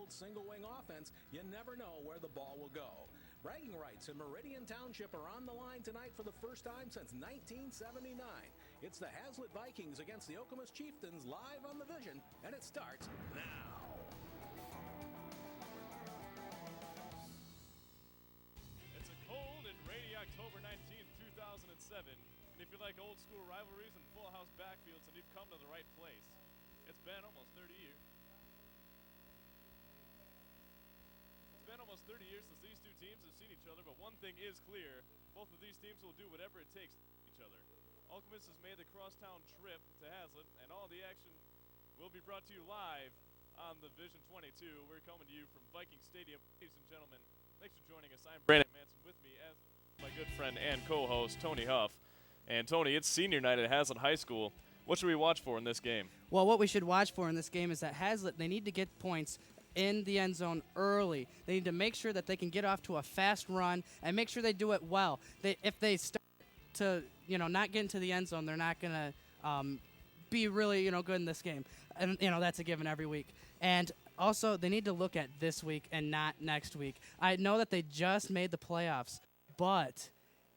out single wing offense, you never know where the ball will go. Bragging rights in Meridian Township are on the line tonight for the first time since 1979. It's the Hazlitt Vikings against the Okemos Chieftains live on the Vision, and it starts now. It's a cold and rainy October 19th, 2007, and if you like old school rivalries and full house backfields, then you've come to the right place. It's been almost 30 years. It's been almost 30 years since these two teams have seen each other, but one thing is clear. Both of these teams will do whatever it takes to beat each other. Okemos has made the crosstown trip to Hazlitt, and all the action will be brought to you live on the Vision 22. We're coming to you from Viking Stadium. Ladies and gentlemen, thanks for joining us. I'm Brandon Manson. With me, as my good friend and co-host, Tony Huff. And Tony, it's senior night at Hazlitt High School. What should we watch for in this game? Well, what we should watch for in this game is that Hazlitt, they need to get points in the end zone early. They need to make sure that they can get off to a fast run and make sure they do it well. If they start to, not get into the end zone, they're not going to be really, good in this game. And, that's a given every week. And also, they need to look at this week and not next week. I know that they just made the playoffs, but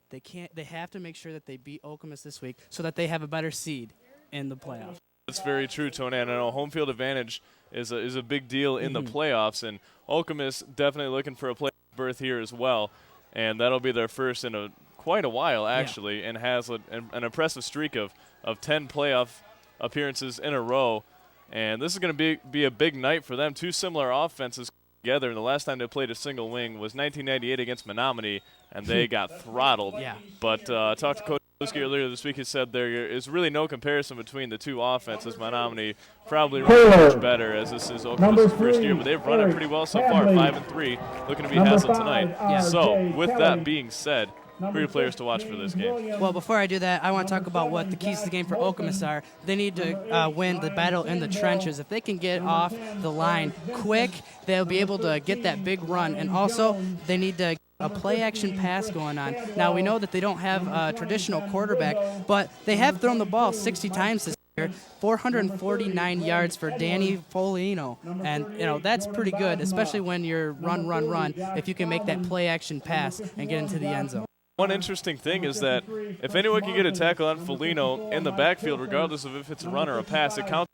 they have to make sure that they beat Okemos this week so that they have a better seed in the playoffs. That's very true, Tony. And I know home field advantage is a big deal in the playoffs, and Okemos definitely looking for a playoff berth here as well, and that'll be their first in quite a while, actually, and Hazlitt an impressive streak of 10 playoff appearances in a row, and this is going to be a big night for them. Two similar offenses together, and the last time they played a single wing was 1998 against Menominee, and they got throttled. But I talked to Coach earlier this week. He said there is really no comparison between the two offenses. Menominee probably much better, as this is Okemos' first year, but they've run it pretty well so far, 5-3, looking to beat Hazlitt tonight. So, with that being said, who are your players to watch for this game? Well, before I do that, I want to talk about what the keys to the game for Okemos are. They need to win the battle in the trenches. If they can get off the line quick, they'll be able to get that big run. And also, they need to a play-action pass going on. Now, we know that they don't have a traditional quarterback, but they have thrown the ball 60 times this year, 449 yards for Danny Folino. And, that's pretty good, especially when you're run, if you can make that play-action pass and get into the end zone. One interesting thing is that if anyone can get a tackle on Folino in the backfield, regardless of if it's a run or a pass, it counts.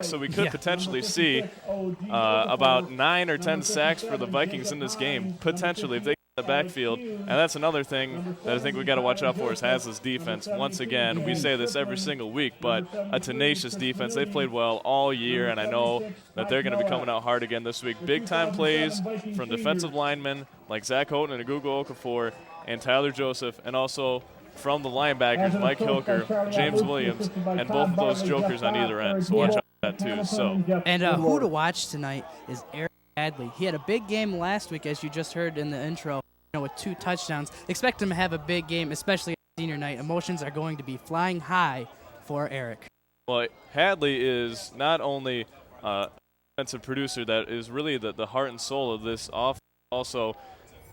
So we could potentially see about 9 or 10 sacks for the Vikings in this game, potentially, if they get in the backfield. And that's another thing that I think we got to watch out for is Hazlitt's defense. Once again, we say this every single week, but a tenacious defense. They've played well all year, and I know that they're going to be coming out hard again this week. Big-time plays from defensive linemen like Zach Houghton and Agugo Okafor and Tyler Joseph, and also from the linebackers, Mike Hilker, James Williams, and both of those jokers on either end. So watch out for that too. And who to watch tonight is Eric Hadley. He had a big game last week, as you just heard in the intro, with 2 touchdowns. Expect him to have a big game, especially on senior night. Emotions are going to be flying high for Eric. Well, Hadley is not only an offensive producer that is really the heart and soul of this offense, also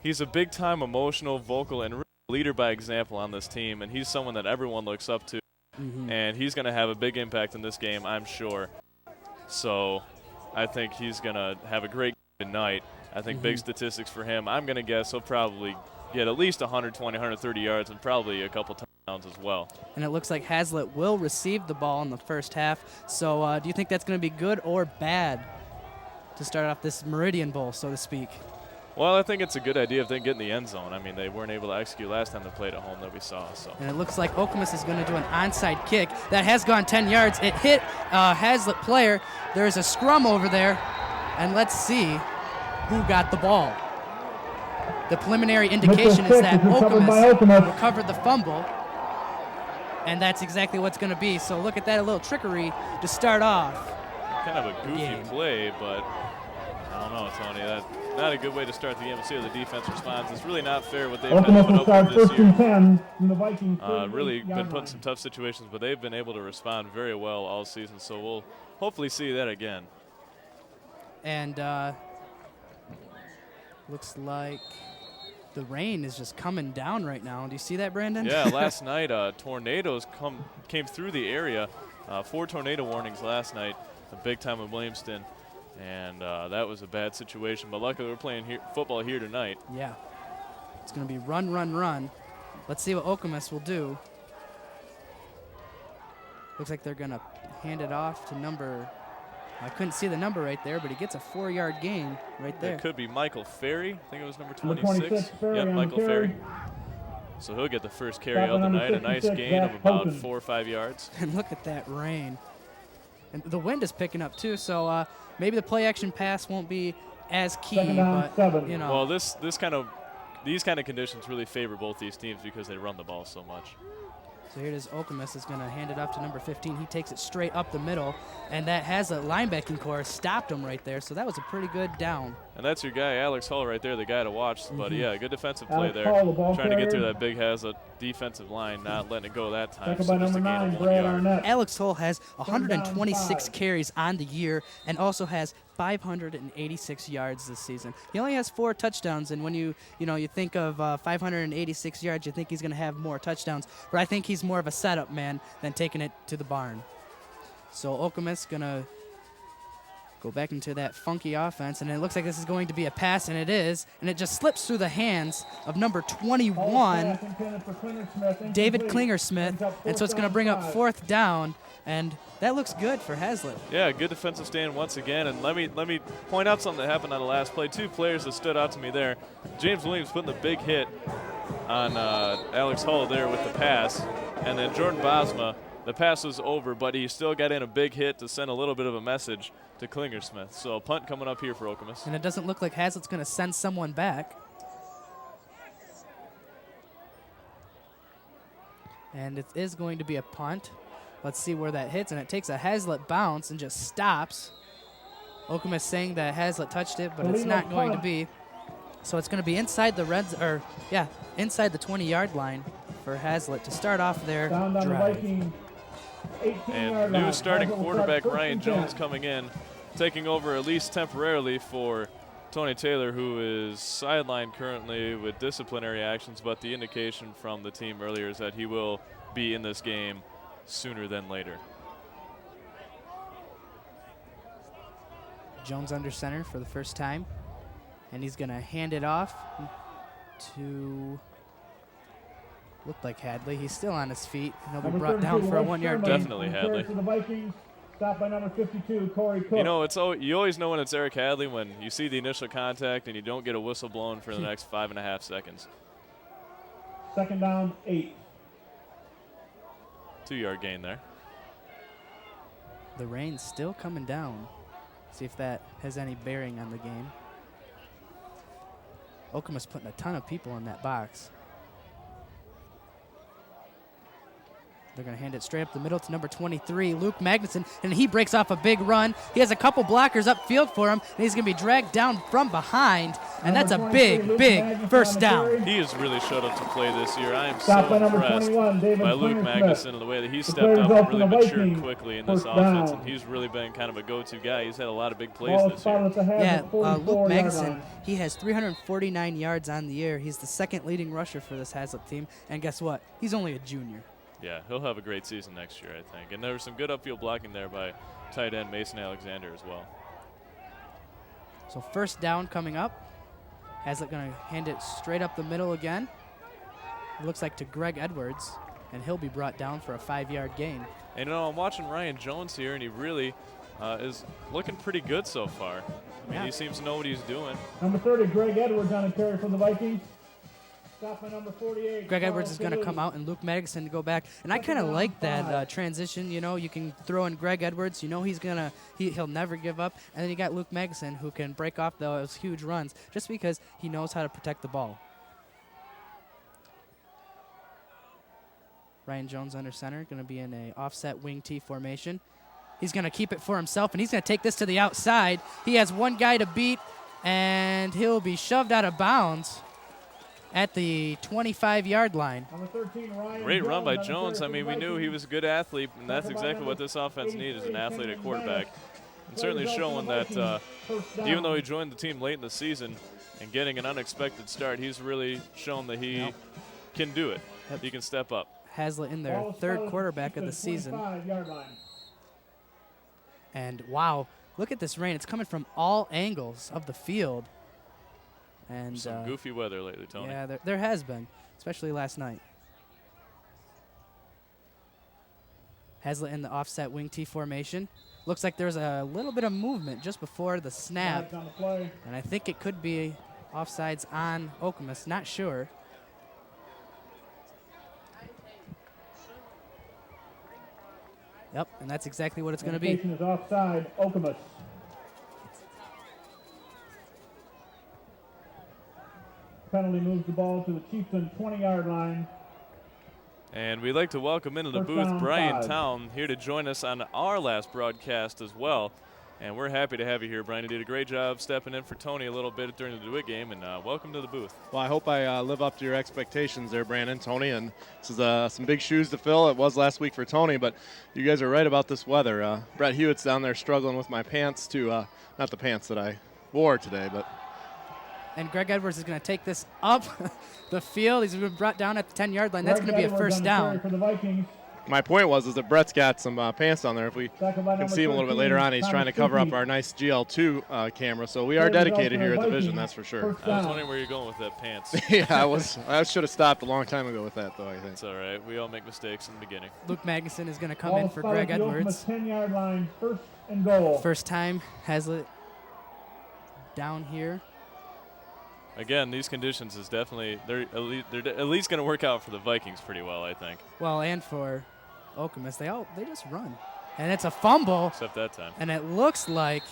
he's a big-time emotional, vocal, and leader by example on this team, and he's someone that everyone looks up to, and he's going to have a big impact in this game, I'm sure. So I think he's going to have a great night. I think big statistics for him. I'm going to guess he'll probably get at least 120, 130 yards and probably a couple touchdowns as well. And it looks like Hazlitt will receive the ball in the first half. So do you think that's going to be good or bad to start off this Meridian Bowl, so to speak? Well, I think it's a good idea if they can get in the end zone. I mean, they weren't able to execute last time they played at home that we saw. So. And it looks like Okemos is going to do an onside kick. That has gone 10 yards. It hit a Hazlitt player. There's a scrum over there. And let's see who got the ball. The preliminary indication is that Okemos recovered the fumble. And that's exactly what's going to be. So look at that, a little trickery to start off. Kind of a goofy play, but I don't know, Tony. That's not a good way to start the game. We'll see how the defense responds. It's really not fair what they've had to put up with this year. Really been put in some tough situations, but they've been able to respond very well all season. So we'll hopefully see that again. And looks like the rain is just coming down right now. Do you see that, Brandon? Yeah, last night tornadoes came through the area. 4 tornado warnings last night, big time in Williamston. And that was a bad situation, but luckily we're playing football here tonight. Yeah. It's going to be run, run, run. Let's see what Okemos will do. Looks like they're going to hand it off to number, I couldn't see the number right there, but he gets a 4-yard gain right there. It could be Michael Ferry. I think it was number 26. Number 26, Ferry Yep, on Michael the carry. Ferry. So he'll get the first carry Stop of the on night. number A nice 56, gain of Zach about Houghton. 4 or 5 yards. And look at that rain. And the wind is picking up too, so maybe the play action pass won't be as key, Second down, but 7. you know. Well, these kind of conditions really favor both these teams because they run the ball so much. So here it is. Okemos is going to hand it off to number 15. He takes it straight up the middle, and that has a linebacking core stopped him right there. So that was a pretty good down. And that's your guy, Alex Hull, right there, the guy to watch. But yeah, good defensive play Alex there. Hull, the ball Trying to get through carrier. that big Hazlet defensive line, not letting it go that time. Second So by just number a gain 9, of 1 Brad yard. Arnett. Alex Hull has down, 126 5. carries on the year and also has 586 yards this season. He only has 4 touchdowns, and when you think of 586 yards, you think he's going to have more touchdowns. But I think he's more of a setup man than taking it to the barn. So Okemos going to go back into that funky offense, and it looks like this is going to be a pass, and it is, and it just slips through the hands of number 21, David Klingersmith, and so it's going to bring up 4th down, and that looks good for Hazlet. Yeah, good defensive stand once again. And let me point out something that happened on the last play. 2 players that stood out to me there. James Williams putting the big hit on Alex Hull there with the pass, and then Jordan Bosma, the pass was over, but he still got in a big hit to send a little bit of a message to Klingersmith. So a punt coming up here for Okemos. And it doesn't look like Hazlet's going to send someone back. And it is going to be a punt. Let's see where that hits, and it takes a Hazlet bounce and just stops. Okemos saying that Hazlet touched it, but it's not going to be. So it's going to be inside the inside the 20-yard line for Hazlet to start off their Down the drive. Vikings. 18-yard And new line. starting Hazlet will quarterback start Ryan 1st and 10. Jones coming in, taking over at least temporarily for Tony Taylor, who is sidelined currently with disciplinary actions, but the indication from the team earlier is that he will be in this game sooner than later. Jones under center for the first time, and he's going to hand it off to, looked like Hadley. He's still on his feet, and he'll be Number brought down 32, for a West 1-yard Sherman. gain. Definitely On the Hadley. carry for the Vikings. Stopped by number 52, Corey Cook. You know, you always know when it's Eric Hadley when you see the initial contact and you don't get a whistle blown for the next 5.5 seconds. Second down, 8. 2-yard gain there. The rain's still coming down. See if that has any bearing on the game. Okemos putting a ton of people in that box. They're going to hand it straight up the middle to number 23, Luke Magnuson, and he breaks off a big run. He has a couple blockers upfield for him, and he's going to be dragged down from behind, and that's a Number big, 23, big Luke Magnuson first on the down. carry. He has really showed up to play this year. I am Stopped by so number impressed 21, David by Luke Klingersmith. Magnuson and the way that he stepped players up up and for really the matured Vikings. quickly in this First offense, down. and he's really been kind of a go-to guy. He's had a lot of big plays Ball this year. spotted at the Yeah, Hazlet Luke 44-yard Magnuson, line. he has 349 yards on the year. He's the second leading rusher for this Hazlet team, and guess what? He's only a junior. Yeah, he'll have a great season next year, I think. And there was some good upfield blocking there by tight end Mason Alexander as well. So first down coming up. Hazlet going to hand it straight up the middle again. It looks like to Greg Edwards, and he'll be brought down for a 5-yard gain. And you know, I'm watching Ryan Jones here, and he really is looking pretty good so far. I mean, Yeah. he seems to know what he's doing. Number 30, Greg Edwards on a carry for the Vikings. Stopped by number 48. Greg Carl Edwards is going to Kalu. come out and Luke Madison to go back. And I kind of like that transition. You know, you can throw in Greg Edwards. You know he'll never give up. And then you got Luke Madison who can break off those huge runs just because he knows how to protect the ball. Ryan Jones under center, going to be in a offset wing T formation. He's going to keep it for himself, and he's going to take this to the outside. He has one guy to beat, and he'll be shoved out of bounds at the 25-yard line. Number 13, Ryan Great run by on the Jones. carry I for mean, the we knew he Vikings. was a good athlete, and that's exactly what this offense needs, is an athlete at quarterback. And certainly showing that even though he joined the team late in the season and getting an unexpected start, he's really shown that he can do it. Yep. He can step up. Hazlet in their third quarterback of the season. 25-yard line. And wow, look at this rain. It's coming from all angles of the field. And Some goofy weather lately, Tony. yeah, there has been, especially last night. Hazlitt in the offset wing T formation. Looks like there's a little bit of movement just before the snap. On the play. And I think it could be offsides on Okemos. Not sure. Yep, and that's exactly what it's going to be. Indication is offside, Okemos. Penalty moves the ball to the Chieftain 20-yard line. And we'd like to welcome into the First booth down, Brian 5. Town, here to join us on our last broadcast as well. And we're happy to have you here, Brian. You did a great job stepping in for Tony a little bit during the DeWitt game, and welcome to the booth. Well, I hope I live up to your expectations there, Brandon, Tony. And this is some big shoes to fill. It was last week for Tony, but you guys are right about this weather. Brett Hewitt's down there struggling with my pants, too. Not the pants that I wore today, but. And Greg Edwards is going to take this up the field. He's been brought down at the 10-yard line. That's going to be a first down. For the Vikings. My point was that Brett's got some pants down there. If we can see him a little bit later on, he's trying to cover up our nice GL2 camera. So we are dedicated here at the Vision, that's for sure. I was wondering where you're going with that pants. Yeah, I should have stopped a long time ago with that, though, I think. It's all right. We all make mistakes in the beginning. Luke Magnuson is going to come in for Greg Edwards. 10-yard line, first and goal. First time Hazlitt down here. Again, these conditions is definitely they're at least going to work out for the Vikings pretty well, I think. Well, and for Okemos, they just run, and it's a fumble. Except that time. And it looks like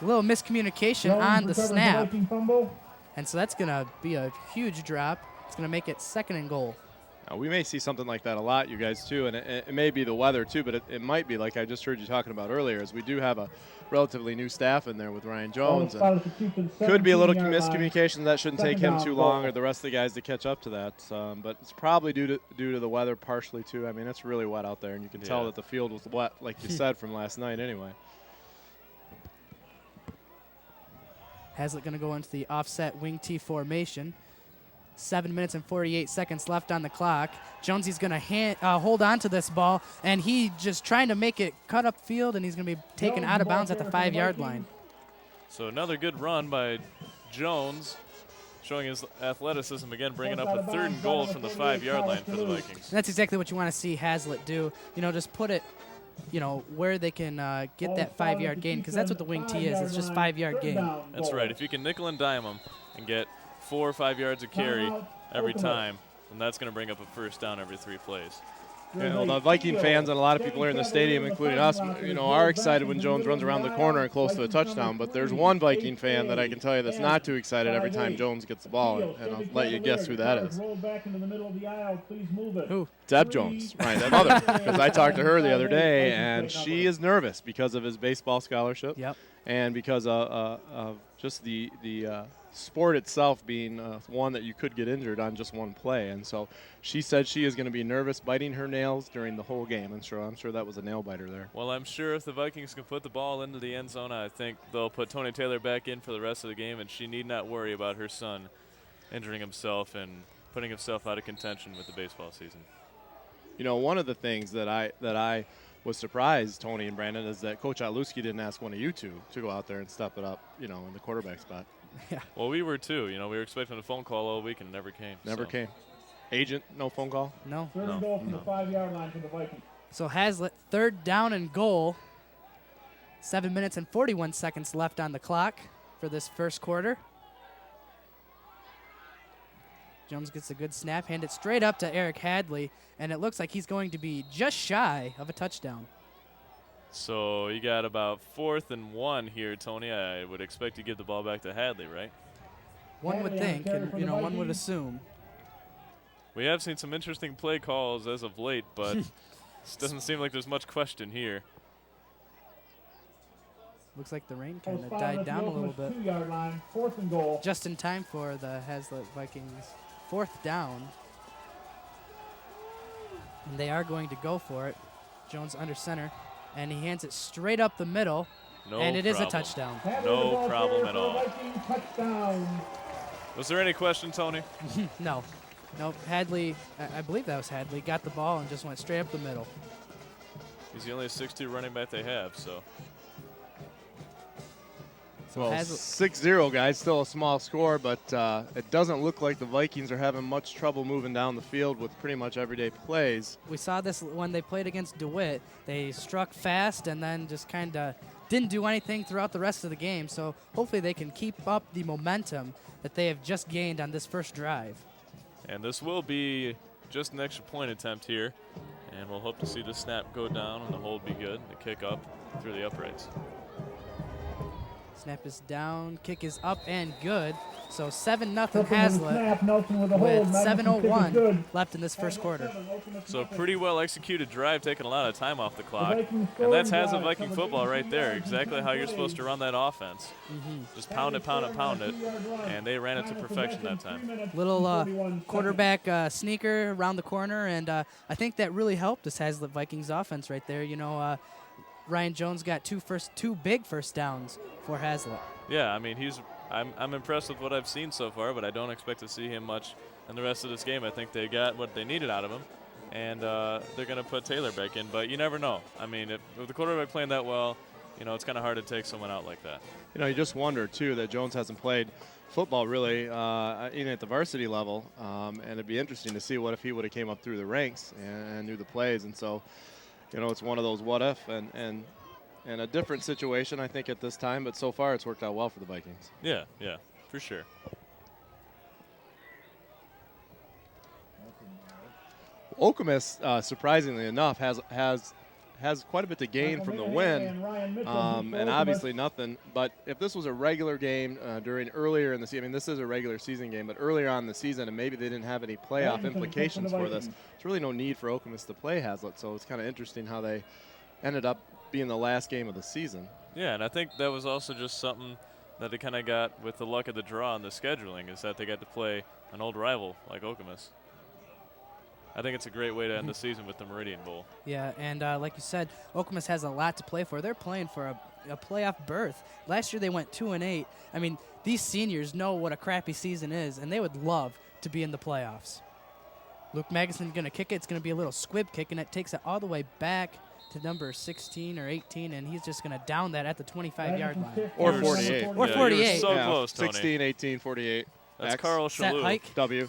a little miscommunication on the snap, and so that's going to be a huge drop. It's going to make it second and goal. Now, we may see something like that a lot, you guys, too, and it may be the weather, too, but it might be, like I just heard you talking about earlier, as we do have a relatively new staff in there with Ryan Jones. And could be a little miscommunication. That shouldn't take him too long or the rest of the guys to catch up to that. But it's probably due to the weather partially, too. I mean, it's really wet out there, and you can tell that the field was wet, like you said, from last night anyway. Hazlitt going to go into the offset wing T formation. 7 minutes and 48 seconds left on the clock. Jonesy's going to hold on to this ball, and he just trying to make it cut up field, and he's going to be taken out of bounds at the 5-yard line. So another good run by Jones, showing his athleticism again, bringing up a third and goal from the 5-yard line for the Vikings. And that's exactly what you want to see Hazlitt do. You know, just put it, you know, where they can get that 5-yard gain, because that's what the wing T is. It's just 5-yard gain. That's right. If you can nickel and dime them and get 4 or 5 yards of carry every time, and that's going to bring up a first down every 3 plays. You know, the Viking fans and a lot of people here in the stadium, including us, you know, are excited when Jones runs around the corner and close to a touchdown. But there's one Viking fan that I can tell you that's not too excited every time Jones gets the ball, and I'll let you guess who that is. Who? Deb Jones, right, that mother. Because I talked to her the other day, and she is nervous because of his baseball scholarship. Yep. And because of just the sport itself being one that you could get injured on just one play. And so she said she is going to be nervous, biting her nails during the whole game. And so I'm sure that was a nail biter there. Well, I'm sure if the Vikings can put the ball into the end zone, I think they'll put Tony Taylor back in for the rest of the game, and she need not worry about her son injuring himself and putting himself out of contention with the baseball season. You know, one of the things that I was surprised, Tony and Brandon, is that Coach Otluski didn't ask one of you two to go out there and step it up, you know, in the quarterback spot. Yeah. Well, we were too. You know, we were expecting a phone call all week and it never came. Never came. Agent, no phone call? No. Third and goal from the 5-yard line for the Vikings. So Hazlitt, third down and goal. 7 minutes and 41 seconds left on the clock for this first quarter. Jones gets a good snap, hand it straight up to Eric Hadley, and it looks like he's going to be just shy of a touchdown. So you got about 4th and 1 here, Tony. I would expect to give the ball back to Hadley, right? One would think, and you know, one would assume. We have seen some interesting play calls as of late, but it doesn't seem like there's much question here. Looks like the rain kind of died down a little bit. 2-yard line, 4th and goal. Just in time for the Hazlitt Vikings. 4th down. And they are going to go for it. Jones under center. And he hands it straight up the middle. And it is a touchdown. No problem at all. Touchdown. Was there any question, Tony? No. Nope. Hadley, I believe that was Hadley, got the ball and just went straight up the middle. He's the only 6'2" running back they have, so. So well, Hazlitt 6-0, guys. Still a small score, but it doesn't look like the Vikings are having much trouble moving down the field with pretty much everyday plays. We saw this when they played against DeWitt. They struck fast and then just kind of didn't do anything throughout the rest of the game. So hopefully they can keep up the momentum that they have just gained on this first drive. And this will be just an extra point attempt here. And we'll hope to see the snap go down and the hold be good. The kick up through the uprights. Snap is down, kick is up and good. So 7-0 Tilton Hazlitt snap, Nelson with a with hold. Madison kick is 7:01 good. left in this first quarter. So a pretty well executed drive, taking a lot of time off the clock. Vikings And that's scoring Hazlitt drive, Viking covered football right 82 there. yards, Exactly how you're supposed to run that offense. Just pound it, pound it, pound it. And they ran it to perfection that time. Little quarterback sneaker around the corner, and I think that really helped this Hazlitt Vikings offense right there. You know, Ryan Jones got two big first downs for Hazlitt. Yeah, I mean, I'm impressed with what I've seen so far, but I don't expect to see him much in the rest of this game. I think they got what they needed out of him, and they're going to put Taylor back in. But you never know. I mean, if the quarterback playing that well, you know, it's kind of hard to take someone out like that. You know, you just wonder, too, that Jones hasn't played football really even at the varsity level, and it'd be interesting to see what if he would have came up through the ranks and knew the plays. And so, you know, it's one of those what if and a different situation, I think, at this time. But so far, it's worked out well for the Vikings. Yeah, for sure. Okemos, surprisingly enough, has quite a bit to gain from the win, and obviously nothing. But if this was a regular game earlier in the season, I mean, this is a regular season game, but earlier on in the season, and maybe they didn't have any playoff implications for this, there's really no need for Okemos to play Hazlitt. So it's kind of interesting how they ended up being the last game of the season. Yeah, and I think that was also just something that they kind of got with the luck of the draw and the scheduling, is that they got to play an old rival like Okemos. I think it's a great way to end the season with the Meridian Bowl. Yeah, and like you said, Okemos has a lot to play for. They're playing for a playoff berth. Last year they went 2-8. I mean, these seniors know what a crappy season is, and they would love to be in the playoffs. Luke Magnuson's going to kick it. It's going to be a little squib kick, and it takes it all the way back to number 16 or 18, and he's just going to down that at the 25-yard line. Or 48. Or 48. So close, Tony. 16, 18, 48. That's X. Carl Set Shalhoub. hike. W.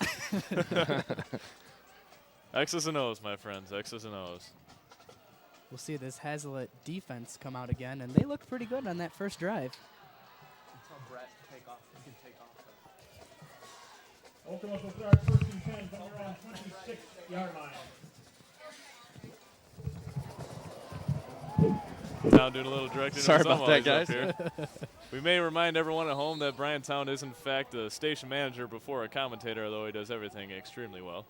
X's and O's, my friends. X's and O's. We'll see this Hazlitt defense come out again, and they look pretty good on that first drive. Until Brett take off, he can take off. Okemos will start first and 10 from your own 26-yard line. Town doing a little directing. Sorry on about that, guys. Here. We may remind everyone at home that Brian Town is, in fact, a station manager before a commentator, although he does everything extremely well.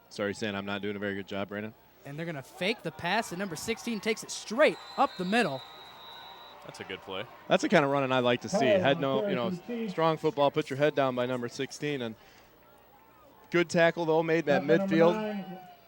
Sorry, Stan, I'm not doing a very good job, Brandon. And they're going to fake the pass, and number 16 takes it straight up the middle. That's a good play. That's the kind of running I like to see. Strong football, put your head down by number 16. And good tackle, though, made that midfield.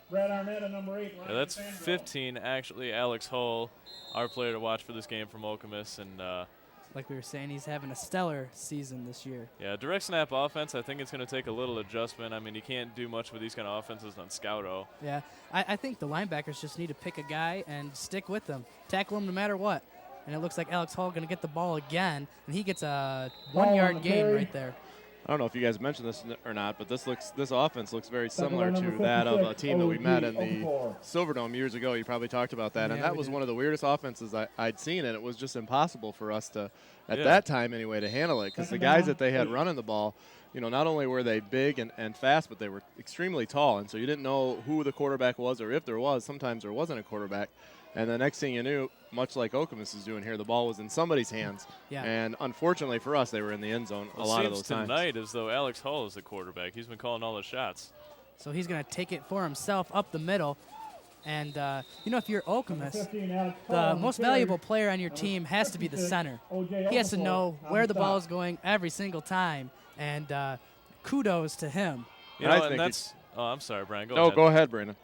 Brad Arnett at number 8. Yeah, that's 15, actually. Alex Hull, our player to watch for this game from Okemos. And Like we were saying, he's having a stellar season this year. yeah, direct snap offense, I think it's going to take a little adjustment. I mean, you can't do much with these kind of offenses on Scout-O. Yeah, I think the linebackers just need to pick a guy and stick with them. Tackle him no matter what. And it looks like Alex Hall going to get the ball again, and he gets a 1-yard gain right there. I don't know if you guys mentioned this or not, but this offense looks very similar to that of a team that we met in the Silverdome years ago. You probably talked about that, and that was one of the weirdest offenses I'd seen, and it was just impossible for us to, at that time anyway, to handle it, because the guys that they had running the ball, you know, not only were they big and fast, but they were extremely tall, and so you didn't know who the quarterback was, or if there was. Sometimes there wasn't a quarterback. And the next thing you knew, much like Okemos is doing here, the ball was in somebody's hands. Yeah. And unfortunately for us, they were in the end zone a lot of those times. Tonight as though Alex Hull is the quarterback. He's been calling all the shots. So he's going to take it for himself up the middle. And, you know, if you're Okemos, the most valuable player on your team has to be the center. He has to know where the ball is going every single time. And kudos to him. You know, and that's – oh, I'm sorry, Brian. Go ahead. Go ahead, Brandon.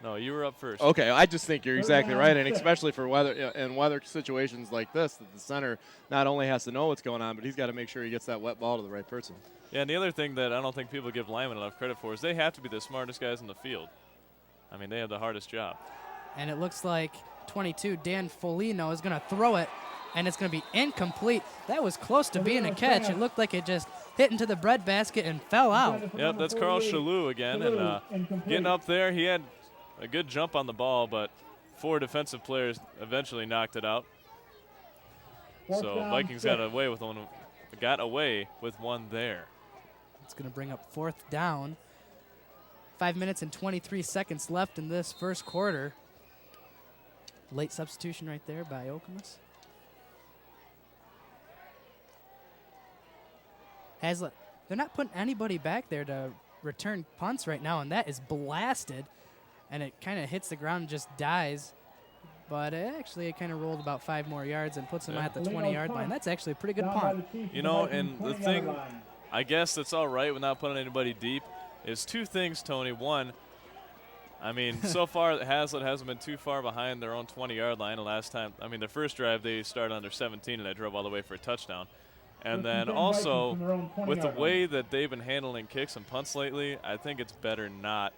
No, you were up first. Okay, I just think you're exactly right, and especially for weather situations like this, that the center not only has to know what's going on, but he's got to make sure he gets that wet ball to the right person. Yeah, and the other thing that I don't think people give linemen enough credit for is they have to be the smartest guys in the field. I mean, they have the hardest job. And it looks like 22, Dan Folino, is going to throw it and it's going to be incomplete. That was close to being a catch. It looked like it just hit into the breadbasket and fell out. Yep, that's Carl Chalou again, and getting up there, he had a good jump on the ball, but 4 defensive players eventually knocked it out. So Vikings got away with one there. It's going to bring up 4th down. 5 minutes and 23 seconds left in this first quarter. Late substitution right there by Okemos. Hazlitt, they're not putting anybody back there to return punts right now, and that is blasted, and it kind of hits the ground and just dies. But it kind of rolled about 5 more yards and puts them at the 20-yard line. That's actually a pretty good punt. You know, and the thing, I guess that's all right with not putting anybody deep, is 2 things, Tony. One, I mean, so far Hazlitt hasn't been too far behind their own 20-yard line. The last time, I mean, their first drive they started under 17 and they drove all the way for a touchdown. And then also, with the way that they've been handling kicks and punts lately, I think it's better not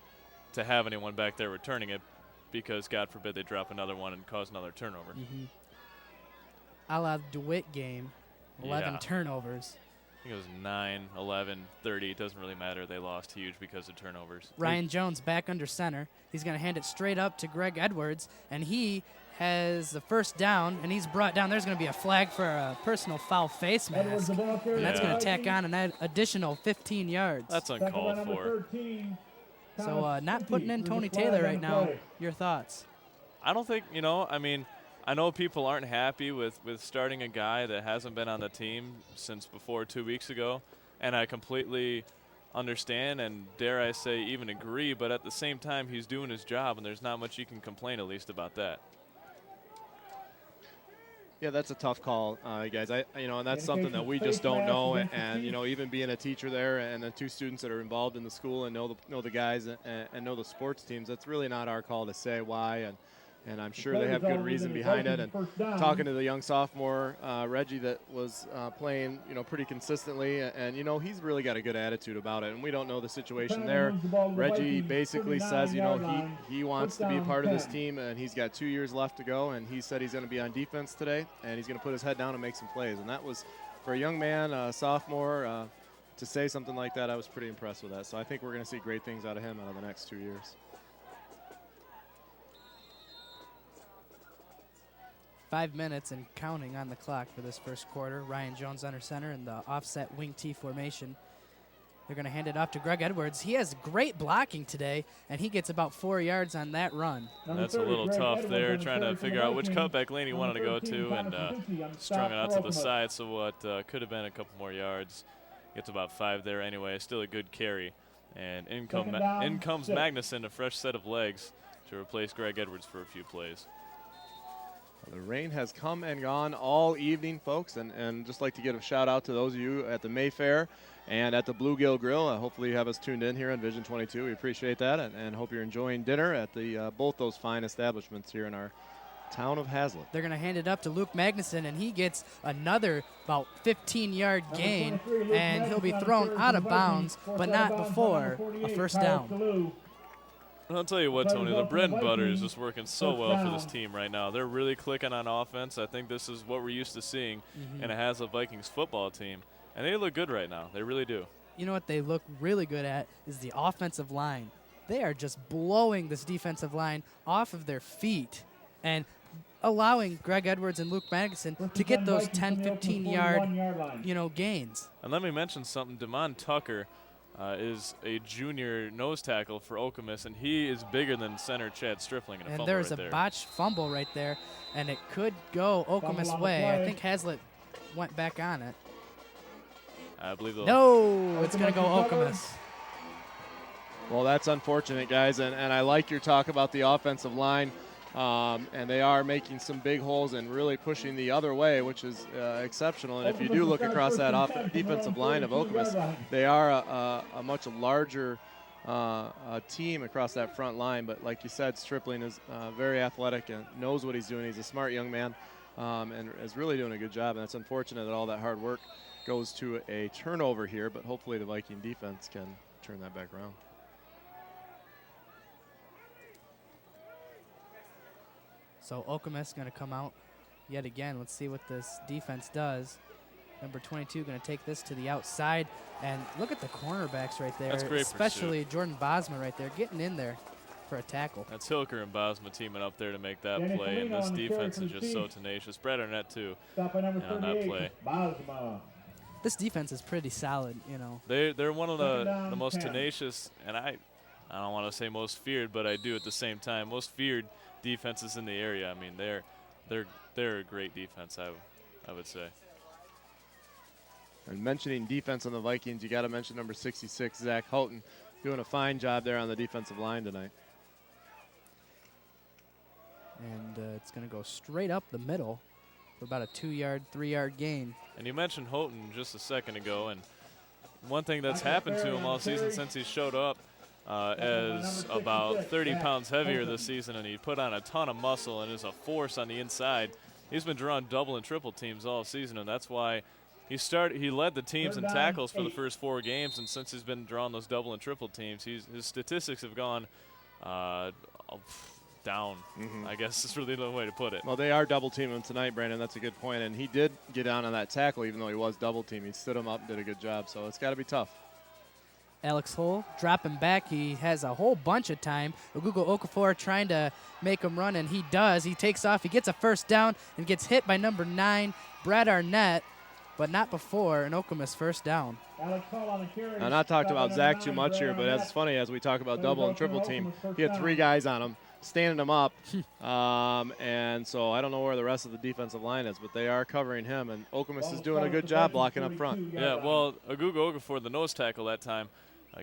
to have anyone back there returning it, because God forbid they drop another one and cause another turnover. A la DeWitt game, 11 turnovers. I think it was 9, 11, 30. It doesn't really matter. They lost huge because of turnovers. Ryan Jones back under center. He's going to hand it straight up to Greg Edwards, and he has the first down, and he's brought down. There's going to be a flag for a personal foul face mask, and that's going to tack on an additional 15 yards. That's uncalled for. So not putting in Tony Taylor right now. Your thoughts? I don't think, I mean, I know people aren't happy with starting a guy that hasn't been on the team since before 2 weeks ago, and I completely understand and, dare I say, even agree, but at the same time, he's doing his job, and there's not much you can complain at least about that. Yeah, that's a tough call, guys. And that's something that we just don't know. And even being a teacher there, and the 2 students that are involved in the school and know the guys and know the sports teams, that's really not our call to say why. And I'm sure they have good reason behind it. And talking to the young sophomore, Reggie, that was playing, pretty consistently, and he's really got a good attitude about it. And we don't know the situation there. Reggie basically says, he wants to be a part of this team, and he's got 2 years left to go. And he said he's going to be on defense today, and he's going to put his head down and make some plays. And that was, for a young man, a sophomore, to say something like that, I was pretty impressed with that. So I think we're going to see great things out of him out of the next 2 years. 5 minutes and counting on the clock for this first quarter. Ryan Jones under center in the offset wing T formation. They're going to hand it off to Greg Edwards. He has great blocking today, and he gets about 4 yards on that run. That's a little tough there, trying to figure out which cutback lane he wanted to go to, and strung it out to the side, so what could have been a couple more yards. Gets about 5 there anyway. Still a good carry. And in comes Magnuson, a fresh set of legs to replace Greg Edwards for a few plays. The rain has come and gone all evening, folks, and just like to give a shout out to those of you at the Mayfair and at the Bluegill Grill. Hopefully you have us tuned in here on Vision 22. We appreciate that, and hope you're enjoying dinner at the both those fine establishments here in our town of Hazlitt. They're going to hand it up to Luke Magnuson, and he gets another about 15-yard gain, and he'll be thrown out of bounds, but not before a first down. I'll tell you what, Tony, the bread and butter is just working so well for this team right now. They're really clicking on offense. I think this is what we're used to seeing in a Hazlitt Vikings football team. And they look good right now. They really do. You know what they look really good at is the offensive line. They are just blowing this defensive line off of their feet and allowing Greg Edwards and Luke Magnuson to get those 10, 15-yard, gains. And let me mention something. Damon Tucker is a junior nose tackle for Okemos, and he is bigger than center Chad Stripling in a fumble there's right a there. botched fumble right there, and it could go Okemos' way. I think Hazlitt went back on it. I believe they'll. No, it's going to go Okemos. Well, that's unfortunate, guys, and I like your talk about the offensive line. And they are making some big holes and really pushing the other way, which is exceptional. And if you do look across that defensive line of Okemos, they are a much larger team across that front line. But like you said, Stripling is very athletic and knows what he's doing. He's a smart young man and is really doing a good job. And it's unfortunate that all that hard work goes to a turnover here, but hopefully the Viking defense can turn that back around. So Okemos going to come out yet again. Let's see what this defense does. Number 22 going to take this to the outside. And look at the cornerbacks right there. That's great especially Jordan Bosma right there, getting in there for a tackle. That's Hilker and Bosma teaming up there to make that play, and this defense is just so tenacious. Brad Arnett, too, on that play. This defense is pretty solid, you know. They're one of the most tenacious, and I don't want to say most feared, but I do at the same time. Most feared defenses in the area. I mean, they're a great defense, I would say. And mentioning defense on the Vikings, you got to mention number 66, Zach Houghton, doing a fine job there on the defensive line tonight. And it's going to go straight up the middle for about a 2-yard, 3-yard gain. And you mentioned Houghton just a second ago, and one thing that's happened to him all season since he showed up as about 30 pounds heavier this season, and he put on a ton of muscle and is a force on the inside. He's been drawing double and triple teams all season, and that's why he led the teams in tackles for the first 4 games, and since he's been drawing those double and triple teams, his statistics have gone down. I guess is really the way to put it. Well, they are double teaming him tonight, Brandon. That's a good point. And he did get down on that tackle, even though he was double teamed. He stood him up and did a good job. So it's got to be tough. Alex Hull dropping back. He has a whole bunch of time. Ogugo Okafor trying to make him run, and he does. He takes off. He gets a first down and gets hit by number 9, Brad Arnett, but not before an Okemos first down. Now, not talked about Zach too much here, but it's funny as we talk about double and triple team, he had 3 guys on him, standing him up, and so I don't know where the rest of the defensive line is, but they are covering him, and Okemos is doing a good job blocking up front. Yeah, well, Ogugo Okafor, the nose tackle that time,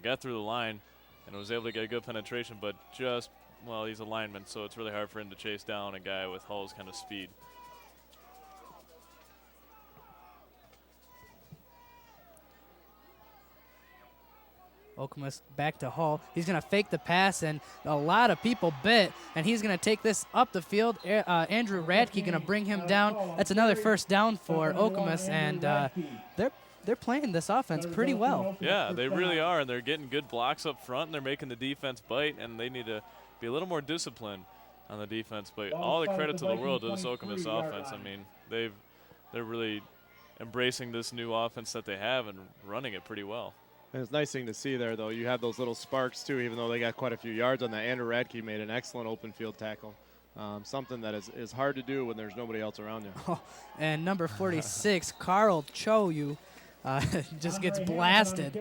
got through the line and was able to get a good penetration, but just, well, he's a lineman, so it's really hard for him to chase down a guy with Hull's kind of speed. Okemos back to Hull. He's going to fake the pass, and a lot of people bit, and he's going to take this up the field. Andrew Radke going to bring him down. That's another first down for Okemos, and they're playing this offense pretty well. Yeah, they really are, and they're getting good blocks up front, and they're making the defense bite, and they need to be a little more disciplined on the defense. But all the credit to the world to this Okemos offense. I mean, they're really embracing this new offense that they have and running it pretty well. And it's a nice thing to see there, though. You have those little sparks, too, even though they got quite a few yards on that. Andrew Radke made an excellent open field tackle, something that is hard to do when there's nobody else around you. Oh, and number 46, Carl Choyu, just gets blasted.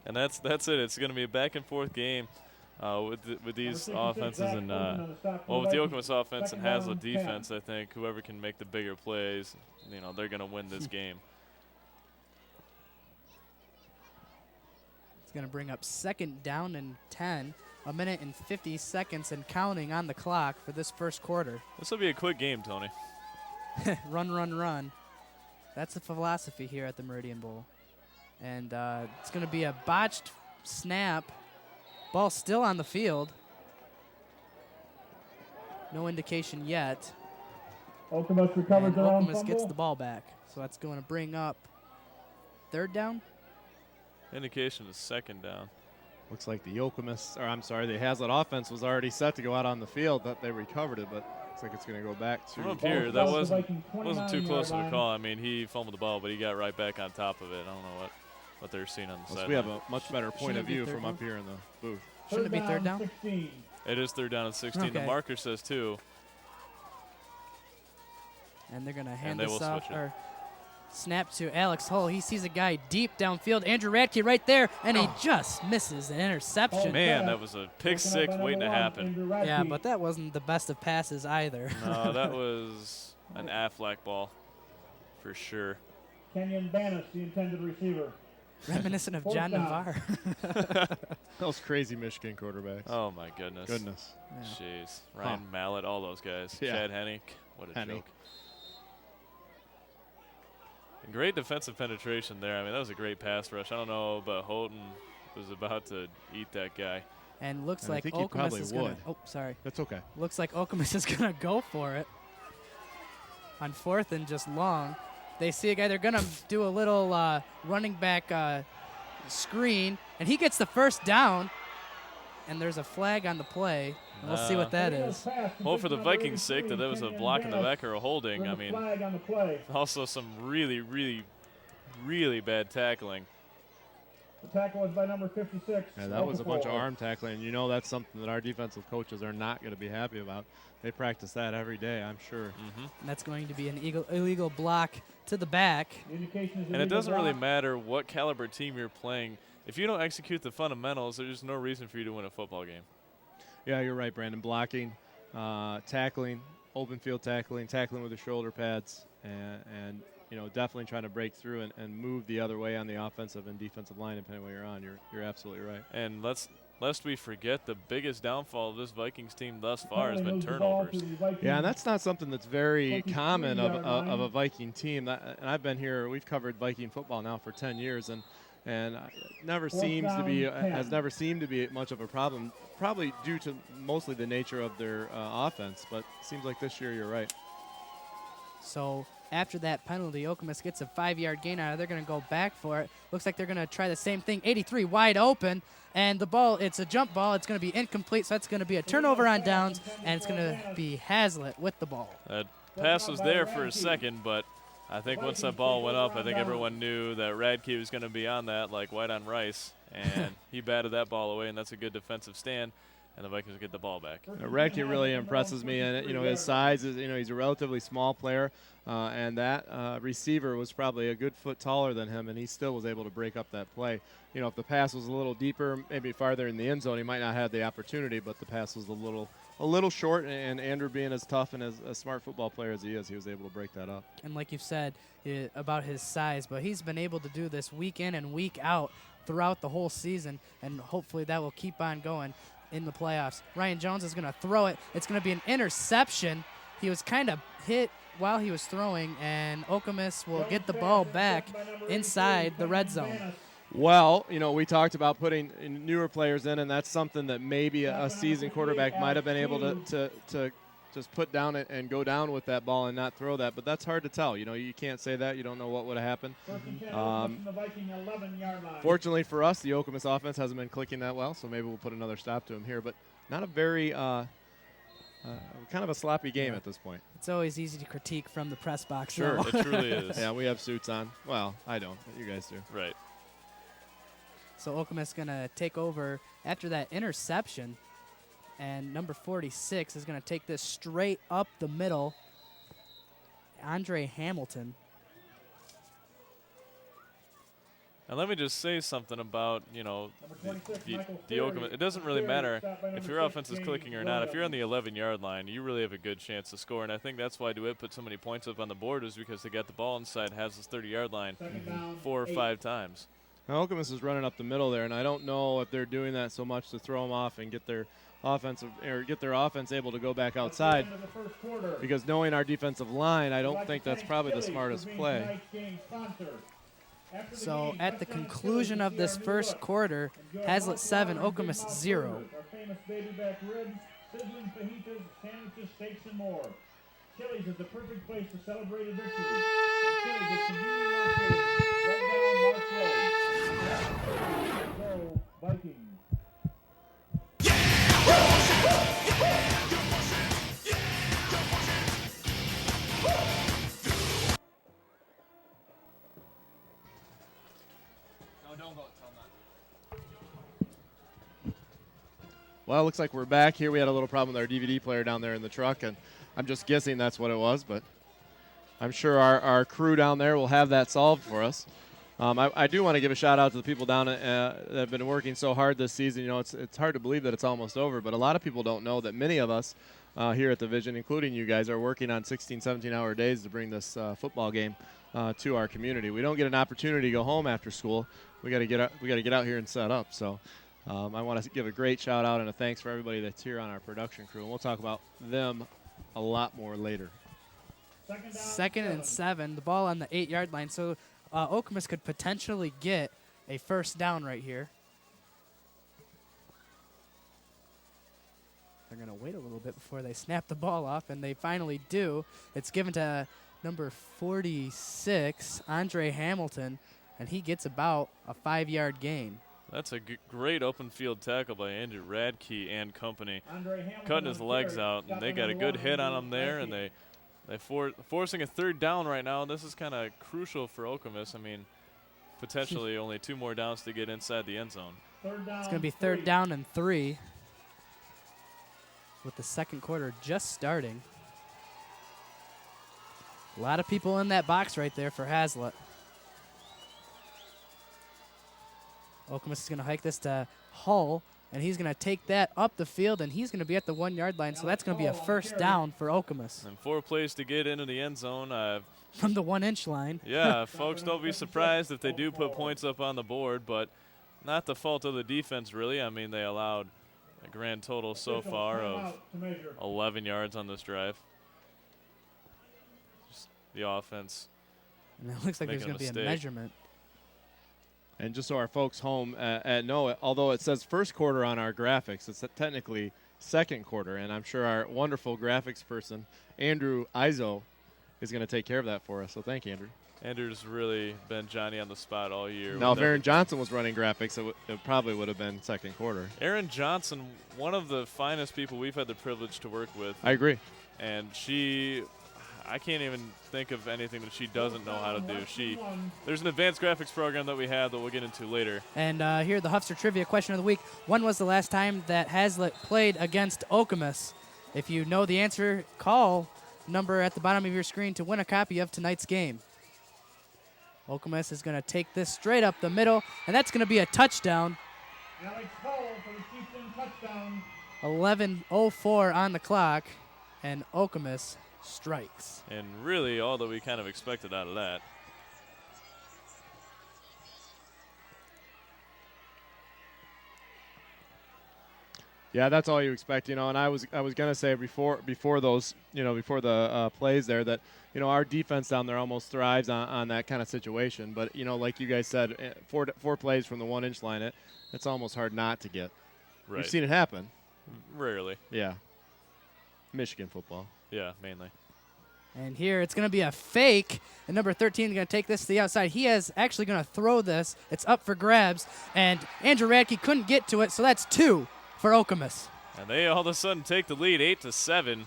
And that's it. It's going to be a back-and-forth game with these offenses. And, with the Okemos offense and Hazlitt defense, I think whoever can make the bigger plays, they're going to win this game. Going to bring up 2nd down and 10, 1 minute and 50 seconds and counting on the clock for this first quarter. This will be a quick game, Tony. Run, run, run. That's the philosophy here at the Meridian Bowl. And it's going to be a botched snap. Ball still on the field. No indication yet. Okemos recovers around Okemos gets the ball back. So that's going to bring up 3rd down. Indication is 2nd down. Looks like the Hazlitt offense was already set to go out on the field, but they recovered it, but looks like it's going to go back to. From up here, that wasn't too close of a call. I mean, he fumbled the ball, but he got right back on top of it. I don't know what they're seeing on the side. We have a much better point of view from up here in the booth. Shouldn't it be 3rd down? 16. It is 3rd down and 16. Okay. The marker says 2. And they're going to hand And they this will off. switch it. Snap to Alex Hull. He sees a guy deep downfield. Andrew Radke right there, and he just misses an interception. Man, that was a pick 6 waiting to happen. Yeah, but that wasn't the best of passes either. No, that was an Aflac ball for sure. Kenyon Banis, the intended receiver. Reminiscent of 4th John down. Navarre. Those crazy Michigan quarterbacks. Oh, my goodness. Yeah. Jeez. Ryan Mallett, all those guys. Yeah. Chad Hennig, what a Hennig. joke. And great defensive penetration there. I mean, that was a great pass rush. I don't know, but Houghton was about to eat that guy. And looks And I like think he Okemos probably is going would. to. Oh, sorry. That's okay. Looks like Okemos is going to go for it. On 4th and just long. They see a guy. They're going to do a little running back screen. And he gets the first down. And there's a flag on the play. We'll see what that is. Well, for the Vikings' sake, that was a block in the back or a holding. I mean, also some really, really, really bad tackling. The tackle was by number 56. Yeah, that was a bunch of arm tackling. You know that's something that our defensive coaches are not going to be happy about. They practice that every day, I'm sure. And that's going to be an illegal block to the back. And it doesn't really matter what caliber team you're playing. If you don't execute the fundamentals, there's no reason for you to win a football game. Yeah, you're right, Brandon. Blocking, tackling, open field tackling, tackling with the shoulder pads, and you know, definitely trying to break through and move the other way on the offensive and defensive line, depending where you're on. You're absolutely right. And lest we forget, the biggest downfall of this Vikings team thus far has been turnovers. Yeah, and that's not something that's very common of a Viking team. And I've been here. We've covered Viking football now for 10 years, and it never seems to be has never seemed to be much of a problem. Probably due to mostly the nature of their offense, but it seems like this year you're right. So after that penalty, Okemos gets a 5-yard gain out of it. They're going to go back for it. Looks like they're going to try the same thing. 83 wide open, and the ball, it's a jump ball. It's going to be incomplete, so that's going to be a turnover on downs, and it's going to be Hazlitt with the ball. That pass was there for a second, but I think once that ball went up, I think everyone knew that Radke was going to be on that like white on rice, and he batted that ball away, and that's a good defensive stand. And the Vikings get the ball back. Radke really impresses me, and you know his size is, you know, he's a relatively small player, and that receiver was probably a good foot taller than him, and he still was able to break up that play. You know, if the pass was a little deeper, maybe farther in the end zone, he might not have the opportunity, but the pass was a little short, and Andrew, being as tough and as a smart football player as he is, he was able to break that up. And like you've said about his size, but he's been able to do this week in and week out throughout the whole season, and hopefully that will keep on going in the playoffs. Ryan Jones is going to throw it. It's going to be an interception. He was kind of hit while he was throwing, and Okemos will get the ball back inside the red zone. Well, you know, we talked about putting newer players in, and that's something that maybe a seasoned quarterback might have been able to just put down it and go down with that ball and not throw that. But that's hard to tell. You know, you can't say that. You don't know what would have happened. Fortunately for us, the Okemos offense hasn't been clicking that well, so maybe we'll put another stop to him here. But not a very kind of a sloppy game at this point. It's always easy to critique from the press box. Sure. It truly is. Yeah, we have suits on. Well, I don't, but you guys do. Right. So Okemos is going to take over after that interception. And number 46 is going to take this straight up the middle. Andre Hamilton. And let me just say something about, you know, the Okemos. It doesn't really matter if your offense is clicking or not. If you're on the 11-yard line, you really have a good chance to score. And I think that's why DeWitt put so many points up on the board, is because they got the ball inside, has this 30-yard line 4 or 5 times. Now, Okemos is running up the middle there, and I don't know if they're doing that so much to throw them off and get their offense able to go back outside, because knowing our defensive line, I don't think that's probably the smartest play. So at the conclusion of this first quarter, Hazlitt 7, Okemos 0. Chili's is the perfect place to celebrate a victory. Chili's is conveniently located right down Mark Road. Go Vikings. Well, it looks like we're back here. We had a little problem with our DVD player down there in the truck, and I'm just guessing that's what it was, but I'm sure our crew down there will have that solved for us. I do want to give a shout out to the people down that have been working so hard this season. You know, it's hard to believe that it's almost over, but a lot of people don't know that many of us here at the Vision, including you guys, are working on 16, 17-hour days to bring this football game to our community. We don't get an opportunity to go home after school. We got to get out here and set up. So I want to give a great shout out and a thanks for everybody that's here on our production crew, and we'll talk about them a lot more later. Second and 7, the ball on the 8-yard line. So Okemos could potentially get a first down right here. They're going to wait a little bit before they snap the ball off, and they finally do. It's given to number 46, Andre Hamilton, and he gets about a 5-yard gain. That's a great open field tackle by Andrew Radke and company. Andre Hamilton Cutting his on legs carry. out, and Got they got a number good 1, hit on Andrew him there, and Radke. they forcing a third down right now. This is kind of crucial for Okemos. I mean, potentially only 2 more downs to get inside the end zone. Third down, It's going to be 3. third down and 3 with the second quarter just starting. A lot of people in that box right there for Hazlitt. Okemos is going to hike this to Hull, and he's going to take that up the field, and he's going to be at the 1-yard line, so that's going to be a first down for Okemos And 4 plays to get into the end zone. from the 1-inch line. Yeah, folks, don't be surprised if they do put points up on the board, but not the fault of the defense, really. I mean, they allowed a grand total so far of 11 yards on this drive. Just the offense. And it looks like there's Making a going to be a mistake. measurement. And just so our folks home know, although it says first quarter on our graphics, it's technically second quarter. And I'm sure our wonderful graphics person, Andrew Izo, is going to take care of that for us. So thank you, Andrew. Andrew's really been Johnny on the spot all year. Now, with if Aaron Johnson was running graphics, it probably would have been second quarter. Aaron Johnson, one of the finest people we've had the privilege to work with. I agree. And I can't even think of anything that she doesn't know how to do. There's an advanced graphics program that we have that we'll get into later. And here, the Huffster Trivia question of the week. When was the last time that Hazlitt played against Okemos? If you know the answer, call number at the bottom of your screen to win a copy of tonight's game. Okemos is going to take this straight up the middle, and that's going to be a touchdown. Alex Hull for the Chieftain touchdown. 11:04 on the clock, and Okemos strikes. And really all that we kind of expected out of that. Yeah, that's all you expect, And I was gonna say before the plays there that our defense down there almost thrives on that kind of situation. But like you guys said, four plays from the 1-inch line, it's almost hard not to get. Right. We've seen it happen. Rarely. Yeah. Michigan football. Yeah, mainly. And here it's going to be a fake, and number 13 is going to take this to the outside. He is actually going to throw this. It's up for grabs, and Andrew Radke couldn't get to it, so that's 2 for Okemos. And they all of a sudden take the lead 8-7.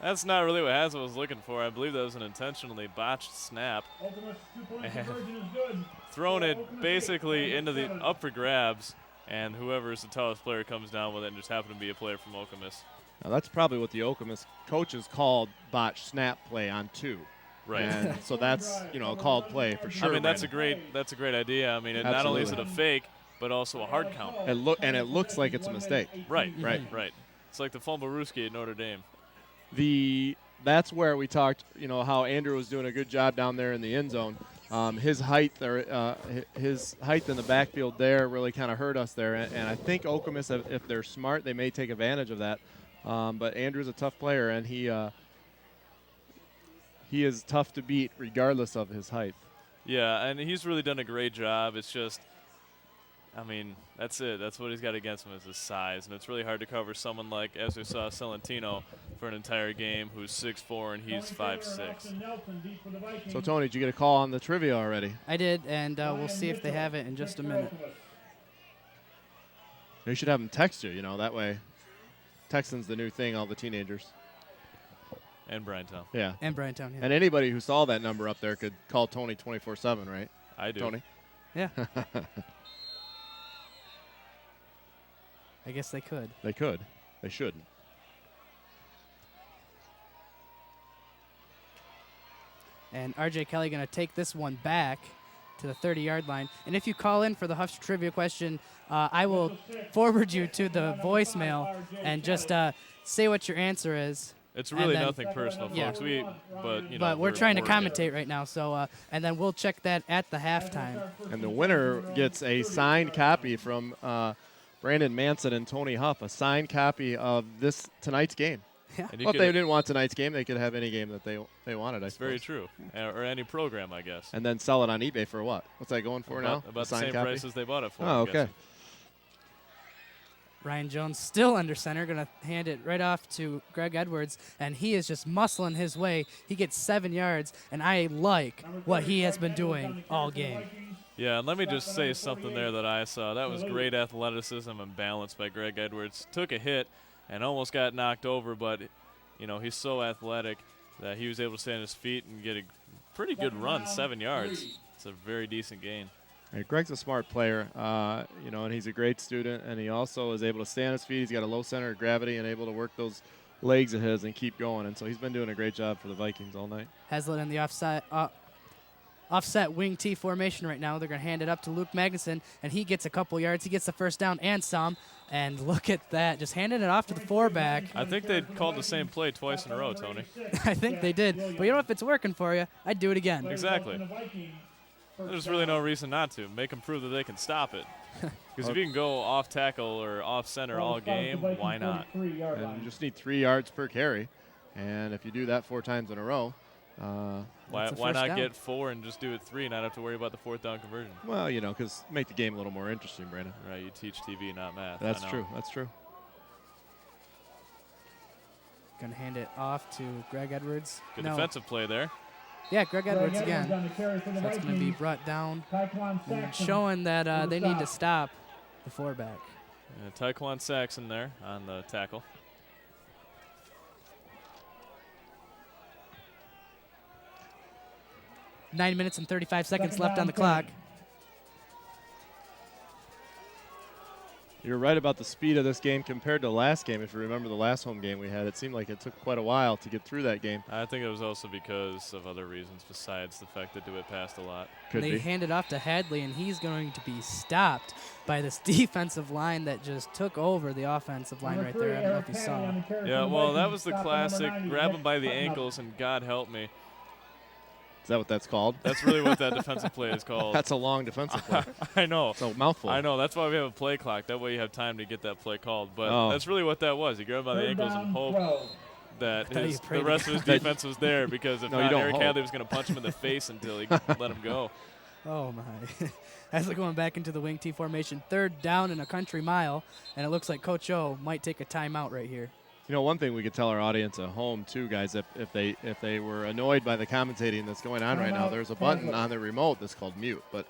That's not really what Hazlitt was looking for. I believe that was an intentionally botched snap. Okemos 2-point conversion is good. Thrown it basically into the up for grabs, and whoever is the tallest player comes down with it and just happened to be a player from Okemos. Now that's probably what the Okemos coaches called botched snap play on 2. Right. And so that's a called play for sure. I mean, that's a Brandon. great idea. I mean, not only is it a Absolutely. fake, but also a hard count. It looks like it's a mistake. Right. Right. It's like the Fumble-Rooski at Notre Dame. That's where we talked, how Andrew was doing a good job down there in the end zone. His height in the backfield there really kind of hurt us there, and I think Okemos, if they're smart, they may take advantage of that. But Andrew's a tough player, and he is tough to beat regardless of his height. Yeah, and he's really done a great job. It's just, I mean, that's it. That's what he's got against him is his size, and it's really hard to cover someone like, as we saw, Celentino for an entire game, who's 6'4", and he's 5'6". So, Tony, did you get a call on the trivia already? I did, and we'll see if they have it in just a minute. You should have them text you, that way. Texting's the new thing, all the teenagers. And Bryantown. Yeah. And Bryantown, yeah. And anybody who saw that number up there could call Tony 24/7, right? I do. Tony? Yeah. I guess they could. They could. They shouldn't. And R.J. Kelly going to take this one back to the 30-yard line. And if you call in for the Huffster Trivia question, I will forward you to the voicemail and just say what your answer is. It's really then- nothing personal, Yeah. folks. But But we're trying to commentate right now, so and then we'll check that at the halftime. And the winner gets a signed copy from Brandon Manson and Tony Huff, a signed copy of tonight's game. And Well, if they didn't want tonight's game, they could have any game that they wanted, I It's suppose. very true. Or any program, I guess. And then sell it on eBay for what? What's that going for now? About A the signed same copy? price as they bought it for. Oh, I'm okay. guessing. Ryan Jones still under center, going to hand it right off to Greg Edwards, and he is just muscling his way. He gets 7 yards, and I like what he has been doing all game. Yeah, and let me just say something there that I saw. That was great athleticism and balance by Greg Edwards. Took a hit and almost got knocked over, but, you know, he's so athletic that he was able to stay on his feet and get a pretty good run, 7 yards. It's a very decent gain. Hey, Greg's a smart player, you know, and he's a great student, and he also is able to stay on his feet. He's got a low center of gravity and able to work those legs of his and keep going, and so he's been doing a great job for the Vikings all night. Hazlitt in the offset wing T formation right now. They're going to hand it up to Luke Magnuson, and he gets a couple yards. He gets the first down and some, and look at that, just handing it off to the 4-back. I think they called the same play twice in a row, Tony. I think they did. But you know, if it's working for you, I'd do it again. Exactly. There's really no reason not to. Make them prove that they can stop it. Because if you can go off tackle or off center all game, why not? And you just need 3 yards per carry, and if you do that 4 times in a row, why not get 4 and just do it 3 and not have to worry about the 4th down conversion? well, you know, because make the game a little more interesting, Brandon. Right, you teach TV, not math. That's I know. true. That's true. Going to hand it off to Greg Edwards. Good defensive play there. Yeah, Greg Edwards again. That's going to be brought down, and showing that they need to stop the 4-back. Tyquan Saxon there on the tackle. Nine minutes and 35 seconds left on the clock. You're right about the speed of this game compared to the last game. If you remember the last home game we had, it seemed like it took quite a while to get through that game. I think it was also because of other reasons besides the fact that DeWitt passed a lot. They hand it off to Hadley, and he's going to be stopped by this defensive line that just took over the offensive line right there. I don't know if you saw. Yeah, well, that was the classic grab him by the ankles and God help me. Is that what that's called? That's really what that defensive play is called. That's a long defensive play. I know. It's a mouthful. I know. That's why we have a play clock. That way you have time to get that play called. But that's really what that was. He grabbed him by the ankles and hoped that the rest of his defense was there, because if not, Eric Hadley was going to punch him in the face until he let him go. Oh, my. As they're going back into the wing T formation, 3rd down and a country mile, and it looks like Coach O might take a timeout right here. You know, one thing we could tell our audience at home too, guys, if they were annoyed by the commentating that's going on right now, there's a button on the remote that's called mute. But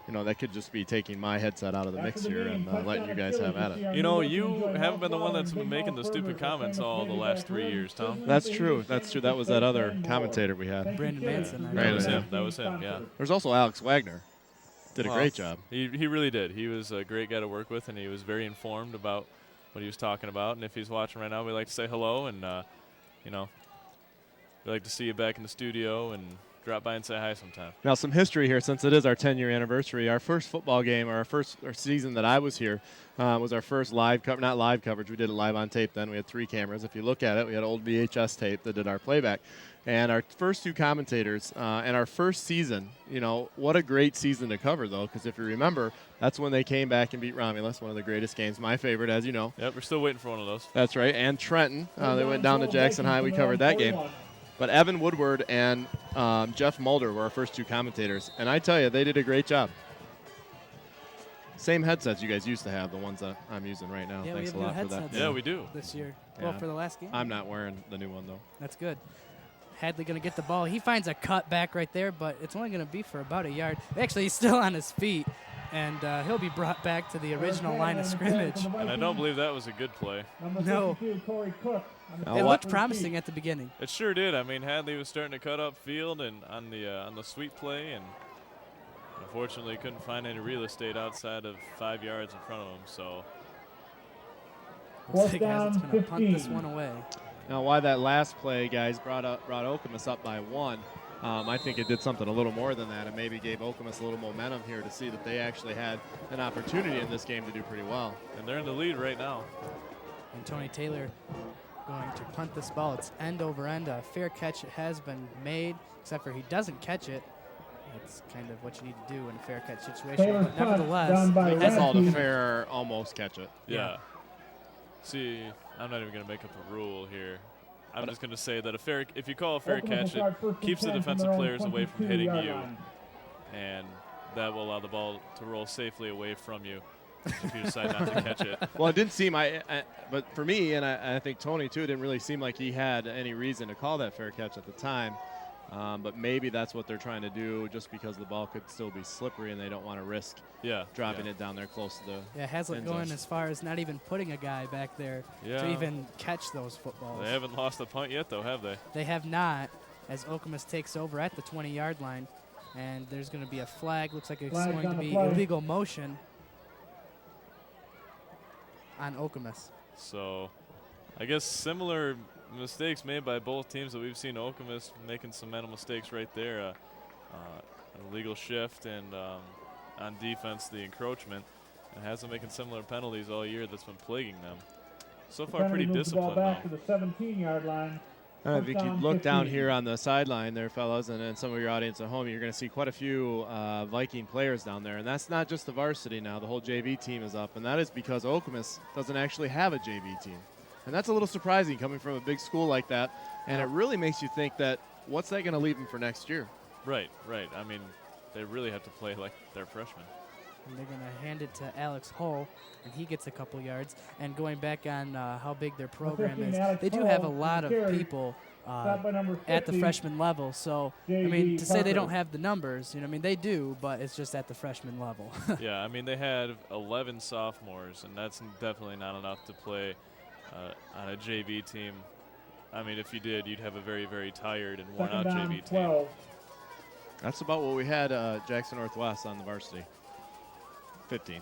you know, that could just be taking my headset out of the mix here and letting you guys have at it. You know, you haven't been the one that's been making the stupid comments all the last 3 years, Tom. That's true. That's true. That was that other commentator we had. Brandon Manson. That was him. That was him. Yeah. There's also Alex Wagner. Did a great job. He really did. He was a great guy to work with, and he was very informed about what he was talking about. And if he's watching right now, we'd like to say hello, and you know, we'd like to see you back in the studio and drop by and say hi sometime. Now, some history here, since it is our 10-year anniversary. Our first football game, or our season that I was here, was our first live not live coverage. We did it live on tape then. We had 3 cameras. If you look at it, we had old VHS tape that did our playback. And our first 2 commentators, and our first season, you know, what a great season to cover, though, because if you remember, that's when they came back and beat Romulus, one of the greatest games, my favorite, as you know. Yep, we're still waiting for one of those. That's right, and Trenton. They went down to Jackson High. We covered that game. But Evan Woodward and Jeff Mulder were our first 2 commentators, and I tell you, they did a great job. Same headsets you guys used to have, the ones that I'm using right now. Yeah, Thanks we a have lot new for that. headsets Yeah, we do. this year. Yeah. Well, for the last game. I'm not wearing the new one, though. That's good. Hadley going to get the ball. He finds a cut back right there, but it's only going to be for about a yard. Actually, he's still on his feet, and he'll be brought back to the original line of scrimmage. And I don't believe that was a good play. No. It looked promising at the beginning. It sure did. I mean, Hadley was starting to cut up field and on the sweep play, and unfortunately couldn't find any real estate outside of 5 yards in front of him. So looks like Hazlitt's going to punt this one away. Now, why that last play, guys, brought Okemos up by 1, I think it did something a little more than that, and maybe gave Okemos a little momentum here to see that they actually had an opportunity in this game to do pretty well. And they're in the lead right now. And Tony Taylor going to punt this ball. It's end over end. A fair catch has been made, except for he doesn't catch it. That's kind of what you need to do in a fair catch situation. But nevertheless, that's all the fair almost catch it. Yeah. See, I'm not even going to make up a rule here. I'm just going to say that if you call a fair catch, it keeps the defensive players away from hitting you, and that will allow the ball to roll safely away from you. if you decide not to catch it. Well, it didn't seem but for me, and I think Tony too, it didn't really seem like he had any reason to call that fair catch at the time. But maybe that's what they're trying to do, just because the ball could still be slippery and they don't want to risk dropping it down there close to the Hazlitt end going zone. as far as not even putting a guy back there to even catch those footballs. They haven't lost a punt yet, though, have they? They have not, as Okemos takes over at the 20-yard line. And there's going to be a flag. Looks like it's going to be illegal motion on Okemos. So I guess similar mistakes made by both teams that we've seen. Okemos making some mental mistakes right there. An illegal shift, and on defense, the encroachment. And Hazlitt making similar penalties all year that's been plaguing them. So far, pretty disciplined, back though. to the 17-yard line. If you could look down here on the sideline there, fellas, and some of your audience at home, you're going to see quite a few Viking players down there. And that's not just the varsity now. The whole JV team is up, and that is because Okemos doesn't actually have a JV team. And that's a little surprising coming from a big school like that. And it really makes you think that what's that going to leave them for next year? Right. I mean, they really have to play like they're freshmen. And they're going to hand it to Alex Hull, and he gets a couple yards. And going back on how big their program is, they do have a lot of people at the freshman level. So, I mean, to say they don't have the numbers, I mean, they do, but it's just at the freshman level. Yeah, I mean, they had 11 sophomores, and that's definitely not enough to play on a JV team. I mean, if you did, you'd have a very, very tired and worn-out JV team. That's about what we had Jackson Northwest on the varsity. 15.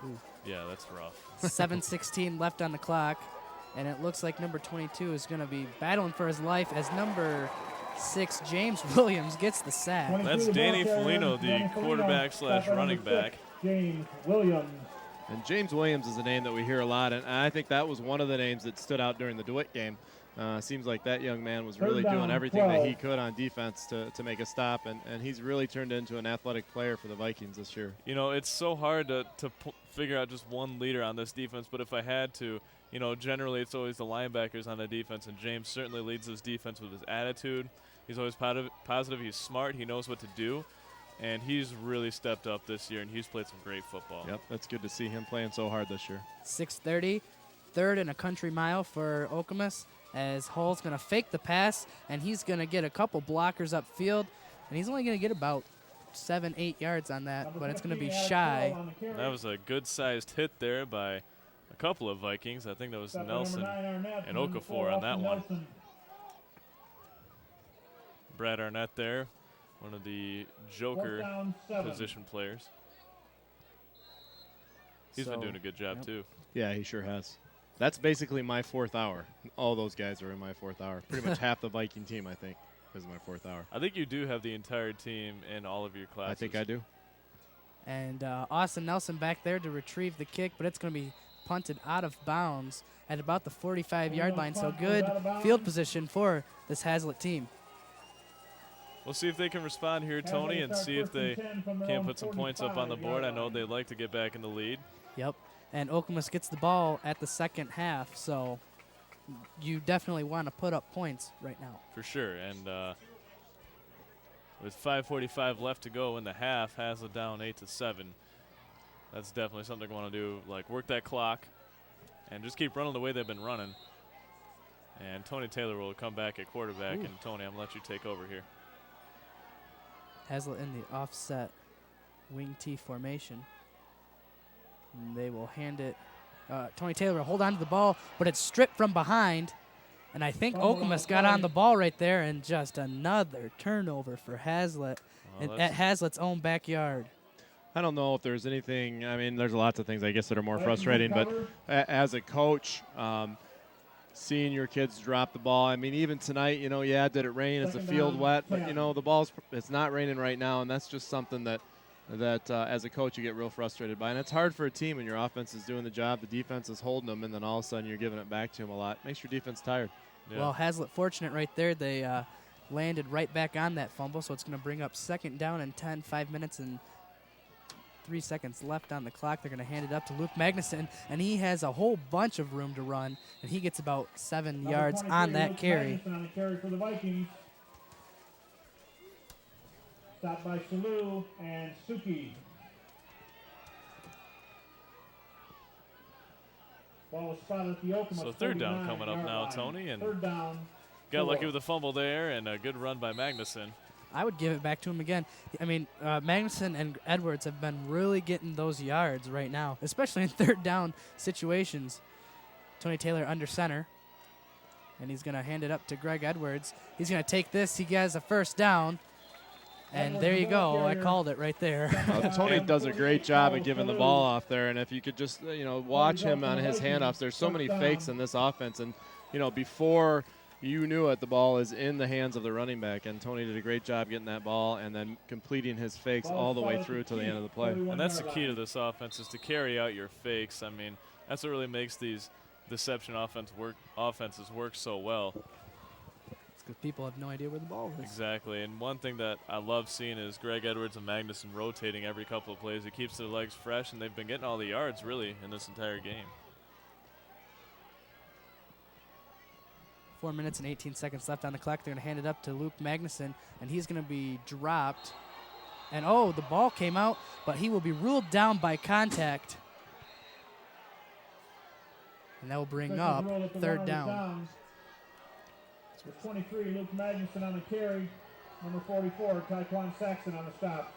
Ooh. Yeah, that's rough. 7:16 left on the clock, and it looks like number 22 is going to be battling for his life as number 6, James Williams, gets the sack. That's Danny Foligno, the quarterback / running back. James Williams. And James Williams is a name that we hear a lot, and I think that was one of the names that stood out during the DeWitt game. Seems like that young man was really doing everything that he could on defense to make a stop, and he's really turned into an athletic player for the Vikings this year. It's so hard to figure out just one leader on this defense, but if I had to, generally it's always the linebackers on the defense, and James certainly leads this defense with his attitude. He's always positive. He's smart. He knows what to do, and he's really stepped up this year, and he's played some great football. Yep, that's good to see him playing so hard this year. 6:30, third and a country mile for Okemos, as Hull's going to fake the pass, and he's going to get a couple blockers upfield, and he's only going to get about 7-8 yards on that, but it's going to be shy. That was a good-sized hit there by a couple of Vikings. I think that was Nelson and Okafor on that one. Brad Arnett there, one of the joker position players. He's been doing a good job, too. Yeah, he sure has. That's basically my fourth hour. All those guys are in my fourth hour. Pretty much half the Viking team, I think, is my fourth hour. I think you do have the entire team in all of your classes. I think I do. And Austin Nelson back there to retrieve the kick, but it's going to be punted out of bounds at about the 45-yard line. So good field position for this Hazlitt team. We'll see if they can respond here, Tony, and see if they can put some points up on the board. I know they'd like to get back in the lead. Yep. And Okemos gets the ball at the second half, so you definitely want to put up points right now. For sure. And with 5:45 left to go in the half, Hazlitt down 8-7. That's definitely something they want to do, like work that clock and just keep running the way they've been running. And Tony Taylor will come back at quarterback. Ooh. And Tony, I'm going to let you take over here. Hazlitt in the offset wing T formation. And they will hand it. Tony Taylor will hold on to the ball, but it's stripped from behind. And I think Okemos got on the ball right there, and just another turnover for Hazlitt at Hazlitt's own backyard. I don't know if there's anything. I mean, there's lots of things, I guess, that are more frustrating. But as a coach, seeing your kids drop the ball. I mean, even tonight, did it rain? Is the field wet? But, it's not raining right now, and that's just something that as a coach you get real frustrated by. And it's hard for a team when your offense is doing the job, the defense is holding them, and then all of a sudden you're giving it back to them a lot. Makes your defense tired. Yeah. Well, Hazlitt fortunate right there. They landed right back on that fumble, so it's going to bring up 2nd down and 10, 5 minutes and 3 seconds left on the clock. They're going to hand it up to Luke Magnuson, and he has a whole bunch of room to run, and he gets about 7 yards on that carry. On the carry for the Vikings. Stopped by Shalou and Suki. Ball was spotted at the Okemos So third down 49 coming up yard now, line. Tony, and Third down. got 4. lucky with a fumble there and a good run by Magnuson. I would give it back to him again. I mean, Magnuson and Edwards have been really getting those yards right now, especially in third down situations. Tony Taylor under center, and he's going to hand it up to Greg Edwards. He's going to take this. He has a first down, and there you go. I called it right there. Tony does a great job of giving the ball off there, and if you could just watch him on his handoffs, there's so many fakes in this offense, and before you knew it, the ball is in the hands of the running back, and Tony did a great job getting that ball and then completing his fakes all the way through to the end of the play. And that's the key to this offense, is to carry out your fakes. I mean, that's what really makes these deception offenses work so well. It's because people have no idea where the ball is. Exactly, and one thing that I love seeing is Greg Edwards and Magnuson rotating every couple of plays. It keeps their legs fresh, and they've been getting all the yards, really, in this entire game. 4 minutes and 18 seconds left on the clock. They're going to hand it up to Luke Magnuson, and he's going to be dropped. And, oh, the ball came out, but he will be ruled down by contact. And that will bring up third down. With 23, Luke Magnuson on the carry. Number 44, Tyquan Saxon on the stop.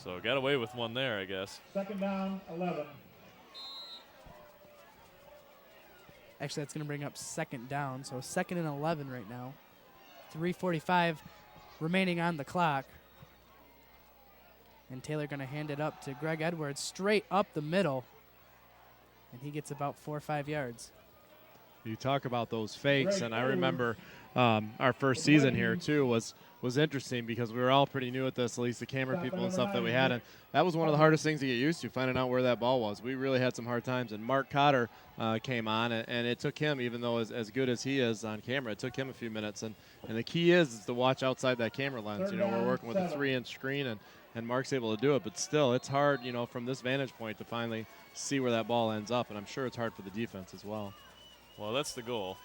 So got away with one there, I guess. Second down, 11. Actually, that's going to bring up second down. So 2nd and 11 right now. 3:45 remaining on the clock. And Taylor going to hand it up to Greg Edwards straight up the middle. And he gets about 4 or 5 yards. You talk about those fakes, and I remember our first season here too was interesting because we were all pretty new at this, at least the camera people and stuff that we had, and that was one of the hardest things to get used to, finding out where that ball was. We really had some hard times, and Mark Cotter came on, and it took him, even though as good as he is on camera, it took him a few minutes, and the key is to watch outside that camera lens. We're working with a 3-inch screen, and Mark's able to do it, but still, it's hard, from this vantage point to finally see where that ball ends up, and I'm sure it's hard for the defense as well. Well, that's the goal.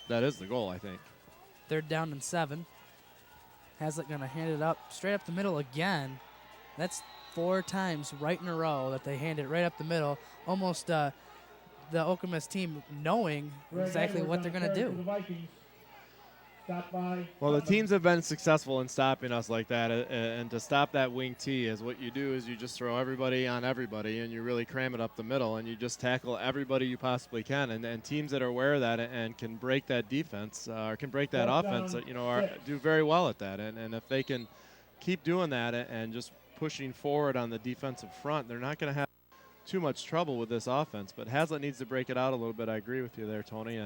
That is the goal, I think. 3rd down and 7. Hazlitt going to hand it up straight up the middle again. That's 4 times right in a row that they hand it right up the middle. Almost the Okemos team knowing exactly what they're going to do. Well, the teams have been successful in stopping us like that, and to stop that wing T is what you do is you just throw everybody on everybody, and you really cram it up the middle, and you just tackle everybody you possibly can. And teams that are aware of that and can break that defense or can break that offense, do very well at that. And if they can keep doing that and just pushing forward on the defensive front, they're not going to have too much trouble with this offense. But Hazlitt needs to break it out a little bit. I agree with you there, Tony.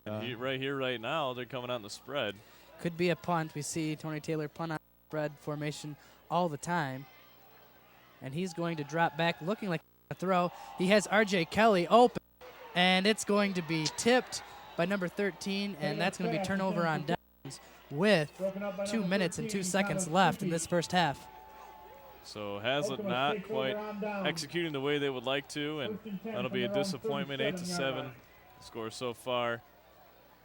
Right here, right now, they're coming out in the spread. Could be a punt. We see Tony Taylor punt on spread formation all the time. And he's going to drop back looking like a throw. He has R.J. Kelly open, and it's going to be tipped by number 13, and that's going to be turnover on downs with 2 minutes and 2 seconds left in this first half. So Hazlitt not quite executing the way they would like to, and that'll be a disappointment. 8-7 score so far.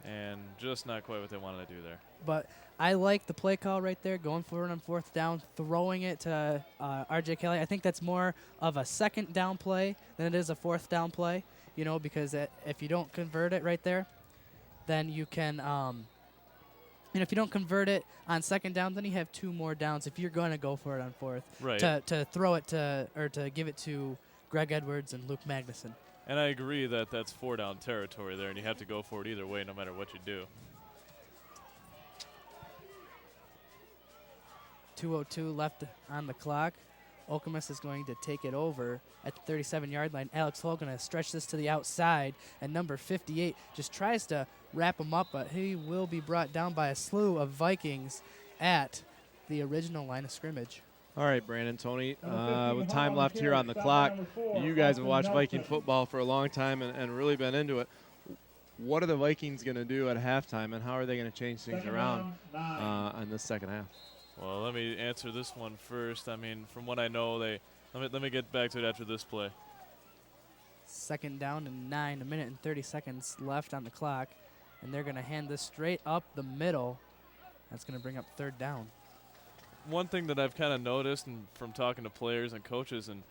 And just not quite what they wanted to do there. But I like the play call right there, going for it on 4th down, throwing it to R.J. Kelly. I think that's more of a 2nd down play than it is a 4th down play, because if you don't convert it right there, then you can, if you don't convert it on 2nd down, then you have 2 more downs if you're going to go for it on 4th. Right. To throw it to give it to Greg Edwards and Luke Magnuson. And I agree that that's 4-down territory there, and you have to go for it either way no matter what you do. 2:02 left on the clock. Okemos is going to take it over at the 37-yard line. Alex Hull going to stretch this to the outside, and number 58 just tries to wrap him up, but he will be brought down by a slew of Vikings at the original line of scrimmage. All right, Brandon, Tony, with time left here on the clock, you guys have watched Viking football for a long time and really been into it. What are the Vikings going to do at halftime, and how are they going to change things around in this second half? Well, let me answer this one first. I mean, from what I know, let me get back to it after this play. 2nd down and 9, 1 minute and 30 seconds left on the clock, and they're going to hand this straight up the middle. That's going to bring up 3rd down. One thing that I've kind of noticed and from talking to players and coaches, and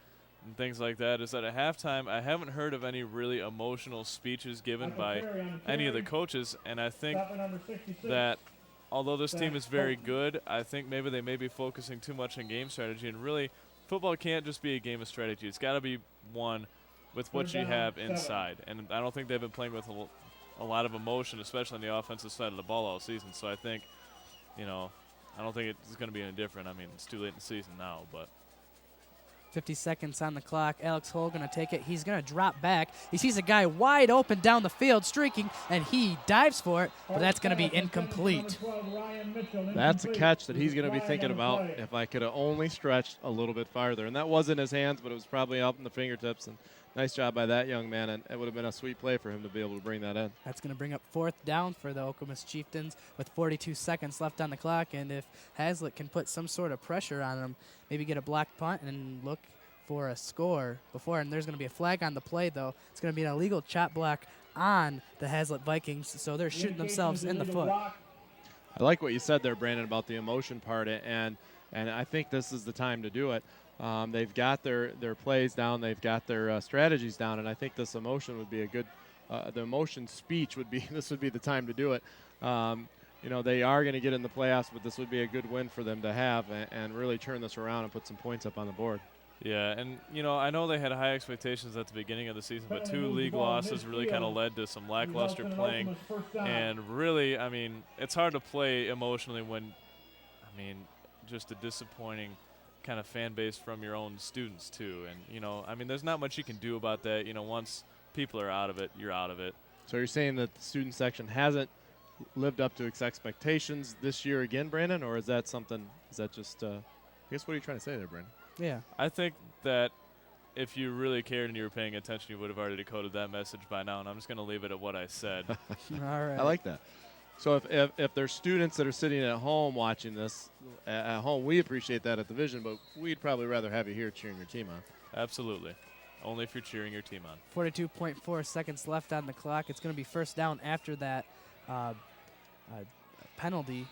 and things like that is that at halftime, I haven't heard of any really emotional speeches given by any of the coaches, and I think that although this team is very good, I think maybe they may be focusing too much on game strategy, and really, football can't just be a game of strategy. It's got to be one with what you have inside, and I don't think they've been playing with a lot of emotion, especially on the offensive side of the ball all season. So I think, I don't think it's going to be any different. I mean, it's too late in the season now, but 50 seconds on the clock. Alex Hull going to take it. He's going to drop back. He sees a guy wide open down the field streaking, and he dives for it, but that's going to be incomplete. That's a catch that he's going to be thinking about. If I could have only stretched a little bit farther. And that was in his hands, but it was probably up in the fingertips. And nice job by that young man, and it would have been a sweet play for him to be able to bring that in. That's going to bring up 4th down for the Okemos Chieftains with 42 seconds left on the clock. And if Hazlitt can put some sort of pressure on them, maybe get a block punt and look for a score before. And there's going to be a flag on the play, though. It's going to be an illegal chop block on the Hazlitt Vikings, so they're shooting themselves in the foot. I like what you said there, Brandon, about the emotion part, and I think this is the time to do it. They've got their plays down, they've got their strategies down, and I think this emotion would be a good, the emotion speech would be, this would be the time to do it. They are going to get in the playoffs, but this would be a good win for them to have and really turn this around and put some points up on the board. yeah, and I know they had high expectations at the beginning of the season, but 2 league losses really kind of led to some lackluster playing, and really, I mean, it's hard to play emotionally when, just a disappointing kind of fan base from your own students too, and there's not much you can do about that. Once people are out of it, you're out of it. So you're saying that the student section hasn't lived up to its expectations this year again, Brandon, or is that something? Is that just? I guess what are you trying to say there, Brandon? Yeah. I think that if you really cared and you were paying attention, you would have already decoded that message by now, and I'm just going to leave it at what I said. All right. I like that. So if there's students that are sitting at home watching this, at home, we appreciate that at the Vision, but we'd probably rather have you here cheering your team on. Absolutely. Only if you're cheering your team on. 42.4 seconds left on the clock. It's going to be 1st down after that penalty,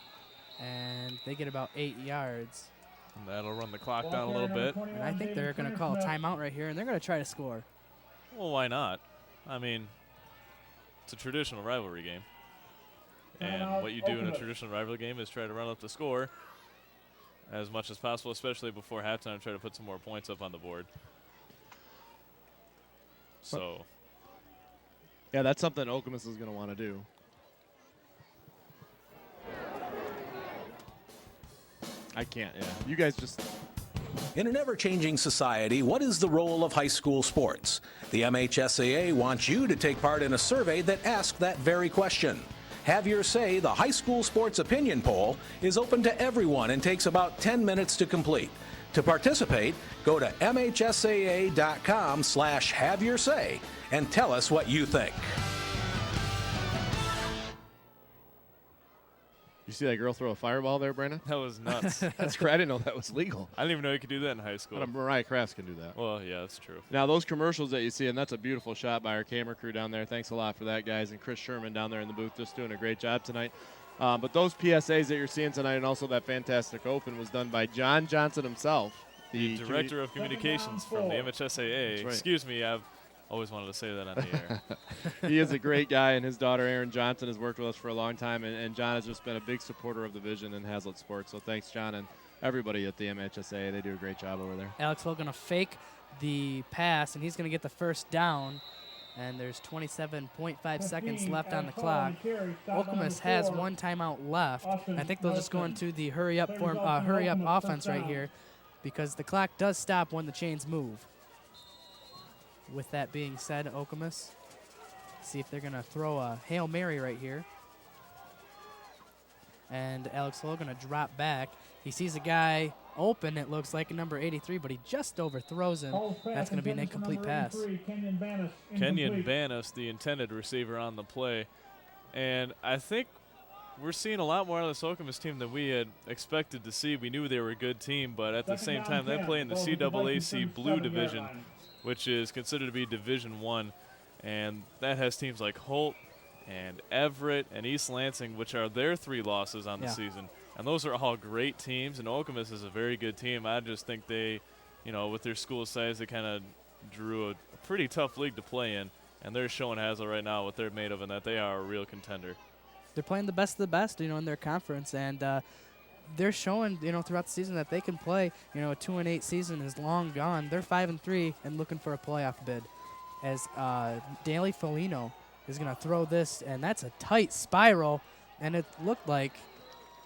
and they get about 8 yards. And that'll run the clock down a little bit. And I think they're going to call a timeout right here, and they're going to try to score. Well, why not? It's a traditional rivalry game. And what you do in a traditional rivalry game is try to run up the score as much as possible, especially before halftime, try to put some more points up on the board. So, yeah, that's something Okemos is going to want to do. I can't, yeah. You guys just... In an ever-changing society, what is the role of high school sports? The MHSAA wants you to take part in a survey that asks that very question. Have Your Say, the high school sports opinion poll, is open to everyone and takes about 10 minutes to complete. To participate, go to mhsaa.com/haveyoursay and tell us what you think. You see that girl throw a fireball there, Brandon? that was nuts. That's great. I didn't know that was legal. I didn't even know you could do that in high school. But Mariah Crafts can do that. Well, yeah, that's true. Now, those commercials that you see, and that's a beautiful shot by our camera crew down there. Thanks a lot for that, guys. And Chris Sherman down there in the booth just doing a great job tonight. But those PSAs that you're seeing tonight and also that fantastic open was done by John Johnson himself. The Director of Communications from the MHSAA. That's right. Excuse me, I've always wanted to say that on the air. He is a great guy, and his daughter, Erin Johnson, has worked with us for a long time, and John has just been a big supporter of the Vision and Hazlitt Sports. So thanks, John, and everybody at the MHSAA. They do a great job over there. Alex Hill going to fake the pass, and he's going to get the 1st down. And there's 27.5 seconds left on the clock. Okemos has 1 timeout left. I think they'll just go into the hurry up offense right here, because the clock does stop when the chains move. With that being said, Okemos, see if they're going to throw a Hail Mary right here. And Alex Hill going to drop back. He sees a guy open, it looks like, number 83, but he just overthrows him. That's going to be an incomplete pass. Kenyon Banis, the intended receiver on the play. And I think we're seeing a lot more of this Okemos team than we had expected to see. We knew they were a good team, but at the same time, they play in the CAAC Blue Division, which is considered to be Division I, and that has teams like Holt and Everett and East Lansing, which are their 3 losses on the season. And those are all great teams, and Okemos is a very good team. I just think they, with their school size, they kind of drew a pretty tough league to play in, and they're showing Hazlitt right now what they're made of and that they are a real contender. They're playing the best of the best, in their conference, and they're showing, throughout the season that they can play. A 2-8 season is long gone. They're 5-3 and looking for a playoff bid. As Daly Felino is going to throw this, and that's a tight spiral, and it looked like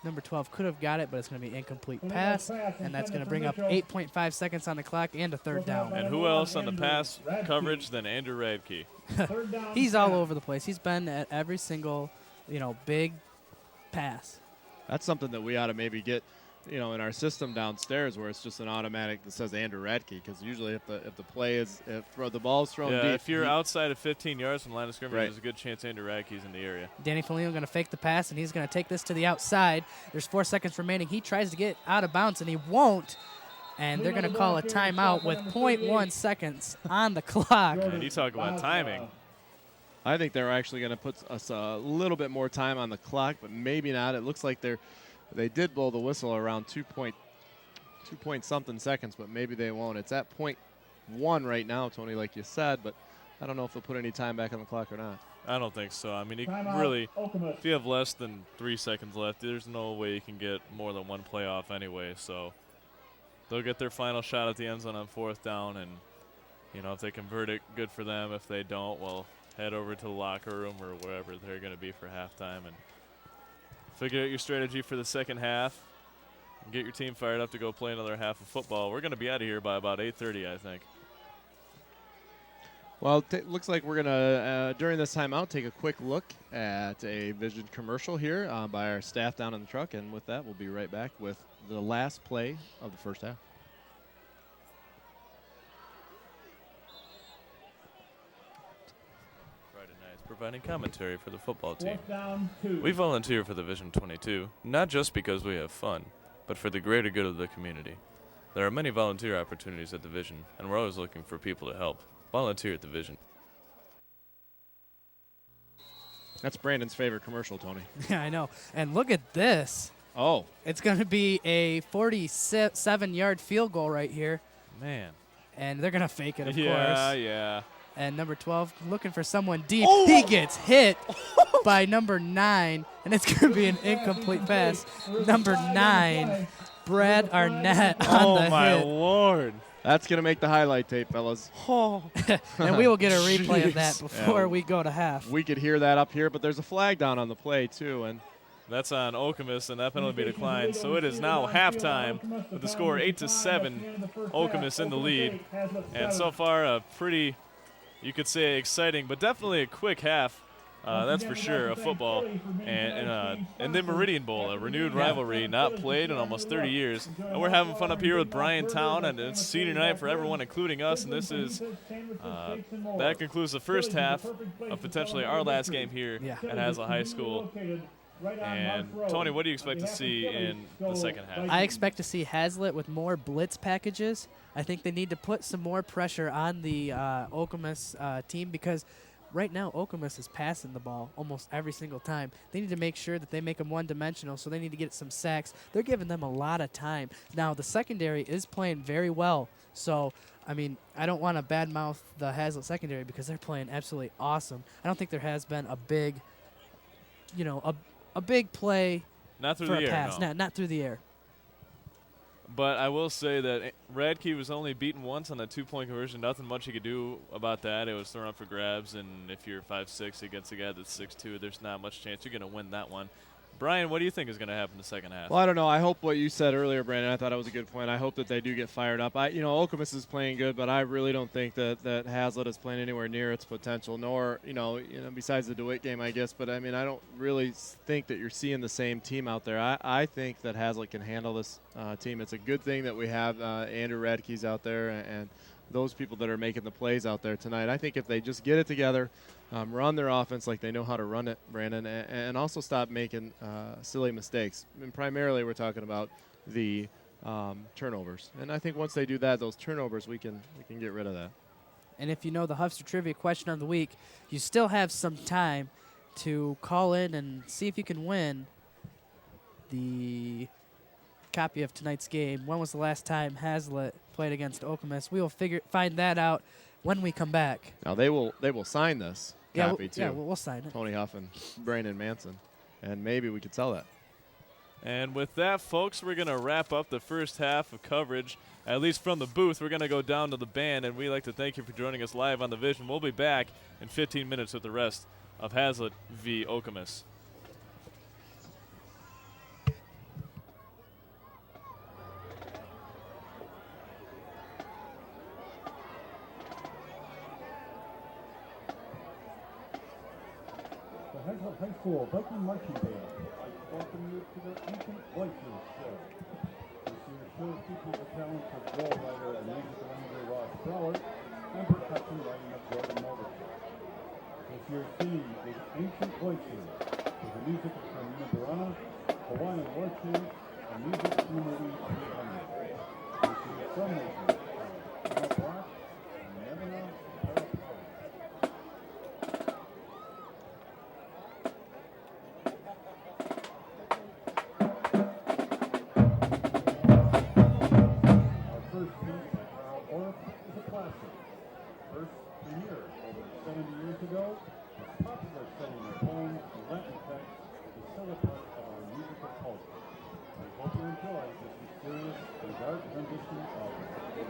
number 12 could have got it, but it's going to be incomplete pass, and that's going to bring up 8.5 seconds on the clock and a third down. And who else on the pass coverage than Andrew Radke? He's all over the place. He's been at every single, big pass. That's something that we ought to maybe get, in our system downstairs, where it's just an automatic that says Andrew Radke, because usually if the play is the ball's thrown deep, if you're outside of 15 yards from the line of scrimmage, there's a good chance Andrew Radke's in the area. Danny Felino going to fake the pass, and he's going to take this to the outside. There's 4 seconds remaining. He tries to get out of bounds, and he won't. And they're going to call a timeout with 0.1 seconds on the clock. And you talk about timing. I think they're actually going to put us a little bit more time on the clock, but maybe not. It looks like they did blow the whistle around 2 point something seconds, but maybe they won't. It's at 0.1 right now, Tony, like you said, but I don't know if they'll put any time back on the clock or not. I don't think so. I mean, if you have less than 3 seconds left, there's no way you can get more than one play off anyway. So they'll get their final shot at the end zone on 4th down, and if they convert it, good for them. If they don't, well, head over to the locker room or wherever they're going to be for halftime and figure out your strategy for the second half and get your team fired up to go play another half of football. We're going to be out of here by about 8:30, I think. Well, looks like we're going to, during this timeout, take a quick look at a Vision commercial here by our staff down in the truck. And with that, we'll be right back with the last play of the first half. Providing commentary for the football team. We volunteer for the Vision 22, not just because we have fun, but for the greater good of the community. There are many volunteer opportunities at the Vision, and we're always looking for people to help. Volunteer at the Vision. That's Brandon's favorite commercial, Tony. Yeah, I know. And look at this. Oh. It's going to be a 47-yard field goal right here. Man. And they're going to fake it, of course. Yeah. And number 12 looking for someone deep. Oh! He gets hit by number 9, and it's going to be an incomplete pass. Number 9, Brad Arnett on the hit. Oh, my Lord. That's going to make the highlight tape, fellas. Oh. And we will get a replay of that before we go to half. We could hear that up here, but there's a flag down on the play, too. And that's on Okemos, and that penalty be declined. So it is now halftime with the score 8-7. Okemos in the lead. And so far, a pretty, you could say, exciting, but definitely a quick half. That's for sure, of football. And the Meridian Bowl, a renewed rivalry, not played in almost 30 years. And we're having fun up here with Bryantown, and it's senior night for everyone, including us. And this is, that concludes the first half of potentially our last game here at Hazlitt High School. And, Tony, what do you expect to see in the second half? I expect to see Hazlitt with more blitz packages. I think they need to put some more pressure on the Okemos team, because right now Okemos is passing the ball almost every single time. They need to make sure that they make them one-dimensional, so they need to get some sacks. They're giving them a lot of time. Now, the secondary is playing very well, so I mean, I don't want to badmouth the Hazlitt secondary because they're playing absolutely awesome. I don't think there has been a big, a big play not through for the a air, pass. no. Not through the air. But I will say that Radke was only beaten once on that two-point conversion. Nothing much he could do about that. It was thrown up for grabs, and if you're 5'6" against a guy that's 6'2", there's not much chance you're going to win that one. Brian, what do you think is going to happen in the second half? Well, I don't know. I hope what you said earlier, Brandon, I thought that was a good point. I hope that they do get fired up. Okemos is playing good, but I really don't think that Hazlitt is playing anywhere near its potential, nor, besides the DeWitt game, I guess. But, I don't really think that you're seeing the same team out there. I think that Hazlitt can handle this team. It's a good thing that we have Andrew Radke's out there and those people that are making the plays out there tonight. I think if they just get it together, run their offense like they know how to run it, Brandon, and also stop making silly mistakes. And primarily we're talking about the turnovers. And I think once they do that, those turnovers, we can get rid of that. And if you know the Huffster Trivia question of the week, you still have some time to call in and see if you can win the copy of tonight's game. When was the last time Hazlitt played played against Okemos. We will find that out when we come back. Now they will sign this copy too. Yeah, we'll sign it. Tony Huff and Brandon Manson, and maybe we could sell that. And with that, folks, we're going to wrap up the first half of coverage, at least from the booth. We're going to go down to the band, and we'd like to thank you for joining us live on the Vision. We'll be back in 15 minutes with the rest of Hazlitt v. Okemos. The Hazlitt High School Viking Marching Band welcome you to their Ancient Voices show. This year's show features the talents of drill writer and music arranger Ross Fowler and percussion writing of Jordan Mulderson. This year's theme is Ancient Voices, with the music from Nibarana, Hawaiian War Chant, and music from the movie 300. This year's filmmakers are Emma Brock and Nevena Parapara. First premiered over 70 years ago, is popular studying their poems and Latin texts is still a part of our musical culture. We hope you enjoy this mysterious and dark rendition of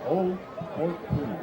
Old Fort Cree.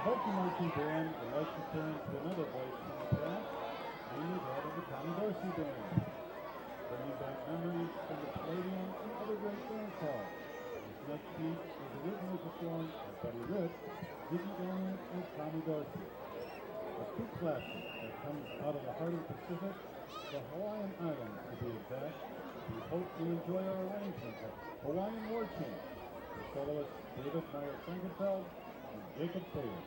Viking Marching Band would like to turn to another voice from the past, namely that of the Tommy Dorsey Band, bringing back memories from the Palladium and other great dance halls. This next piece was originally performed by Buddy Rich, Ziggy Daniel, and Tommy Dorsey. A true classic that comes out of the heart of the Pacific, the Hawaiian Islands to be exact. We hope you enjoy our arrangement of Hawaiian War Chant, the soloists David Meyer Frankenfeld and Jacob Taylor.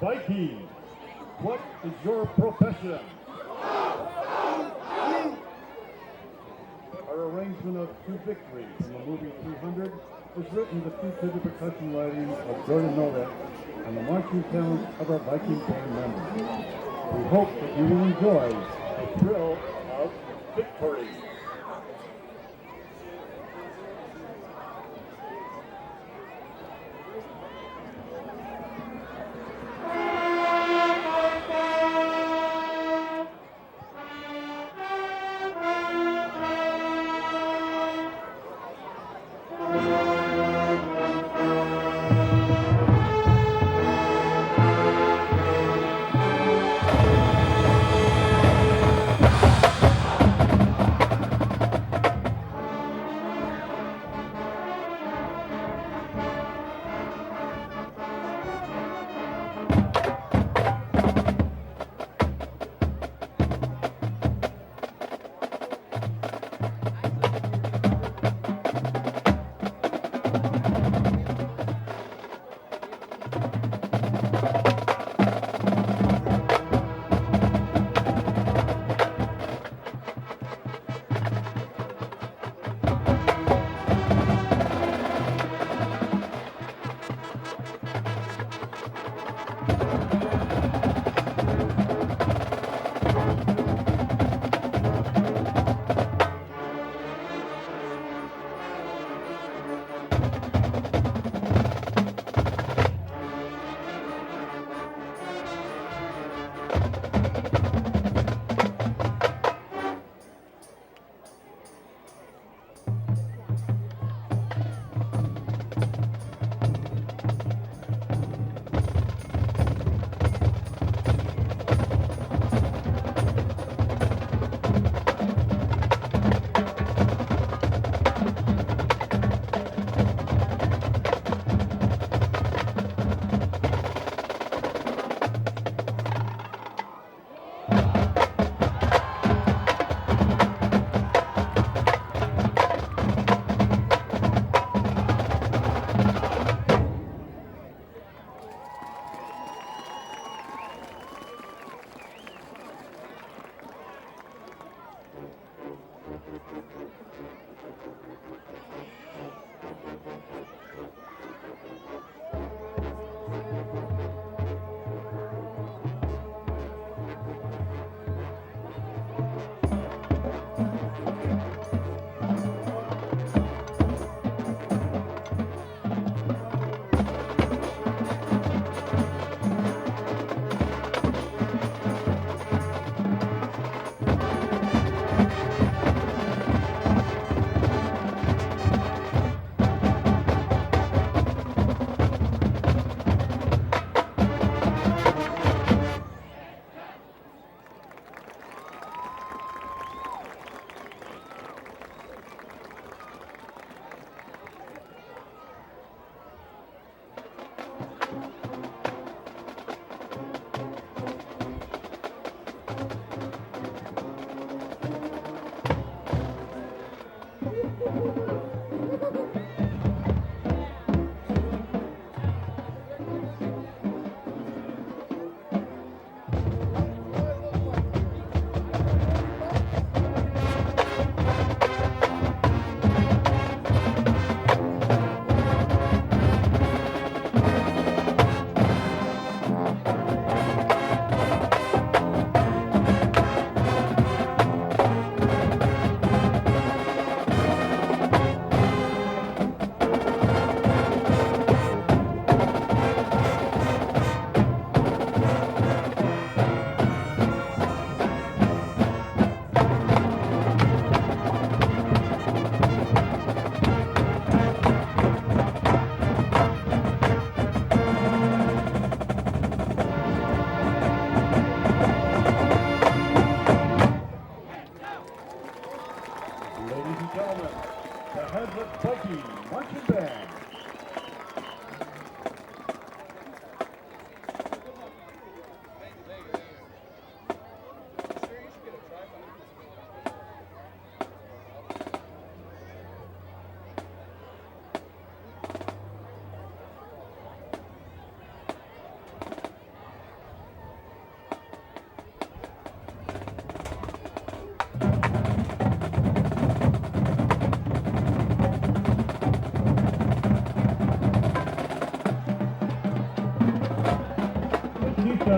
Vikings, what is your profession? Our arrangement of two victories from the movie 300 is written to feature the percussion writing of Jordan Novak and the marching talent of our Viking band members. We hope that you will enjoy the thrill of victory.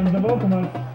Sons of Okemos.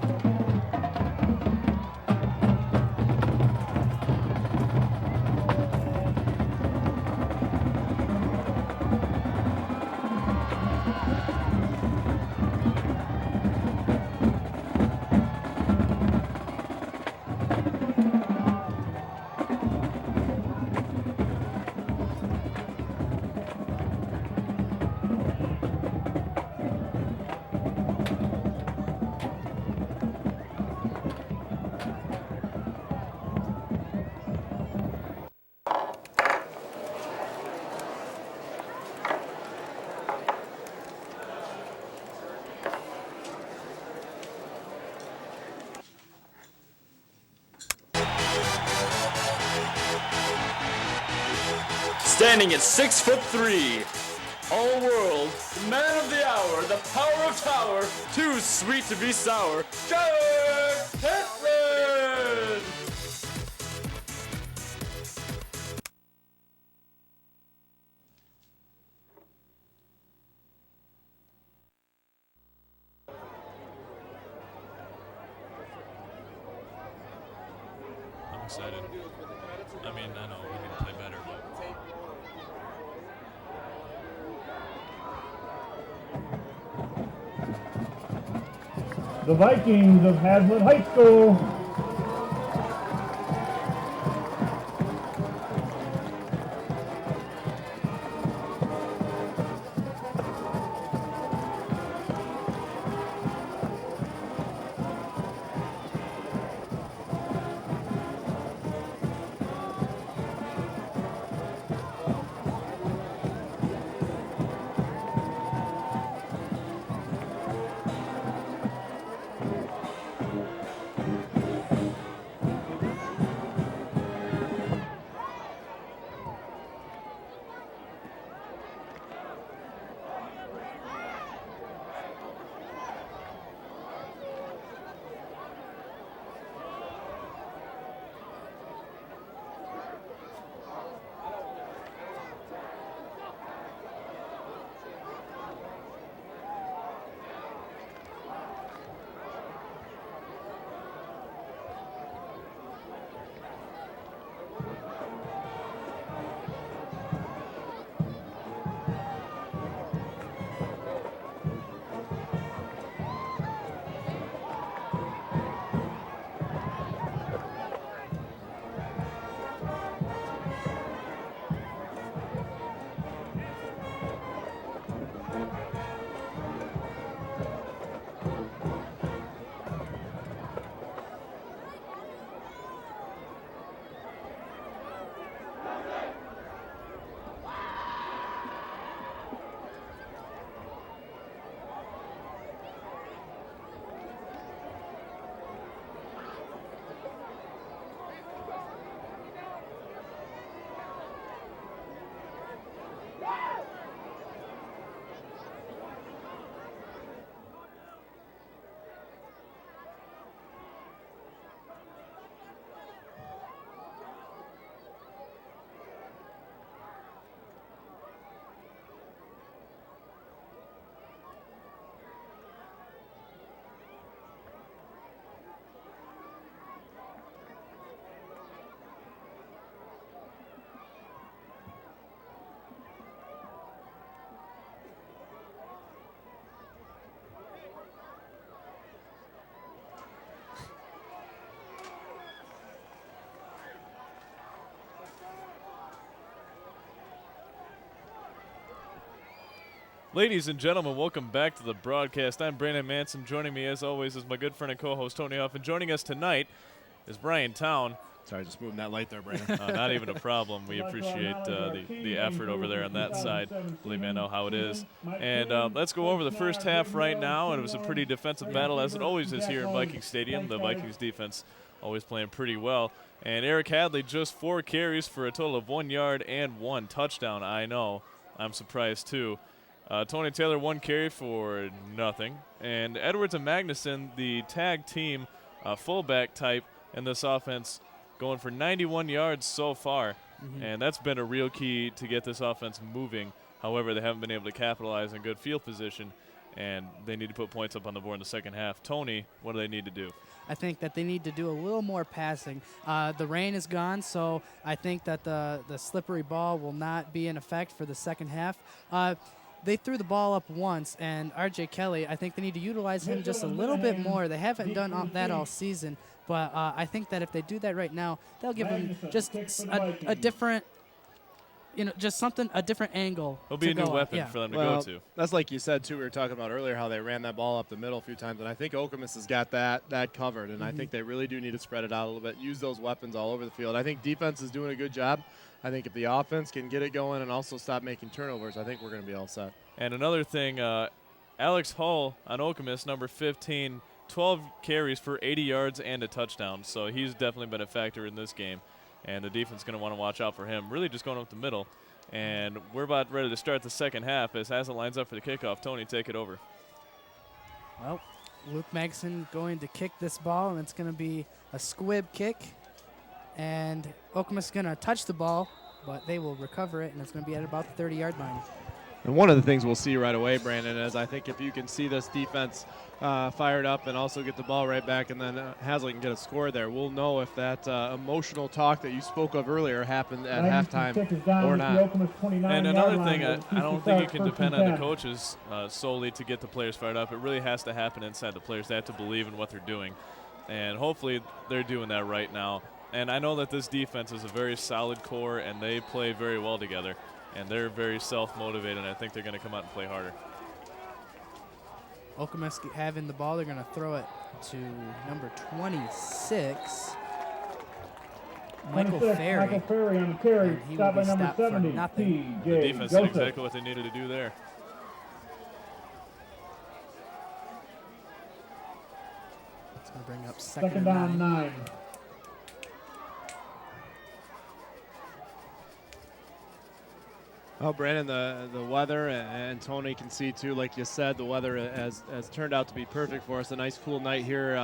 Standing at 6'3", all world, the man of the hour, the power of tower, too sweet to be sour, Jared Hetland! I'm excited. I mean, I know we need to play better, but The Vikings of Hazlet High School. ladies and gentlemen, welcome back to the broadcast. I'm Brandon Manson. Joining me, as always, is my good friend and co-host, Tony Huff. And joining us tonight is Brian Town. Sorry, just moving that light there, Brandon. Not even a problem. We appreciate the effort over there on that side. Believe me, I know how it is. And let's go over the first half right now. And it was a pretty defensive battle, as it always is here in Viking Stadium. The Vikings defense always playing pretty well. And Eric Hadley, just 4 carries for a total of 1 yard and 1 touchdown. I know. I'm surprised, too. Tony Taylor, 1 carry for nothing. And Edwards and Magnuson, the tag team fullback type in this offense, going for 91 yards so far. And that's been a real key to get this offense moving. However, they haven't been able to capitalize on good field position. and they need to put points up on the board in the second half. Tony, what do they need to do? I think that they need to do a little more passing. The rain is gone, so I think that the slippery ball will not be in effect for the second half. They threw the ball up once, and R.J. Kelly, I think they need to utilize him just a little bit more. They haven't done that all season, but I think that if they do that right now, they'll give him just a different, just something, a different angle. It'll be a new weapon for them to go to. That's like you said, too. We were talking about earlier how they ran that ball up the middle a few times, and I think Okemos has got that covered, and I think they really do need to spread it out a little bit, use those weapons all over the field. I think defense is doing a good job. I think if the offense can get it going and also stop making turnovers, I think we're going to be all set. And another thing, Alex Hull on Okemos, number 15, 12 carries for 80 yards and a touchdown. So he's definitely been a factor in this game. And the defense is going to want to watch out for him, really just going up the middle. And we're about ready to start the second half as Hazlitt lines up for the kickoff. Tony, take it over. Well, Luke Magson going to kick this ball, and it's going to be a squib kick. And Okemos is going to touch the ball, but they will recover it, and it's going to be at about the 30-yard line. And one of the things we'll see right away, Brandon, is I think if you can see this defense fired up and also get the ball right back and then Hazlitt can get a score there, we'll know if that emotional talk that you spoke of earlier happened at halftime or not. And another thing, I don't think you can depend on the coaches solely to get the players fired up. It really has to happen inside the players. They have to believe in what they're doing. And hopefully they're doing that right now. And I know that this defense is a very solid core, and they play very well together. And they're very self-motivated, and I think they're going to come out and play harder. Okemos having the ball. They're going to throw it to number 26, Michael Ferry. Michael Ferry on the carry. And he Stopped will by be number stopped for 70, nothing. The T.J. defense did Joseph. exactly what they needed to do there. It's going to bring up second Second down, and 9. Oh, Brandon, the weather, and Tony can see too, like you said, the weather has turned out to be perfect for us. A nice cool night here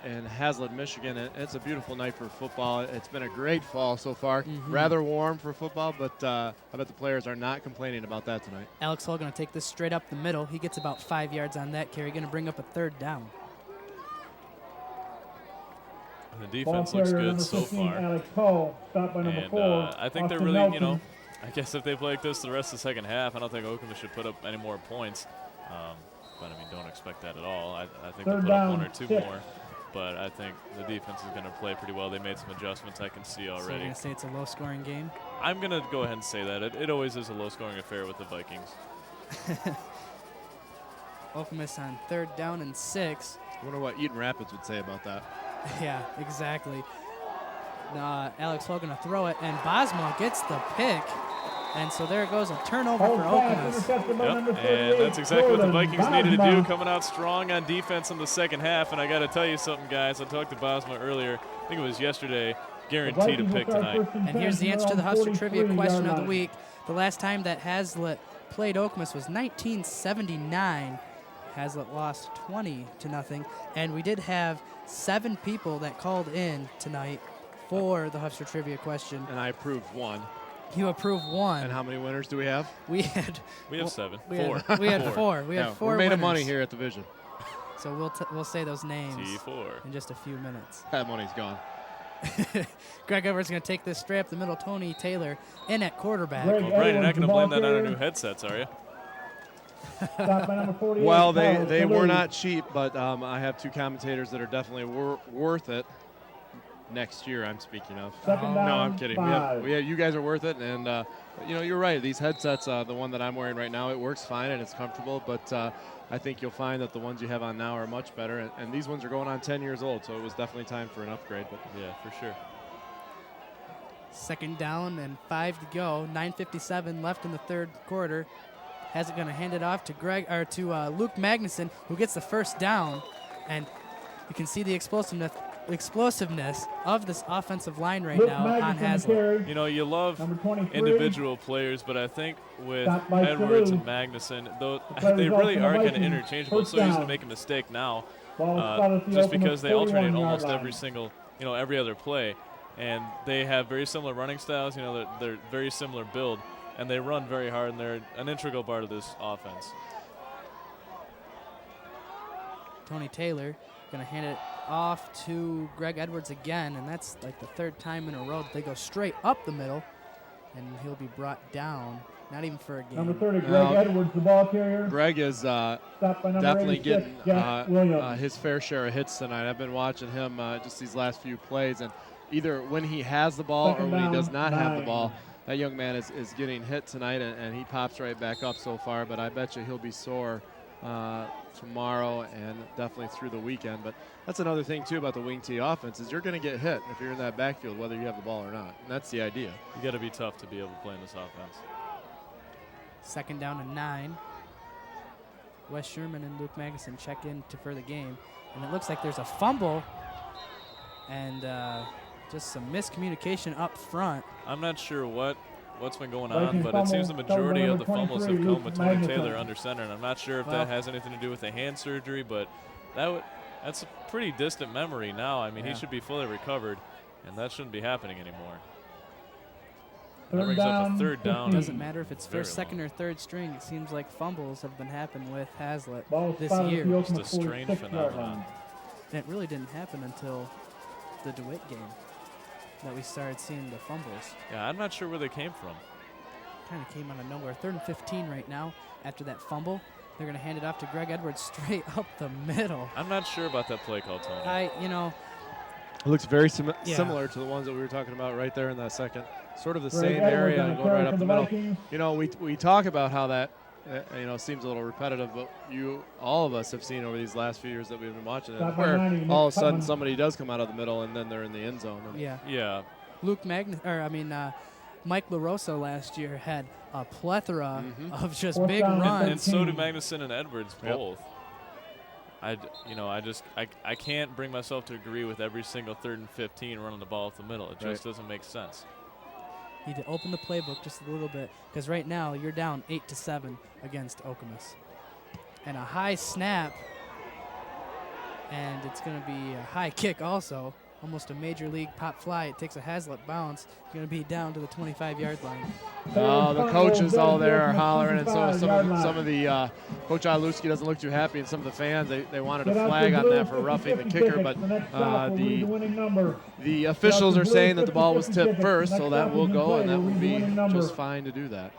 in Hazlitt, Michigan. It's a beautiful night for football. It's been a great fall so far. Rather warm for football, but I bet the players are not complaining about that tonight. Alex Hull going to take this straight up the middle. He gets about 5 yards on that carry. Going to bring up a third down. And the defense looks good so 15, far. Alex Hull, stopped by number And 4. I think they're Austin really, Nelson. I guess if they play like this the rest of the second half, I don't think Okemos should put up any more points. But, I mean, don't expect that at all. I think they'll Third put up down, one or two 6. more. But I think the defense is going to play pretty well. They made some adjustments I can see So you're already. going to say it's a low-scoring game? I'm going to go ahead and say that. It always is a low-scoring affair with the Vikings. Okemos on third down and 6. I wonder what Eaton Rapids would say about that. Yeah, exactly. Alex Hull going to throw it, and Bosma gets the pick. And so there goes a turnover for Okemos. Yep, and that's exactly what the Vikings needed to do, coming out strong on defense in the second half. And I got to tell you something, guys. I talked to Bosma earlier. I think it was yesterday. Guaranteed a pick tonight. And here's the answer to the Husker Trivia question of the week. The last time that Hazlitt played Okemos was 1979. Hazlitt lost 20-0. And we did have 7 people that called in tonight for the Husker Trivia question. And I approved 1. You approved 1. And how many winners do we have? We have 7. We 4. Had, we had 4. We had 4 we're made of winners. money here at the Vision. So we'll say those names T4. in just a few minutes. That money's gone. Greg Everett's going to take this straight up the middle. Tony Taylor in at quarterback. Well, Brian, you're not going to blame that on our new headsets, are you? Well, they were not cheap, but I have 2 commentators that are definitely worth it. Next year, I'm speaking of. No, I'm kidding. You guys are worth it, and you're right. These headsets, the one that I'm wearing right now, it works fine and it's comfortable. But I think you'll find that the ones you have on now are much better, and these ones are going on 10 years old, so it was definitely time for an upgrade. But yeah, for sure. Second down and 5 to go. 9:57 left in the third quarter. Has it going to hand it off to Luke Magnuson, who gets the first down, and you can see the explosiveness of this offensive line right now on Hazlitt. You love individual players, but I think with Edwards and Magnuson, they really are kind of interchangeable. So easy to make a mistake now, just because they alternate almost every other play, and they have very similar running styles. They're very similar build, and they run very hard, and they're an integral part of this offense. Tony Taylor going to hand it off to Greg Edwards again, and that's like the third time in a row that they go straight up the middle, and he'll be brought down. Not even for a game. Number 30, Greg Edwards, the ball carrier. Greg is definitely getting his fair share of hits tonight. I've been watching him just these last few plays, and either when he has the ball or when he does not have the ball, that young man is getting hit tonight, and he pops right back up so far. But I bet you he'll be sore tomorrow and definitely through the weekend. But that's another thing, too, about the wing tee offense is you're going to get hit if you're in that backfield, whether you have the ball or not. And that's the idea. You got to be tough to be able to play in this offense. 2nd down and 9. Wes Sherman and Luke Magnuson check in for the game. And it looks like there's a fumble and just some miscommunication up front. I'm not sure what's been going on, but it seems the majority of the fumbles have come with Tony Taylor under center. And I'm not sure if that has anything to do with the hand surgery, but that's a pretty distant memory now. I mean, he should be fully recovered, and that shouldn't be happening anymore. That brings up a 3rd down. It doesn't matter if it's first, second, or third string. It seems like fumbles have been happening with Hazlitt this year. It's a strange phenomenon. And it really didn't happen until the DeWitt game that we started seeing the fumbles. Yeah, I'm not sure where they came from. Kind of came out of nowhere. 3rd and 15 right now after that fumble. They're going to hand it off to Greg Edwards straight up the middle. I'm not sure about that play call, Tony. It looks very similar to the ones that we were talking about right there in that second. Sort of the same area and going right up the middle. You know, we talk about how that seems a little repetitive, but all of us have seen over these last few years that we've been watching it, where all of a sudden somebody does come out of the middle and then they're in the end zone. Yeah. Mike LaRosa last year had a plethora of just big runs. And so do Magnuson and Edwards both. I can't bring myself to agree with every single 3rd and 15 running the ball up the middle. It just doesn't make sense. Need to open the playbook just a little bit, because right now you're down 8-7 against Okemos. And a high snap, and it's going to be a high kick also. Almost a major league pop fly. It takes a Hazlitt bounce. Going to be down to the 25-yard line. Oh, the coaches all there are hollering, and so some of the Coach Iluski doesn't look too happy, and some of the fans they wanted a flag on that for roughing the kicker, but the officials are saying that the ball was tipped first, so that will go, and that will be just fine to do that.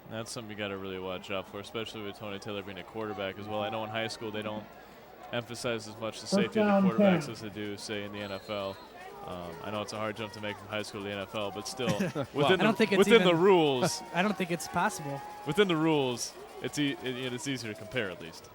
That's something you got to really watch out for, especially with Tony Taylor being a quarterback as well. I know in high school they don't emphasize as much the safety of the quarterbacks as they do, say, in the NFL. I know it's a hard jump to make from high school to the NFL, but still, within the rules. I don't think it's possible. Within the rules, it's easier to compare at least.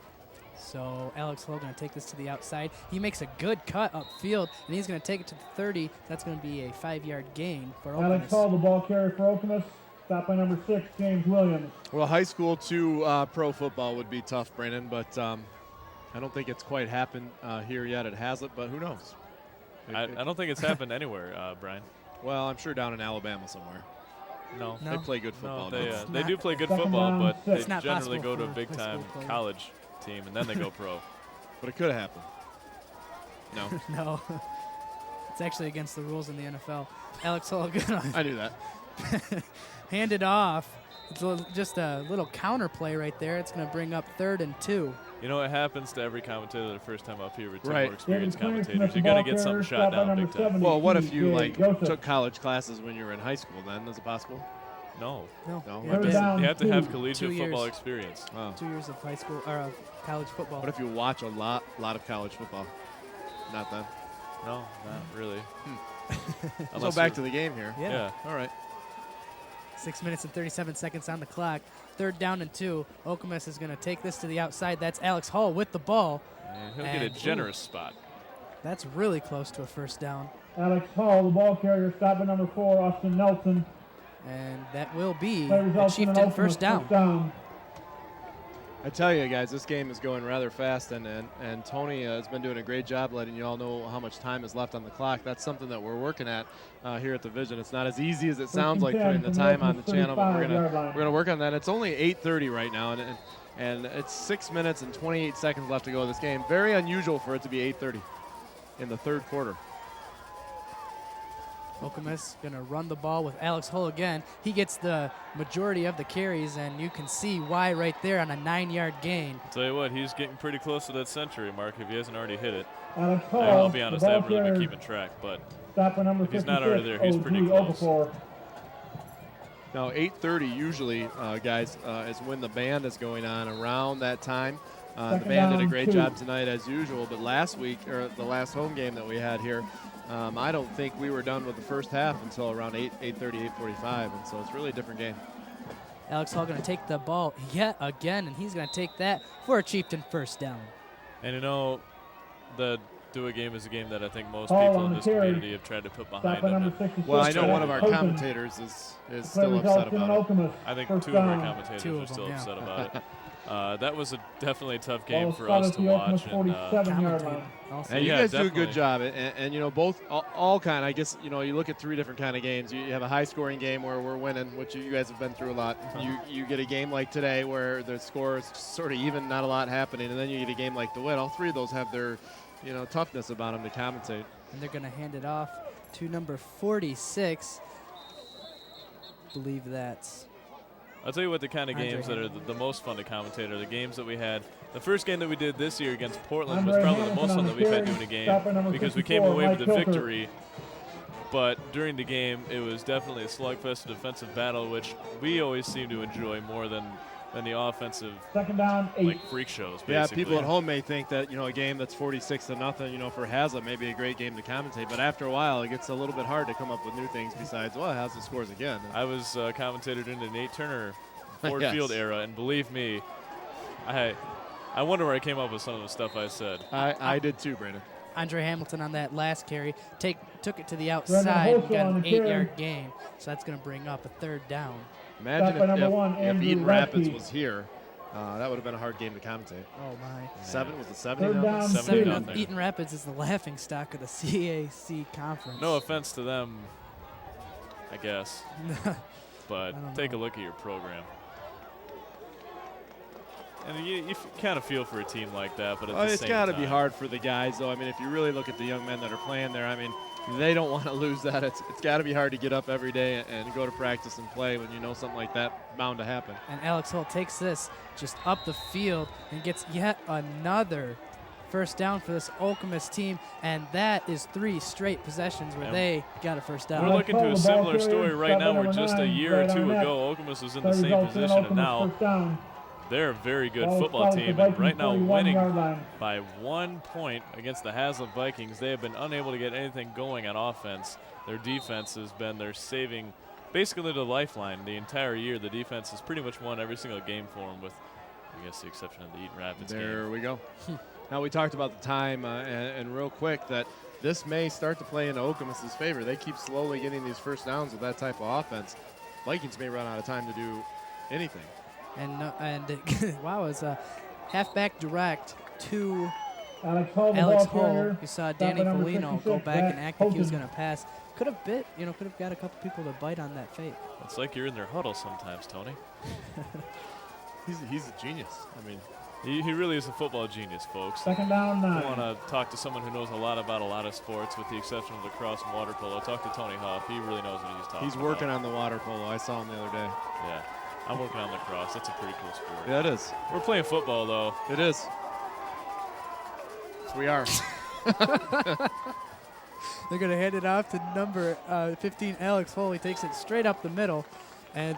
So Alex Hull going to take this to the outside. He makes a good cut upfield, and he's going to take it to the 30. That's going to be a 5-yard gain for Okemos. Alex Hull, the ball carrier for Okemos. Stop by number 6, James Williams. Well, high school to pro football would be tough, Brandon, but I don't think it's quite happened here yet at Hazlitt, but who knows? I don't think it's happened anywhere, Brian. Well, I'm sure down in Alabama somewhere. No. They play good football. No, they do play good football, but they generally go to a big-time college team, and then they go pro. But it could have happened. No. No. It's actually against the rules in the NFL. Alex Hull, good on. I knew that. Hand it off. It's just a little counter play right there. It's going to bring up 3rd and 2. You know, it happens to every commentator the first time up here with two more experienced commentators. You got to get something shot down big time. Well, what if you took college classes when you were in high school? Then is it possible? No. You have to have collegiate football experience. Wow. 2 years of high school or of college football. What if you watch a lot of college football? Not then. No, not really. Let's go back to the game here. Yeah. All right. 6 minutes and 37 seconds on the clock. 3rd down and 2. Okemos is going to take this to the outside. That's Alex Hull with the ball. And he'll get a generous spot. That's really close to a first down. Alex Hull, the ball carrier, stop at number 4, Austin Nelson. And that will be a Chieftain first down. I tell you, guys, this game is going rather fast, and Tony has been doing a great job letting you all know how much time is left on the clock. That's something that we're working at here at the Vision. It's not as easy as it sounds like putting the time on the channel, but we're gonna work on that. It's only 8:30 right now, and it's 6 minutes and 28 seconds left to go in this game. Very unusual for it to be 8:30 in the third quarter. Okemos going to run the ball with Alex Hull again. He gets the majority of the carries, and you can see why right there on a 9-yard gain. I'll tell you what, he's getting pretty close to that century mark if he hasn't already hit it. Alex Hull, I'll be honest, I haven't really been carrier, keeping track, but stopper number if he's not already there, he's pretty 56, close. Okafor. Now, 8:30 usually, guys, is when the band is going on around that time. The band did a great job tonight as usual, but last week, or the last home game that we had here, I don't think we were done with the first half until around 8:30, 8:45, and so it's really a different game. Alex Hall going to take the ball yet again, and he's going to take that for a Chieftain first down. And you know, the Do-It game is a game that I think most people in this community have tried to put behind them. Well, I know one of our commentators is still upset about it. I think two of our commentators are still upset about it. That was definitely a tough game for us to watch. And you guys do a good job. And you know, both, all kind, I guess, you know, you look at three different kind of games. You have a high-scoring game where we're winning, which you guys have been through a lot. You get a game like today where the score is sort of even, not a lot happening. And then you get a game like DeWitt. All three of those have their, you know, toughness about them to commentate. And they're going to hand it off to number 46. I believe that's... I'll tell you what, the kind of games that are the most fun to commentate are the games that we had. The first game that we did this year against Portland was probably the most fun that we've had doing a game because we came away with a victory. But during the game, it was definitely a slugfest, a defensive battle, which we always seem to enjoy more than the offensive, like, freak shows, basically. Yeah, people at home may think that, you know, a game that's 46-0, you know, for Hazlitt may be a great game to commentate, but after a while it gets a little bit hard to come up with new things besides, well, Hazlitt scores again. I was commentated in the Nate Turner Ford Yes. Field era, and believe me, I wonder where I came up with some of the stuff I said. I did too, Brandon. Andre Hamilton on that last carry took it to the outside and got an 8-yard gain, so that's going to bring up a third down. Imagine if Eden Rapids was here. That would have been a hard game to commentate. Oh, my. 7 was the 70 Third down, 70-0. Eaton Rapids is the laughing stock of the CAC conference. No offense to them, I guess, but don't take know. a look at your program. And you kind of feel for a team like that, but at the It's same got to time, be hard for the guys, though. I mean, if you really look at the young men that are playing there, I mean, they don't want to lose that. It's got to be hard to get up every day and go to practice and play when you know something like that bound to happen. And Alex Hull takes this just up the field and gets yet another first down for this Okemos team, and that is 3 straight possessions where they got a first down. We're looking to a similar story right now where just a year or two ago, Okemos was in the same position, and now they're a very good football team, and right now winning by 1 point against the Hazlitt Vikings. They have been unable to get anything going on offense. Their defense has been their saving, basically the lifeline the entire year. The defense has pretty much won every single game for them with, I guess, the exception of the Eaton Rapids game. There we go. Now, we talked about the time, and real quick, that this may start to play into Okemos' favor. They keep slowly getting these first downs with that type of offense. Vikings may run out of time to do anything. And wow, it's a halfback direct to Alex Alex Hull. Hull. You saw Danny Folino go back and act like he was going to pass. Could have could have got a couple people to bite on that fake. It's like you're in their huddle sometimes, Tony. He's a genius. I mean, He really is a football genius, folks. Second down, I 9. want to talk to someone who knows a lot about a lot of sports, with the exception of lacrosse and water polo. Talk to Tony Huff. He really knows what he's talking about. he's working on the water polo. I saw him the other day. Yeah. I'm working on lacrosse. That's a pretty cool sport. Yeah, it is. We're playing football, though. It is. Yes, we are. They're going to hand it off to number 15, Alex Hull. He takes it straight up the middle, and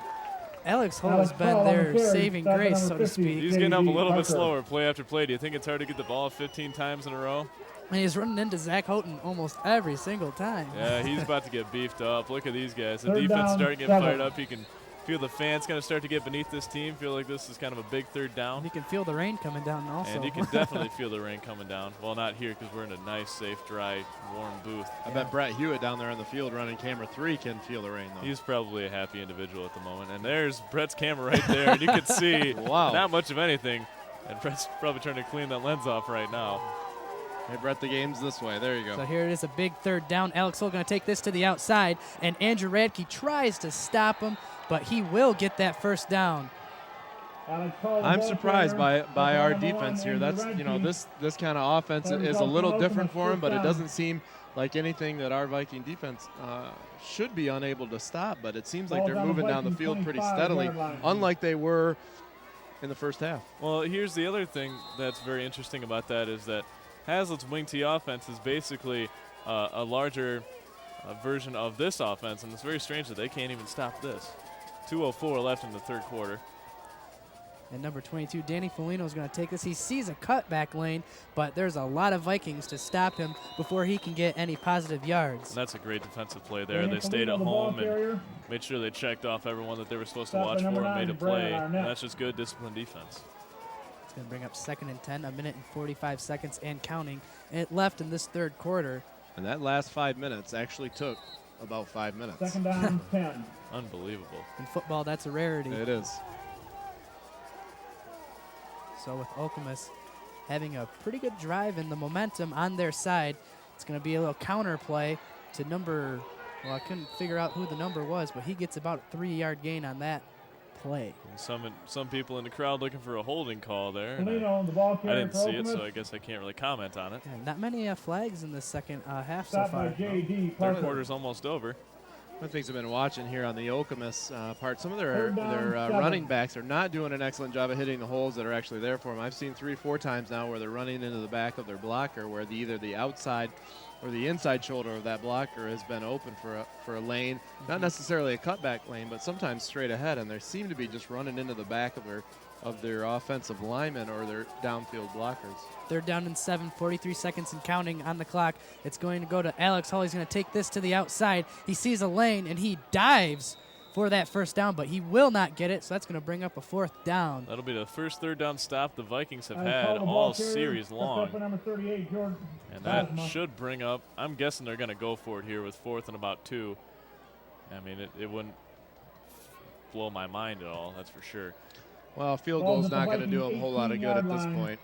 Alex Hull has been their saving grace, so to speak. He's getting up a little bit slower play after play. Do you think it's hard to get the ball 15 times in a row? And he's running into Zach Houghton almost every single time. Yeah, he's about to get beefed up. Look at these guys. The Third defense down, starting to get 7. fired up. You can feel the fans going to start to get beneath this team. Feel like this is kind of a big third down. You can feel the rain coming down also. And you can definitely feel the rain coming down. Well, not here because we're in a nice, safe, dry, warm booth. I bet Brett Hewitt down there on the field running camera 3 can feel the rain, though. He's probably a happy individual at the moment. And there's Brett's camera right there. And you can see Wow. not much of anything. And Brett's probably trying to clean that lens off right now. Hey, Brett, the game's this way. There you go. So here it is, a big third down. Alex Hull going to take this to the outside, and Andrew Radke tries to stop him, but he will get that first down. I'm surprised by our defense here. That's, you know, this kind of offense is a little different for them, but it doesn't seem like anything that our Viking defense should be unable to stop. But it seems like they're moving down the field pretty steadily, unlike they were in the first half. Well, here's the other thing that's very interesting about that is that Hazlitt's wing T offense is basically a larger version of this offense, and it's very strange that they can't even stop this. 2:04 left in the third quarter. And number 22, Danny Foligno is going to take this. He sees a cutback lane, but there's a lot of Vikings to stop him before he can get any positive yards. And that's a great defensive play there. They stayed at home and made sure they checked off everyone that they were supposed to watch for and made a play. And that's just good disciplined defense. It's going to bring up 2nd and 10, 1 minute and 45 seconds and counting. It left in this third quarter. And that last 5 minutes actually took about 5 minutes. 2nd down, 10. Unbelievable. In football, that's a rarity. It is. So with Okemos having a pretty good drive and the momentum on their side, it's going to be a little counter play to number, well, I couldn't figure out who the number was, but he gets about a 3-yard gain on that play. And some people in the crowd looking for a holding call there. I didn't see it, so I guess I can't really comment on it. Yeah, not many flags in the second half so far. Third quarter's almost over. One of the things I've been watching here on the Okemos part, some of their running backs are not doing an excellent job of hitting the holes that are actually there for them. I've seen 3 or 4 times now where they're running into the back of their blocker, where either the outside or the inside shoulder of that blocker has been open for a lane, not necessarily a cutback lane, but sometimes straight ahead, and they seem to be just running into the back of their offensive linemen or their downfield blockers. They're down in 7, 43 seconds and counting on the clock. It's going to go to Alex Hull. He's going to take this to the outside. He sees a lane, and he dives for that first down, but he will not get it, so that's going to bring up a 4th down. That'll be the first third down stop the Vikings have had all series long. And that should bring up, I'm guessing they're going to go for it here with 4th and about 2. I mean, it wouldn't blow my mind at all, that's for sure. Well, a field goal is not going to do them a whole lot of good at this point.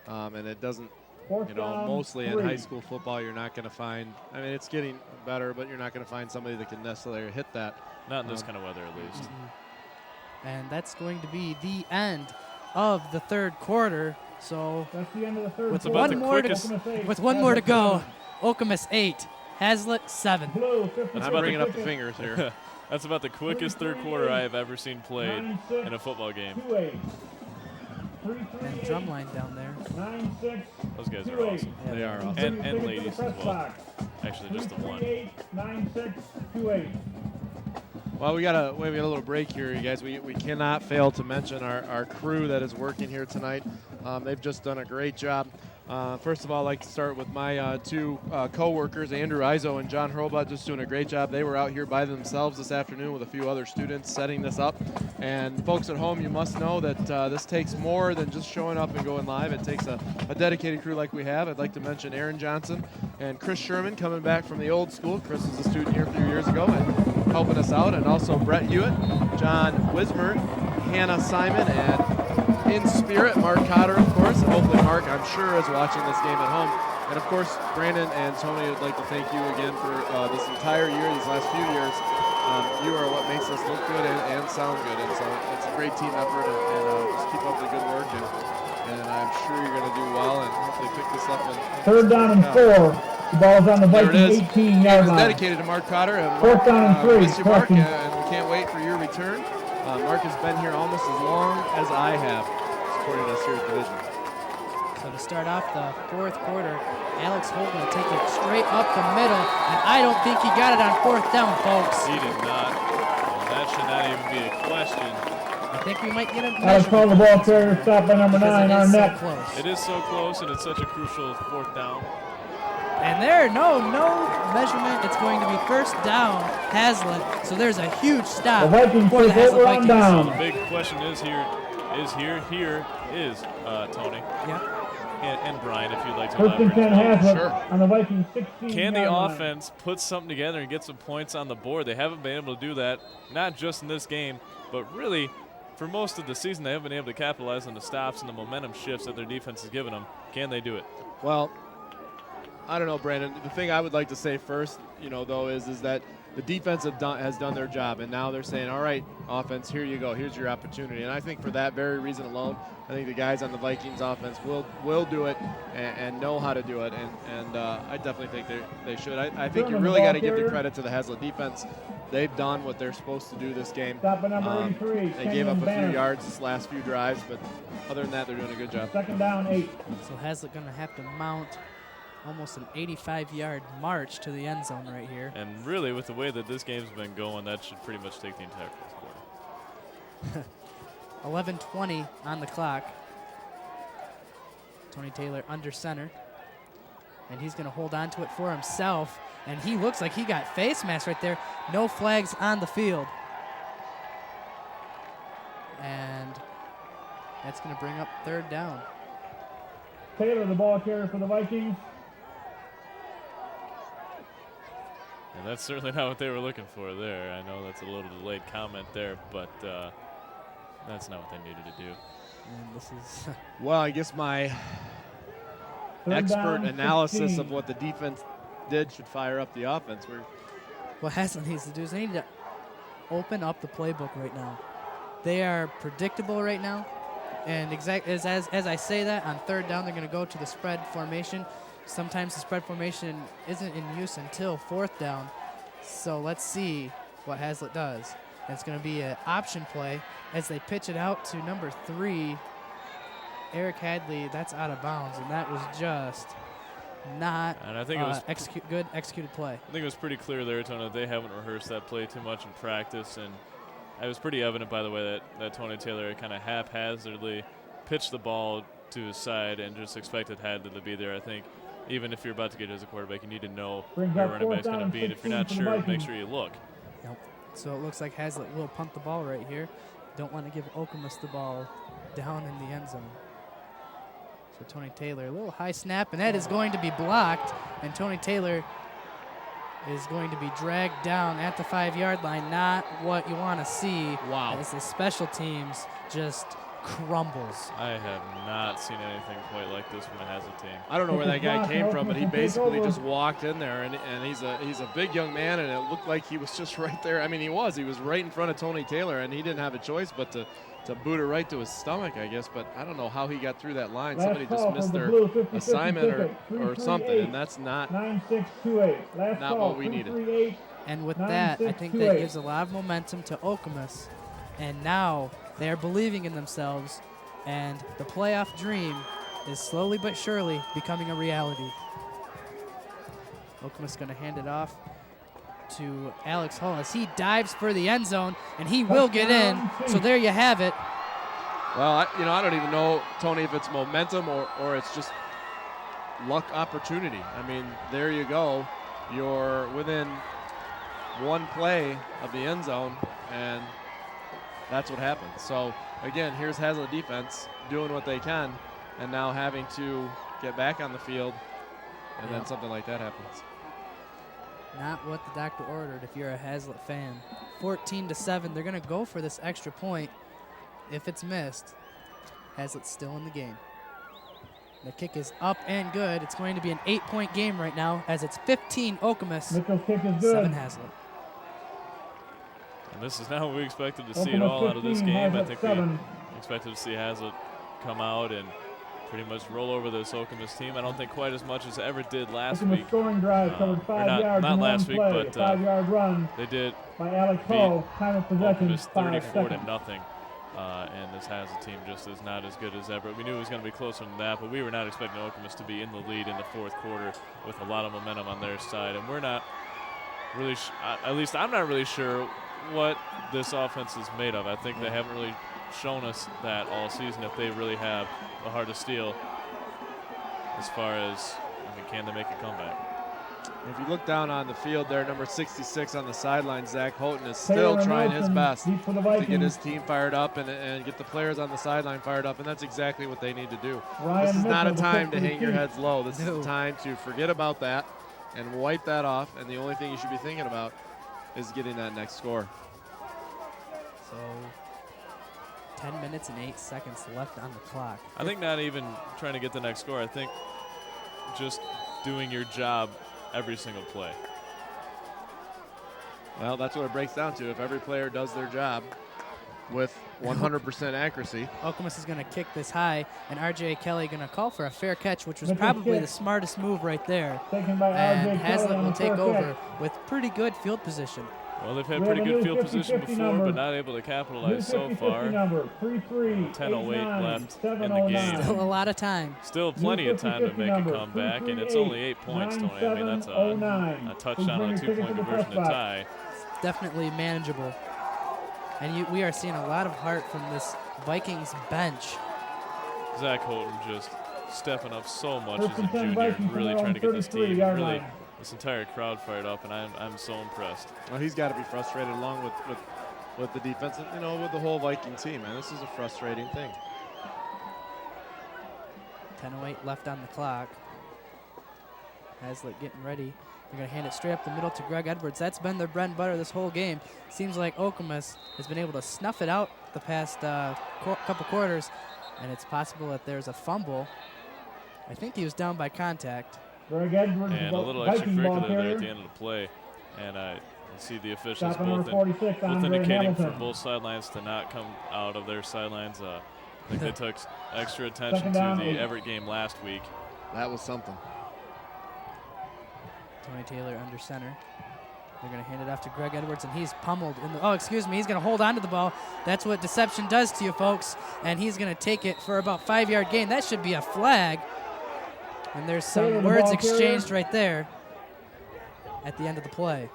And it doesn't, you know, mostly in high school football, you're not going to find, I mean, it's getting better, but you're not going to find somebody that can necessarily hit that. Not in this kind of weather, at least. And that's going to be the end of the third quarter. So that's the end of the third with quarter. With one more to go, Okemos 8, Hazlitt 7. I'm bringing up the fingers here. That's about the quickest third quarter I have ever seen played in a football game. And drumline down there. Those guys are awesome. Yeah, they are awesome. And ladies as well. Actually, just the one. 9-6-2-8. Well, we got a little break here, you guys. We cannot fail to mention our crew that is working here tonight. They've just done a great job. First of all, I'd like to start with my 2 co-workers, Andrew Izo and John Hurlbut, just doing a great job. They were out here by themselves this afternoon with a few other students setting this up. And folks at home, you must know that this takes more than just showing up and going live. It takes a dedicated crew like we have. I'd like to mention Aaron Johnson and Chris Sherman coming back from the old school. Chris was a student here a few years ago and helping us out. And also Brett Hewitt, John Wismer, Hannah Simon, and in spirit, Mark Cotter, of course, and hopefully Mark, I'm sure, is watching this game at home. And, of course, Brandon and Tony, I'd like to thank you again for this entire year, these last few years. You are what makes us look good and sound good. And so it's a great team effort, and just keep up the good work. And I'm sure you're going to do well and hopefully pick this up. Third down and 4. The ball is on the Viking 18-yard line. Dedicated to Mark Cotter. And 4th down and 3. Miss you, Mark, and we can't wait for your return. Mark has been here almost as long as I have, supporting us here at Division. So to start off the 4th quarter, Alex Holt going to take it straight up the middle, and I don't think he got it on 4th down, folks. He did not. Well, that should not even be a question. I think we might get a Alex called the ball carrier, stop by number 9, Arnett. It is so close, and it's such a crucial 4th down. And there, no measurement. It's going to be 1st down, Hazlitt. So there's a huge stop the Vikings for the Hazlitt Vikings. So the big question is Tony. Yeah. And Brian, if you'd like to 1st and 10 elaborate. Hazlitt Sure. on the Vikings 16. Can the offense put something together and get some points on the board? They haven't been able to do that, not just in this game, but really for most of the season they haven't been able to capitalize on the stops and the momentum shifts that their defense has given them. Can they do it? Well, I don't know, Brandon. The thing I would like to say first, though, is that the defense has done their job, and now they're saying, all right, offense, here you go. Here's your opportunity. And I think for that very reason alone, I think the guys on the Vikings offense will do it and know how to do it, and I definitely think they should. I think you really got to give the credit to the Hazlitt defense. They've done what they're supposed to do this game. Stop at number 83. They gave up a few yards this last few drives, but other than that, they're doing a good job. Second down, 8. So Hazlitt going to have to mount almost an 85-yard march to the end zone right here. And really, with the way that this game's been going, that should pretty much take the entire fourth quarter. 11:20 on the clock. Tony Taylor under center. And he's going to hold on to it for himself. And he looks like he got face mask right there. No flags on the field. And that's going to bring up third down. Taylor, the ball carrier for the Vikings. And that's certainly not what they were looking for there. I know that's a little delayed comment there, but that's not what they needed to do. And this is Well, I guess my expert analysis of what the defense did should fire up the offense. what Hazlitt needs to do is they need to open up the playbook right now. They are predictable right now. And as I say that, on third down, they're going to go to the spread formation. Sometimes the spread formation isn't in use until fourth down. So let's see what Hazlitt does. And it's going to be an option play as they pitch it out to number 3, Eric Hadley. That's out of bounds, and that was just not And I think it was good executed play. I think it was pretty clear there, Tony, that they haven't rehearsed that play too much in practice, and it was pretty evident, by the way, that Tony Taylor kind of haphazardly pitched the ball to his side and just expected Hadley to be there. I think even if you're about to get as a quarterback, you need to know where your running back's going to be, and if you're not sure, make sure you look. Yep. So it looks like Hazlitt will punt the ball right here. Don't want to give Okemos the ball down in the end zone. So Tony Taylor, a little high snap, and that is going to be blocked. And Tony Taylor is going to be dragged down at the 5-yard line. Not what you want to see. Wow. As the special teams just crumbles. I have not seen anything quite like this from a Hazlitt team. I don't know where that guy came from, but he basically just walked in there, and he's a big young man, and it looked like he was just right there. I mean, he was right in front of Tony Taylor, and he didn't have a choice but to boot it right to his stomach, I guess. But I don't know how he got through that line. Somebody just missed their assignment or something, and that's not what we needed. And with that, I think that gives a lot of momentum to Okemos. And now they are believing in themselves, and the playoff dream is slowly but surely becoming a reality. Okemos going to hand it off to Alex Hull as he dives for the end zone, and he will get in. So there you have it. Well, I don't even know, Tony, if it's momentum or it's just luck opportunity. I mean, there you go. You're within one play of the end zone, and that's what happened. So, again, here's Hazlitt defense doing what they can, and now having to get back on the field, and then something like that happens. Not what the doctor ordered if you're a Hazlitt fan. 14-7, they're going to go for this extra point. If it's missed, Hazlitt's still in the game. The kick is up and good. It's going to be an 8-point game right now as it's 15 Okemos, 7 Hazlitt. And this is not what we expected to see at all out of this game. I think we expected to see Hazlitt come out and pretty much roll over this Okemos team. I don't think quite as much as ever did last week. Scoring drive covered 5 yards not in last one week, play. but 5-yard run they did by Alex Hull. Time of possession Okemos 5 34-0. seconds. And this Hazlitt team just is not as good as ever. We knew it was going to be closer than that, but we were not expecting Okemos to be in the lead in the fourth quarter with a lot of momentum on their side. And we're not really, at least I'm not really sure what this offense is made of. I think they haven't really shown us that all season, if they really have the heart of steel as far as, can they make a comeback? If you look down on the field there, number 66 on the sideline, Zach Houghton is still trying his best to get his team fired up and get the players on the sideline fired up, and that's exactly what they need to do. This is not a time to hang your heads low. This is a time to forget about that and wipe that off, and the only thing you should be thinking about is getting that next score. So 10 minutes and 8 seconds left on the clock. I think not even trying to get the next score. I think just doing your job every single play. Well, that's what it breaks down to. If every player does their job with 100% accuracy. Okemos is going to kick this high, and R.J. Kelly going to call for a fair catch, which was probably the smartest move right there. And Hazlitt will take over with pretty good field position. Well, they've had pretty good field position before, but not able to capitalize so far. 10:08 left in the game. Still a lot of time. Still plenty of time to make a comeback, and it's only 8 points, Tony. I mean, that's a touchdown on a 2-point conversion to tie. It's definitely manageable. And we are seeing a lot of heart from this Vikings bench. Zach Houghton just stepping up so much as a junior, really trying to get this team, really this entire crowd fired up, and I'm so impressed. Well, he's got to be frustrated along with the defense, and, with the whole Viking team, man. This is a frustrating thing. 10:08 left on the clock. Hazlitt getting ready. They're going to hand it straight up the middle to Greg Edwards. That's been their bread and butter this whole game. Seems like Okemos has been able to snuff it out the past couple quarters, and it's possible that there's a fumble. I think he was down by contact. And a little extracurricular there at the end of the play. And I see the officials both indicating from both sidelines to not come out of their sidelines. I think they took extra attention to the Everett game last week. That was something. Tony Taylor under center. They're going to hand it off to Greg Edwards, and he's pummeled. He's going to hold on to the ball. That's what deception does to you, folks. And he's going to take it for about 5-yard gain. That should be a flag. And there's some words exchanged right there at the end of the play.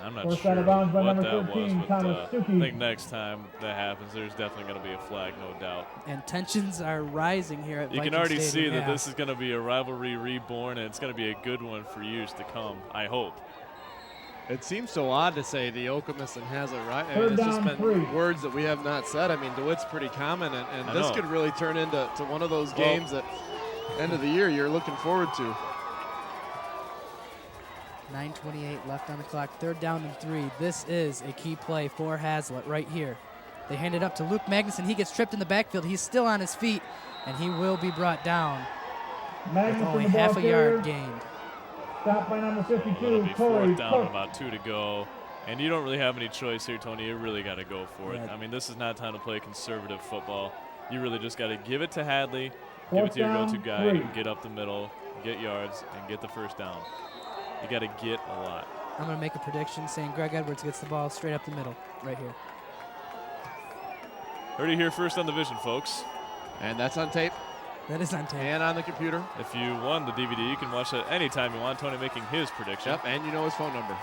I'm not sure what that was, but I think next time that happens, there's definitely going to be a flag, no doubt. And tensions are rising here at You Viking can already Stadium. see that this is going to be a rivalry reborn, and it's going to be a good one for years to come, I hope. It seems so odd to say the Okemos and Hazlitt, right? I mean, it's just been words that we have not said. I mean, DeWitt's pretty common, and this could really turn into one of those games that end of the year you're looking forward to. 9:28 left on the clock. 3rd down and 3. This is a key play for Hazlitt right here. They hand it up to Luke Magnuson. He gets tripped in the backfield. He's still on his feet, and he will be brought down with only half a yard gained. Stop by number 52. It'll be 4th down, about 2 to go. And you don't really have any choice here, Tony. You really got to go for it. I mean, this is not time to play conservative football. You really just got to give it to Hadley, give it to your go-to guy, and get up the middle, get yards, and get the 1st down. You got to get a lot. I'm going to make a prediction saying Greg Edwards gets the ball straight up the middle right here. Heard it here first on the Vision, folks. And that's on tape. That is on tape. And on the computer. If you won the DVD, you can watch it anytime you want. Tony making his prediction. Yep, and you know his phone number.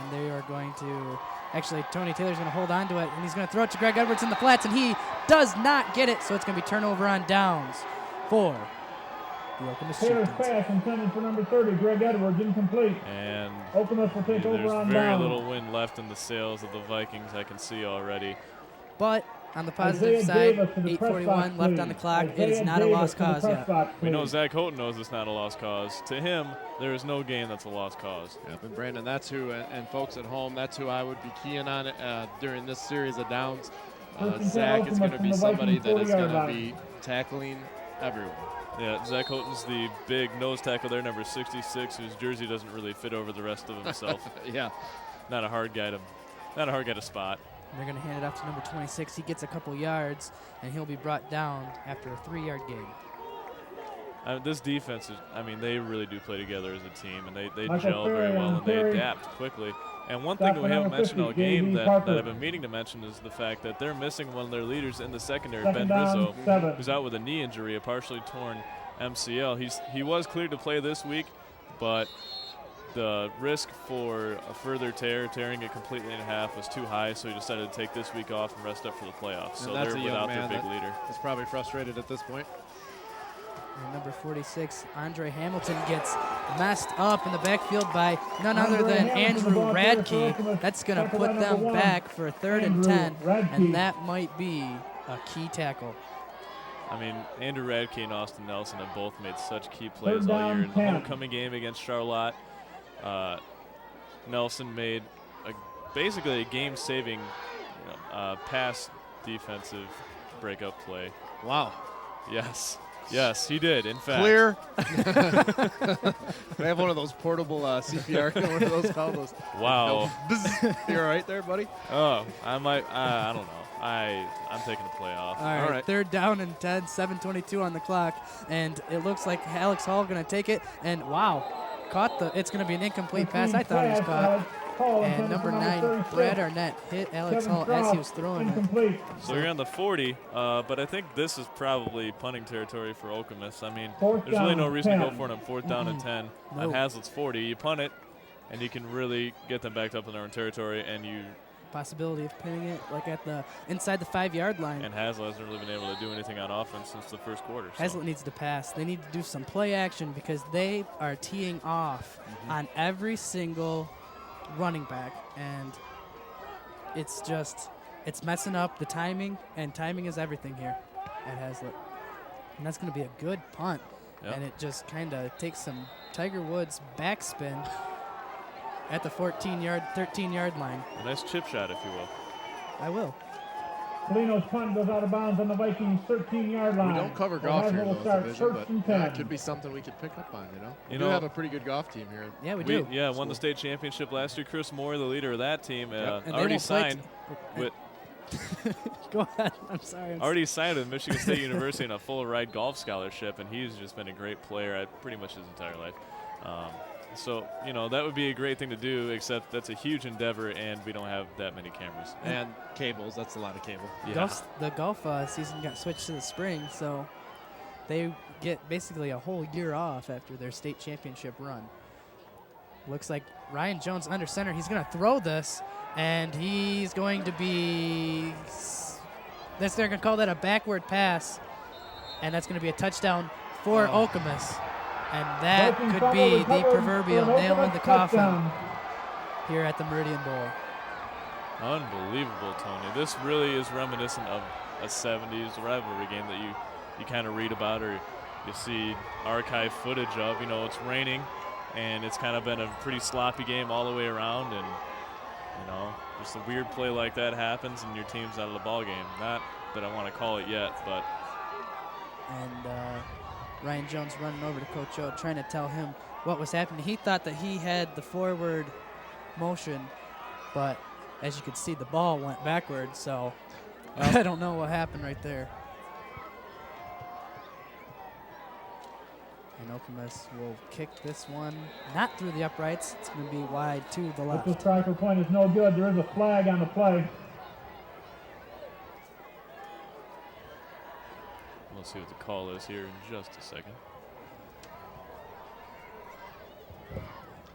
And they are going to, actually, Tony Taylor's going to hold on to it, and he's going to throw it to Greg Edwards in the flats, and he does not get it, so it's going to be turnover on downs for the Okemos Taylor's Chieftains. pass intended for number 30, Greg Edwards, incomplete. And Okemos will take over on there's very down. little wind left in the sails of the Vikings, I can see already. But on the positive side, 8:41 left on the clock. It is not a lost cause yet. We know Zach Houghton knows it's not a lost cause. To him, there is no game that's a lost cause. Yep, and Brandon, that's who, and folks at home, that's who I would be keying on during this series of downs. Zach is going to be somebody that is going to be tackling everyone. Yeah, Zach Houghton's the big nose tackle there, number 66, whose jersey doesn't really fit over the rest of himself. Yeah, not a hard guy to spot. They're going to hand it off to number 26. He gets a couple yards, and he'll be brought down after a 3-yard gain. This defense, they really do play together as a team, and they gel very well, and they adapt quickly. And one thing that we haven't mentioned all game that I've been meaning to mention is the fact that they're missing one of their leaders in the secondary, Ben Rizzo, who's out with a knee injury, a partially torn MCL. He was cleared to play this week, but the risk for a further tearing it completely in half was too high, so he decided to take this week off and rest up for the playoffs. So they're without their big leader. He's probably frustrated at this point. And number 46, Andre Hamilton, gets messed up in the backfield by none other than Andrew Radke. That's going to put them back for a 3rd and 10, and that might be a key tackle. Andrew Radke and Austin Nelson have both made such key plays all year. In the homecoming game against Charlotte, Nelson made basically a game-saving pass defensive breakup play. Wow. Yes. Yes, he did, in fact. Clear. I have one of those portable CPR. What are those called? Those. Wow. You all right there, buddy? Oh, I don't know. I'm taking a play off. All right. Third down and 10, 7:22 on the clock, and it looks like Alex Hall going to take it. And wow, it's going to be an incomplete pass. I thought it was caught. And number 9, Brad Arnett, hit Alex Hall as he was throwing it. So you're on the 40, but I think this is probably punting territory for Okemos. I mean, there's really no reason to go for it on 4th down and 10. On Hazlitt's 40, you punt it, and you can really get them backed up in their own territory, and you possibility of pinning it like inside the 5-yard line. And Hazlitt hasn't really been able to do anything on offense since the first quarter. So. Hazlitt needs to pass. They need to do some play action because they are teeing off on every single running back, and it's messing up the timing, and timing is everything here at Hazlitt. And that's going to be a good punt. Yep. And it just kind of takes some Tiger Woods backspin at the 13-yard line. A nice chip shot, if you will. I will. Polino's punt goes out of bounds on the Vikings' 13-yard line. We don't cover golf here in this division, but it could be something we could pick up on, We do have a pretty good golf team here. Yeah, we do. Yeah, won the state championship last year. Chris Moore, the leader of that team, And already signed with Go ahead. I'm sorry. Already signed with Michigan State University on a full ride golf scholarship, and he's just been a great player at pretty much his entire life. So, that would be a great thing to do, except that's a huge endeavor, and we don't have that many cameras. And cables. That's a lot of cable. Yeah. The golf season got switched to the spring, so they get basically a whole year off after their state championship run. Looks like Ryan Jones under center. He's going to throw this, and he's going to be – they're going to call that a backward pass, and that's going to be a touchdown for Okemos. And that could be the proverbial nail in the coffin here at the Meridian Bowl. Unbelievable, Tony. This really is reminiscent of a 70s rivalry game that you kind of read about or you see archive footage of. It's raining, and it's kind of been a pretty sloppy game all the way around, and, just a weird play like that happens, and your team's out of the ball game. Not that I want to call it yet, but. And Ryan Jones running over to Coach O, trying to tell him what was happening. He thought that he had the forward motion, but as you can see, the ball went backward, so I don't know what happened right there. And Okemos will kick this one not through the uprights. It's going to be wide to the left. This striker point is no good. There is a flag on the play. We'll see what the call is here in just a second.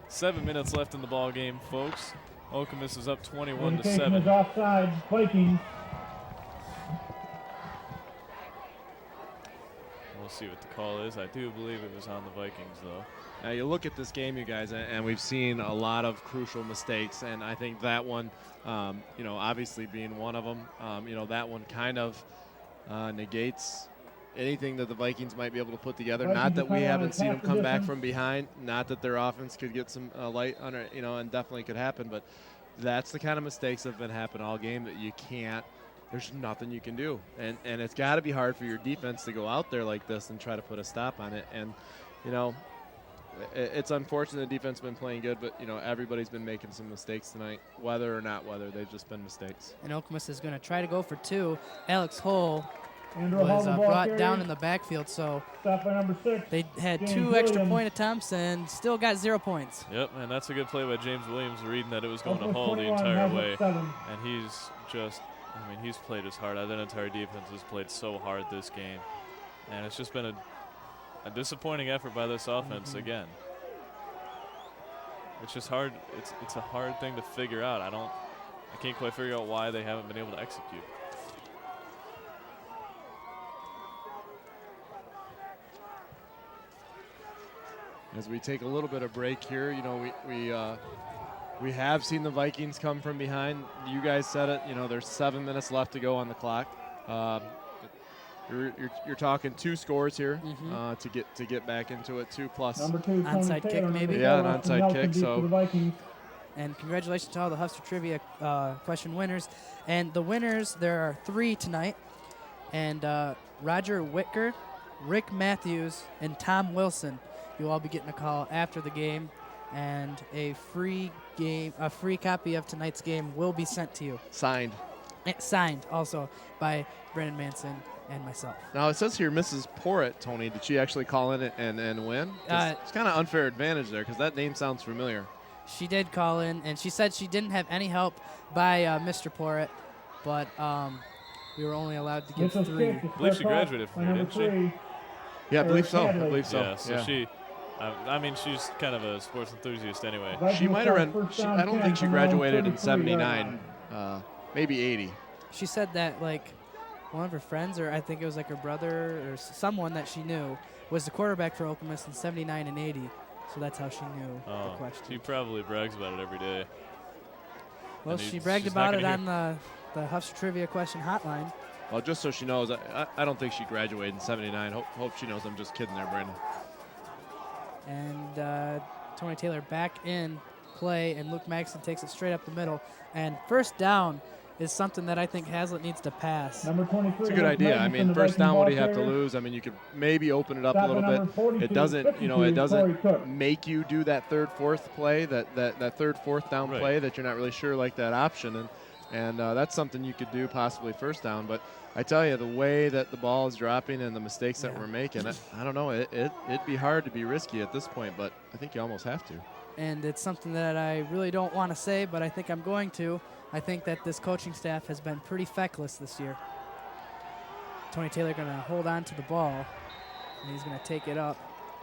7 minutes left in the ball game, folks. Okemos is up 21-7. Is offside, Vikings. We'll see what the call is. I do believe it was on the Vikings, though. Now you look at this game, you guys, and we've seen a lot of crucial mistakes, and I think that one, obviously being one of them, that one kind of negates anything that the Vikings might be able to put together. Not that we haven't seen them come back from behind. Not that their offense could get some light on it, and definitely could happen. But that's the kind of mistakes that have been happening all game that you can't. There's nothing you can do, and it's got to be hard for your defense to go out there like this and try to put a stop on it. And it's unfortunate the defense has been playing good, but everybody's been making some mistakes tonight, whether or not whether. They've just been mistakes. And Okemos is going to try to go for two. Alex Hull Andrew was Hall brought down in the backfield, so stop by number 6. they had James 2 extra Williams. point attempts and still got 0 points. Yep, and that's a good play by James Williams, reading that it was going to Okemos Hull the 21, entire Hazlitt way. 7. And he's played as hard. That entire defense has played so hard this game. And it's just been a disappointing effort by this offense again. It's just hard. It's a hard thing to figure out. I can't quite figure out why they haven't been able to execute. As we take a little bit of break here, we have seen the Vikings come from behind. You guys said it. There's 7 minutes left to go on the clock. You're talking 2 scores here to get back into it. 2+. Number 2, onside kick, maybe. Yeah, an onside kick. So. And congratulations to all the Husker Trivia question winners. And the winners, there are 3 tonight. And Roger Whitker Rick Matthews and Tom Wilson. You'll all be getting a call after the game, and a free copy of tonight's game will be sent to you. Signed. Signed also by Brandon Manson and myself. Now, it says here Mrs. Porritt, Tony. Did she actually call in and win? It's kind of unfair advantage there because that name sounds familiar. She did call in, and she said she didn't have any help by Mr. Porritt, but we were only allowed to get 3. I believe she graduated from here, didn't she? Yeah, I believe so. I believe so. Yeah, so she, I mean, she's kind of a sports enthusiast anyway. She might have run, I don't think she graduated in 79, maybe 80. She said that, like, one of her friends, or I think it was like her brother or someone that she knew, was the quarterback for Okemos in 79 and 80. So that's how she knew the question. She probably brags about it every day. Well, she bragged about it on the Huff's Trivia Question Hotline. Well, just so she knows, I don't think she graduated in 79. Hope she knows I'm just kidding there, Brandon. And Tony Taylor back in play, and Luke Maxson takes it straight up the middle. And first down is something that I think Hazlitt needs to pass. Number 23. It's a good idea. I mean, first down, what do you have to lose? I mean, you could maybe open it up a little bit. It doesn't, it doesn't make you do that third, fourth play, that third, fourth down play that you're not really sure like that option. And that's something you could do possibly first down. But I tell you, the way that the ball is dropping and the mistakes that we're making, I don't know. It'd be hard to be risky at this point, but I think you almost have to. And it's something that I really don't want to say, but I think I'm going to. I think that this coaching staff has been pretty feckless this year. Tony Taylor going to hold on to the ball, and he's going to take it up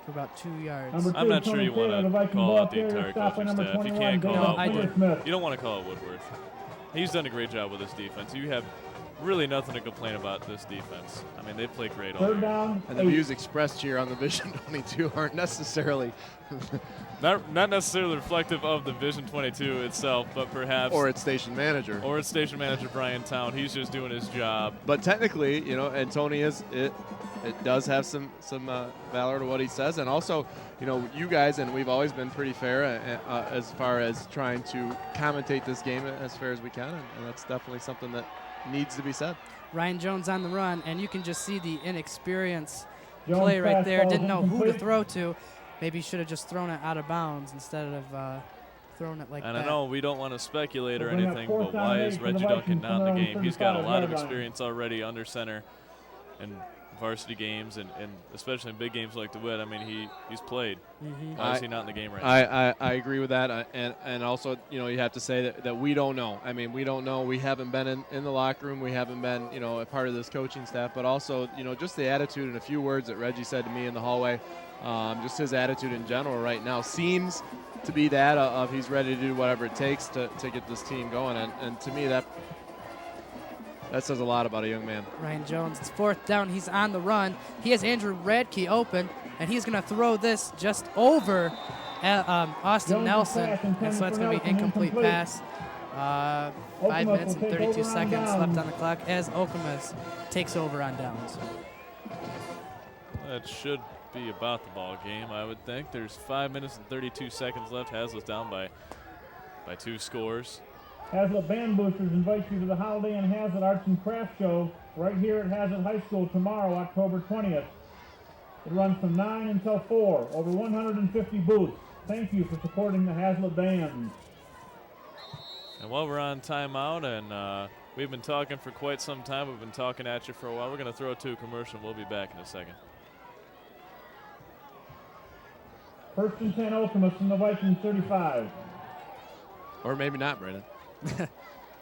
for about 2 yards. I'm not sure you want to call out the entire coaching staff. You can't call out Woodworth. You don't want to call out Woodworth. He's done a great job with this defense. You have really nothing to complain about this defense. I mean, they've played great all year. And the views expressed here on the Vision 22 aren't necessarily not necessarily reflective of the Vision 22 itself, but perhaps or its station manager. Or its station manager, Brian Town. He's just doing his job. But technically, and Tony it does have some valor to what he says, and also, you guys, and we've always been pretty fair as far as trying to commentate this game as fair as we can, and that's definitely something that needs to be said. Ryan Jones on the run, and you can just see the inexperience play right there. Didn't know who to throw to. Maybe he should have just thrown it out of bounds instead of throwing it like that. And I know we don't want to speculate or anything, but why is Reggie Duncan not in the game? He's got a lot of experience already under center in varsity games, and especially in big games like DeWitt. I mean, he's played. Why is he not in the game right now? I agree with that, and also, you have to say that we don't know. I mean, we don't know. We haven't been in the locker room. We haven't been, a part of this coaching staff. But also, just the attitude and a few words that Reggie said to me in the hallway, just his attitude in general right now seems to be that of he's ready to do whatever it takes to get this team going. And to me, that says a lot about a young man. Ryan Jones, it's fourth down. He's on the run. He has Andrew Radke open, and he's going to throw this just over Austin Nelson. And so that's going to be incomplete pass. 5 minutes and 32 seconds left on the clock as Okemos takes over on downs. That should be about the ball game, I would think. There's 5 minutes and 32 seconds left. Hazlitt's down by 2 scores. Hazlitt Band Boosters invite you to the Holiday in Hazlitt Arts and Crafts Show right here at Hazlitt High School tomorrow, October 20th. It runs from 9 until 4, over 150 booths. Thank you for supporting the Hazlitt Bands. And while we're on timeout, and we've been talking for quite some time, we've been talking at you for a while, we're going to throw to a commercial. We'll be back in a second. First and 10 Okemos from the Vikings 35. Or maybe not, Brandon.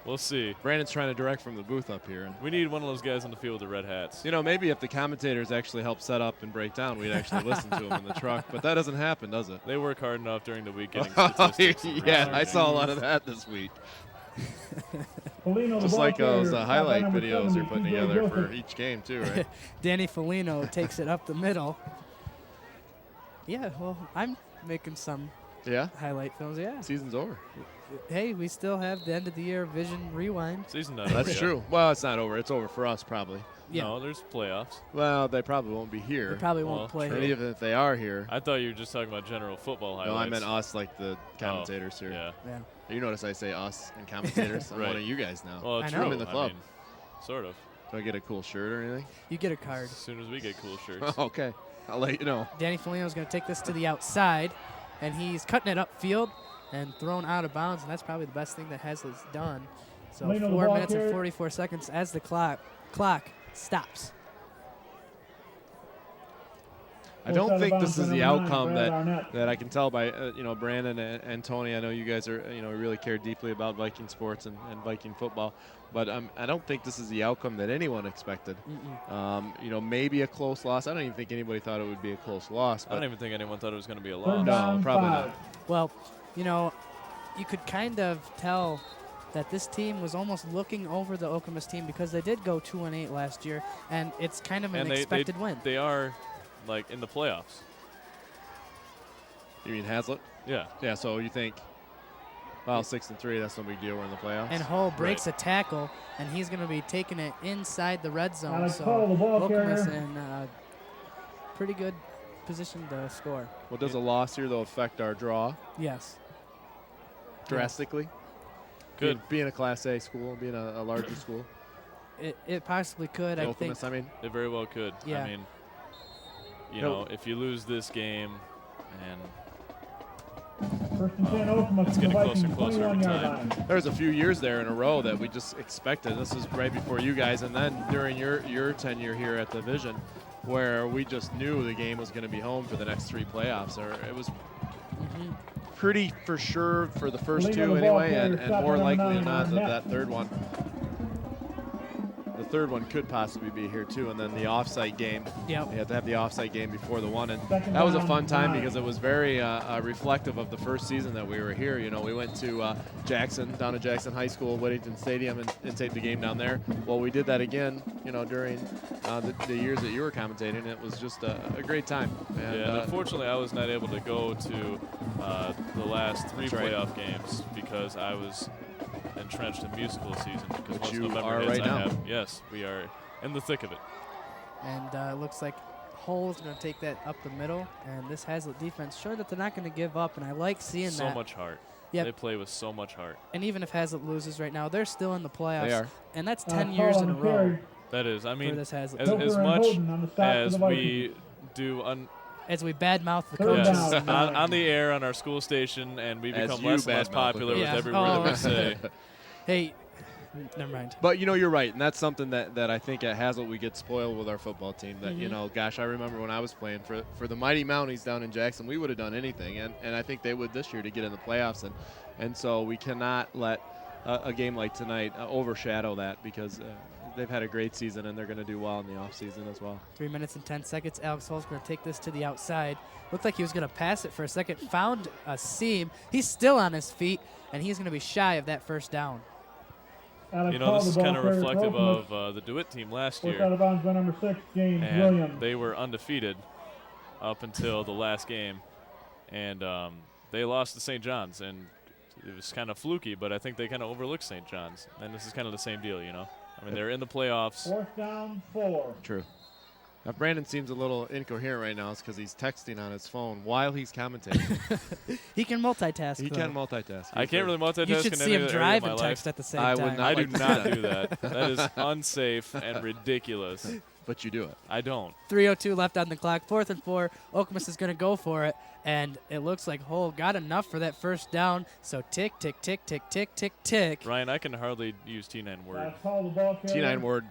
We'll see. Brandon's trying to direct from the booth up here. We need one of those guys on the field with the red hats. Maybe if the commentators actually help set up and break down, we'd actually listen to them in the truck. But that doesn't happen, does it? They work hard enough during the week getting statistics. Yeah, I saw a lot of that this week. Just like those highlight videos you're putting together for each game, too, right? Danny Foligno takes it up the middle. Yeah, well, I'm making some highlight films, yeah. Season's over. Hey, we still have the end of the year Vision Rewind. Season not That's over true. yet. Well, it's not over. It's over for us, probably. Yeah. No, there's playoffs. Well, they probably won't be here. They probably won't play And here. even if they are here. I thought you were just talking about general football highlights. No, I meant us, like the commentators here. Yeah. You notice I say us and commentators. I'm Right. one of you guys now. Well, I true. know. I'm in the club. I mean, sort of. Do I get a cool shirt or anything? You get a card. As soon as we get cool shirts. Okay. I'll let you know. Danny Foligno's going to take this to the outside, and he's cutting it upfield and thrown out of bounds, and that's probably the best thing that Hazlitt's done. So Foligno, 4 the ball minutes and carrier. 44 seconds as the clock stops. I don't Full set think of this bounds is the by number outcome 9, Brad Arnett. that I can tell by Brandon and Tony. I know you guys are really care deeply about Viking sports and Viking football, but I don't think this is the outcome that anyone expected. Maybe a close loss. I don't even think anybody thought it would be a close loss. I don't even think anyone thought it was going to be a Third loss. down, No, probably 5. not. Well, you could kind of tell that this team was almost looking over the Okemos team because they did go 2-8 last year, and it's kind of an And expected win. They are, like, in the playoffs. You mean Hazlitt? Yeah. Yeah. So you think, 6-3, that's no big deal. We're in the playoffs. And Hull breaks a tackle, and he's going to be taking it inside the red zone. Alex So Hull, the ball Okemos carrier. in pretty good position to score. Well, does a loss here though affect our draw Yes. drastically? Good. Being a Class A school, being a larger school. It possibly could. I think. Okemos, I mean, It very well could. Yeah. I mean, No. if you lose this game, and First and 10, Okemos It's to the getting closer Vikings and closer every 21-yard time. line. there's a few years there in a row that we just expected. This was right before you guys, and then during your tenure here at the Vision, where we just knew the game was going to be home for the next 3 playoffs. Or it was pretty for sure for the first Foligno, 2 the ball anyway, carrier, and shot more number likely 9 than not on that net. that third one. The third one could possibly be here too, and then the offsite game. Yep. You have to have the offsite game before the one, and Second that was a down, fun time 9. because it was very reflective of the first season that we were here. We went to Jackson, down to Jackson High School, Whittington Stadium, and taped the game down there. Well, we did that again, during the years that you were commentating. It was just a great time. And, and unfortunately, I was not able to go to the last 3 That's right. playoff games because I was entrenched in musical season. Because Which once you November are hits, right now. Yes, we are in the thick of it. And it looks like Hull is going to take that up the middle. And this Hazlitt defense showed that they're not going to give up. And I like seeing So that. much heart. Yep. They play with so much heart. And even if Hazlitt loses right now, they're still in the playoffs. They are. And that's Call 10 years on in a the row carry. That is, I for mean, this Hazlitt. as team. Hooper and much Holden on the stop for as the we Vikings. do As we badmouth the Third coaches. down. on the air on our school station, and we As become you less and less badmouth the popular with coaches. every Yeah. word that Oh. we say. Hey, never mind. But you're right, and that's something that I think at Hazlitt we get spoiled with our football team. That gosh, I remember when I was playing for the mighty Mounties down in Jackson, we would have done anything, and I think they would this year to get in the playoffs, and so we cannot let a game like tonight overshadow that because they've had a great season and they're going to do well in the offseason as well. 3 minutes and 10 seconds. Alex Hull's going to take this to the outside. Looked like he was going to pass it for a second. Found a seam. He's still on his feet, and he's going to be shy of that first down. Alex You know, Hull, this the is ball kind of carrier, reflective Okemos. of the DeWitt team last Forced out year. of bounds by number 6, James And Williams. they were undefeated up until the last game. And they lost to St. John's. And it was kind of fluky, but I think they kind of overlooked St. John's. And this is kind of the same deal, I mean, they're in the playoffs. 4th down, 4. True. Now, Brandon seems a little incoherent right now. It's because he's texting on his phone while he's commentating. He can multitask. He though. can multitask. I can't really multitatask You should in see any him other area drive of my and life. text at the same I time. would not I do like to do not that. do that. That is unsafe and ridiculous. But you do it. I don't. 3:02 left on the clock. 4th and 4. Okemos is going to go for it, and it looks like Hull got enough for that first down. So tick, tick, tick, tick, tick, tick, tick. Ryan, I can hardly use T9 word. Alex Hull, the ball carrier. T9 word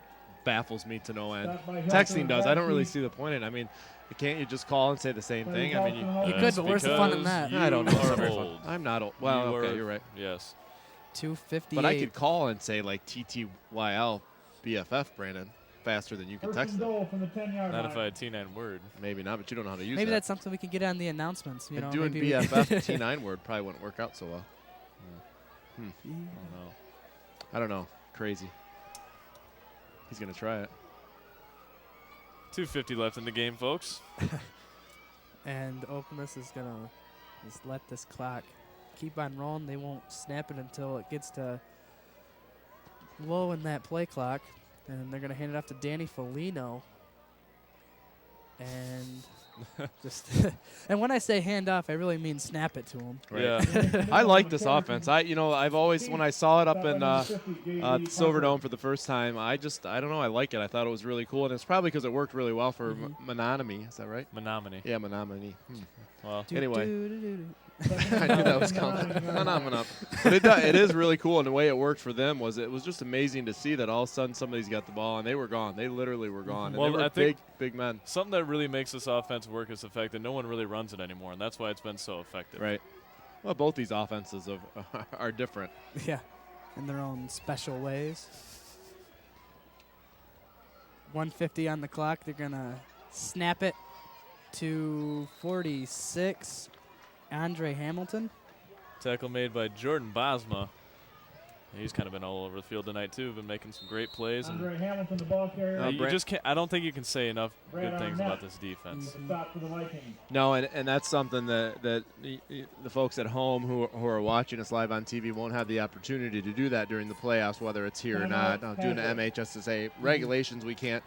baffles me to no end. Shot by Hilton Texting and does. I don't really Varsity. see the point in it. I mean, can't you just call and say the same thing? I mean, You could, but where's the fun in that? You I don't know. It's are not very fun. old. I'm not old. Well, You okay, are- you're right. Yes. 2:58. But I could call and say like TTYL BFF, Brandon, faster than you can First text and it. goal from the 10-yard Not line. if I had T9 word. Maybe not, but you don't know how to use Maybe that. that's something we can get on the announcements. You And know, doing maybe BFF T9 word probably wouldn't work out so well. I don't know. I don't know. Crazy. He's gonna try it. 2:50 left in the game, folks. And Okemos is going to just let this clock keep on rolling. They won't snap it until it gets to low in that play clock. And they're going to hand it off to Danny Foligno. and just and when I say hand off, I really mean snap it to him. Right. Yeah. I like this offense. I've always, when I saw it up in Silverdome for the first time, I don't know, I like it. I thought it was really cool, and it's probably because it worked really well for Menominee. Is that right? Menominee. Yeah, Menominee. Well, Anyway. Do-do-do-do-do. I knew that was coming. But it is really cool, and the way it worked for them was it was just amazing to see that all of a sudden somebody's got the ball, and they were gone. They literally were gone. And Well, they were I think big men. something that really makes this offense work is the fact that no one really runs it anymore, and that's why it's been so effective. Right. Well, both these offenses are different. Yeah, in their own special ways. 150 on the clock. They're going to snap it to 46. Andre Hamilton. Tackle made by Jordan Bosma. He's kind of been all over the field tonight, too. Been making some great plays. And Andre Hamilton, the ball carrier. you just can't. I don't think you can say enough Brad good things Arnett. about this defense. Stop for the Vikings. No, and that's something that the folks at home who are watching us live on TV won't have the opportunity to do that during the playoffs, whether it's here or not. Due to MHSSA regulations, we can't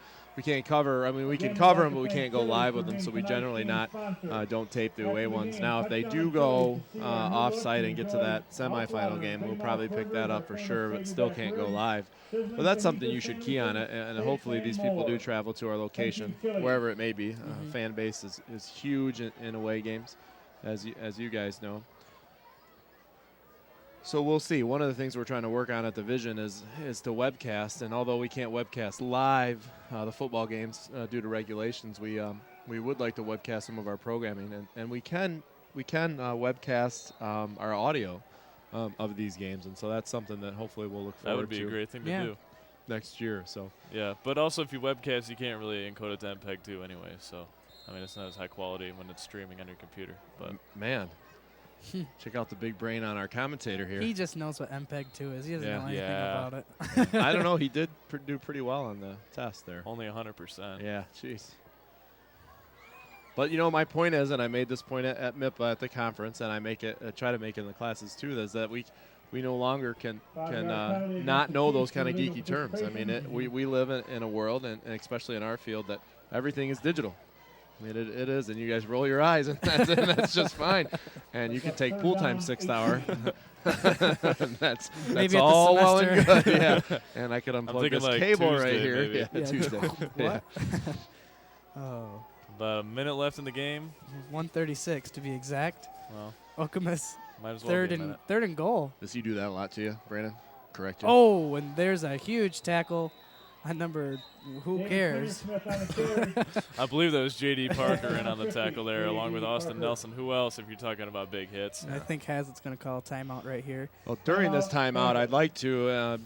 cover. I mean, we can cover them, but we can't go live with them. So we generally don't tape the away ones. Now, if they do go off-site and get to that semifinal game, we'll probably pick that up for sure, but still can't go live. But that's something you should key on, and hopefully these people do travel to our location, wherever it may be. Fan base is huge in away games, as you guys know. So we'll see. One of the things we're trying to work on at the Vision is to webcast, and although we can't webcast live the football games due to regulations, we would like to webcast some of our programming, and we can webcast our audio of these games, and so that's something that hopefully we'll look forward to. That would be a great thing to do next year. So yeah, but also if you webcast, you can't really encode it to MPEG-2 anyway. So I mean, it's not as high quality when it's streaming on your computer. But man. Check out the big brain on our commentator here. He just knows what MPEG-2 is. He doesn't know anything Yeah. about it. I don't know. He did do pretty well on the test there. only 100%. Yeah, jeez. But my point is, and I made this point at MIPA at the conference, and I try to make it in the classes too, is that we no longer can not know those kind of geeky terms. I mean, we live in a world, and especially in our field, that everything is digital. I mean, it is, and you guys roll your eyes, and that's just fine. And you can take pool time 6th hour. that's all well and good. Yeah. And I could unplug this cable Tuesday, right here. maybe. Yeah, Tuesday. What? Oh. About a minute left in the game. 136 to be exact. Well, Okemos might as well third be a minute. and goal. Does he do that a lot to you, Brandon? Correct you? Oh, and there's a huge tackle on number. Who cares? I believe that was J.D. Parker in on the tackle there, along with Austin Nelson. Who else, if you're talking about big hits? I think Hazlitt's going to call a timeout right here. Well, during this timeout, I'd like to,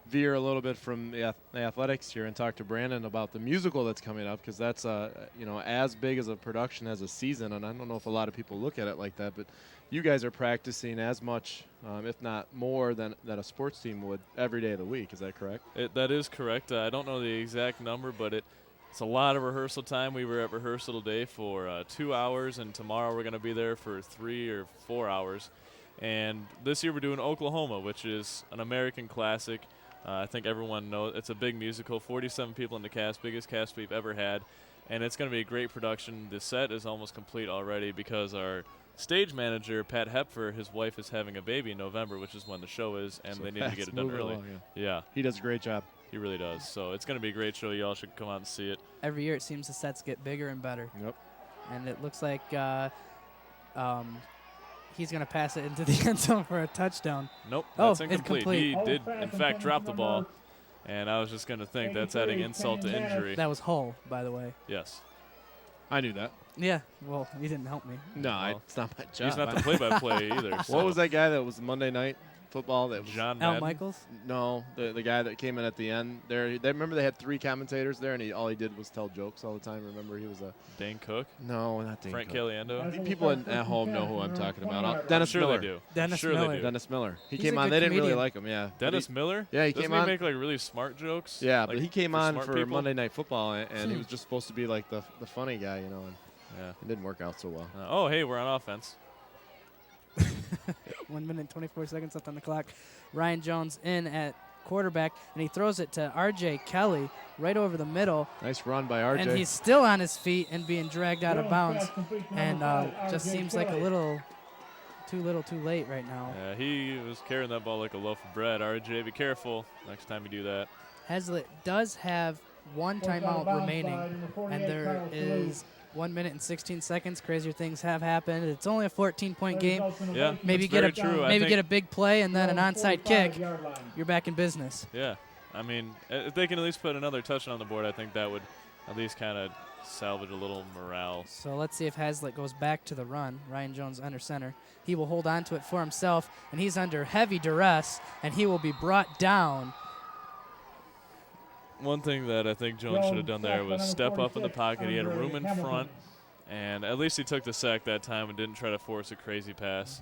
veer a little bit from the athletics here and talk to Brandon about the musical that's coming up, because that's, as big as a production as a season. And I don't know if a lot of people look at it like that, but you guys are practicing as much, if not more, than a sports team would every day of the week. Is that correct? That is correct. I don't know the exact number, but it's a lot of rehearsal time. We were at rehearsal today for 2 hours, and tomorrow we're going to be there for 3 or 4 hours. And this year we're doing Oklahoma, which is an American classic. I think everyone knows it's a big musical, 47 people in the cast, biggest cast we've ever had. And it's going to be a great production. The set is almost complete already because our stage manager, Pat Hepfer, his wife is having a baby in November, which is when the show is, and So they need to get it done early. along, Yeah, He does a great job. he really does. So it's going to be a great show. You all should come out and see it. Every year it seems the sets get bigger and better. Yep. And it looks like he's going to pass it into the end zone for a touchdown. Nope, Oh, that's incomplete. incomplete. He did, in fact, drop the ball. And I was just going to think that's adding insult to injury. That was Hull, by the way. Yes. I knew that. Yeah, well, you didn't help me. No, Well, it's not my job. He's not the play-by-play either. So. What was that guy that was Monday Night Football? That was John Al Madden? Michaels? No, the guy that came in at the end. They remember they had 3 commentators there, and all he did was tell jokes all the time. Remember, he was a Dane Cook? no, not Dane Frank Cook. Caliendo? People at home know who I'm talking about. Dennis Sure Miller. they do. Dennis sure Miller. They do. Dennis Miller. He He's came a on. good They didn't really comedian. like him. Yeah. Dennis Miller? Yeah, he Doesn't came on. make like really smart jokes? Yeah, like, but he came for on smart for people? Monday Night Football, and he was just supposed to be like the funny guy, and Yeah. it didn't work out so well. Oh, hey, we're on offense. 1 minute, 24 seconds left on the clock. Ryan Jones in at quarterback, and he throws it to R.J. Kelly right over the middle. Nice run by RJ. And he's still on his feet and being dragged out of bounds. And just seems like a little too late right now. Yeah, he was carrying that ball like a loaf of bread. RJ, be careful next time you do that. Hazlitt does have one timeout remaining, and there is 1 minute and 16 seconds. Crazier things have happened. It's only a 14-point game. Yeah, maybe get a big play and then an onside kick. You're back in business. Yeah, I mean, if they can at least put another touchdown on the board, I think that would at least kind of salvage a little morale. So let's see if Hazlitt goes back to the run. Ryan Jones under center. He will hold on to it for himself, and he's under heavy duress, and he will be brought down. One thing that I think Jones should have done there was step up in the pocket. He had room in front, and at least he took the sack that time and didn't try to force a crazy pass.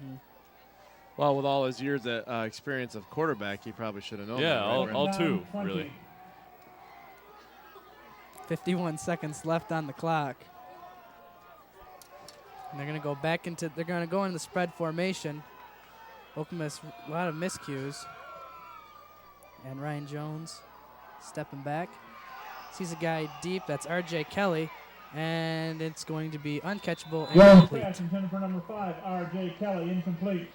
Well, with all his years of experience of quarterback, he probably should have known. Yeah, that, right? all two, really. 51 seconds left on the clock. And they're going to go back into – they're going to go into the spread formation. Okemos, a lot of miscues. And Ryan Jones stepping back. Sees a guy deep. That's R.J. Kelly. And it's going to be uncatchable and incomplete. Pass intended for number 5, R.J. Kelly, incomplete.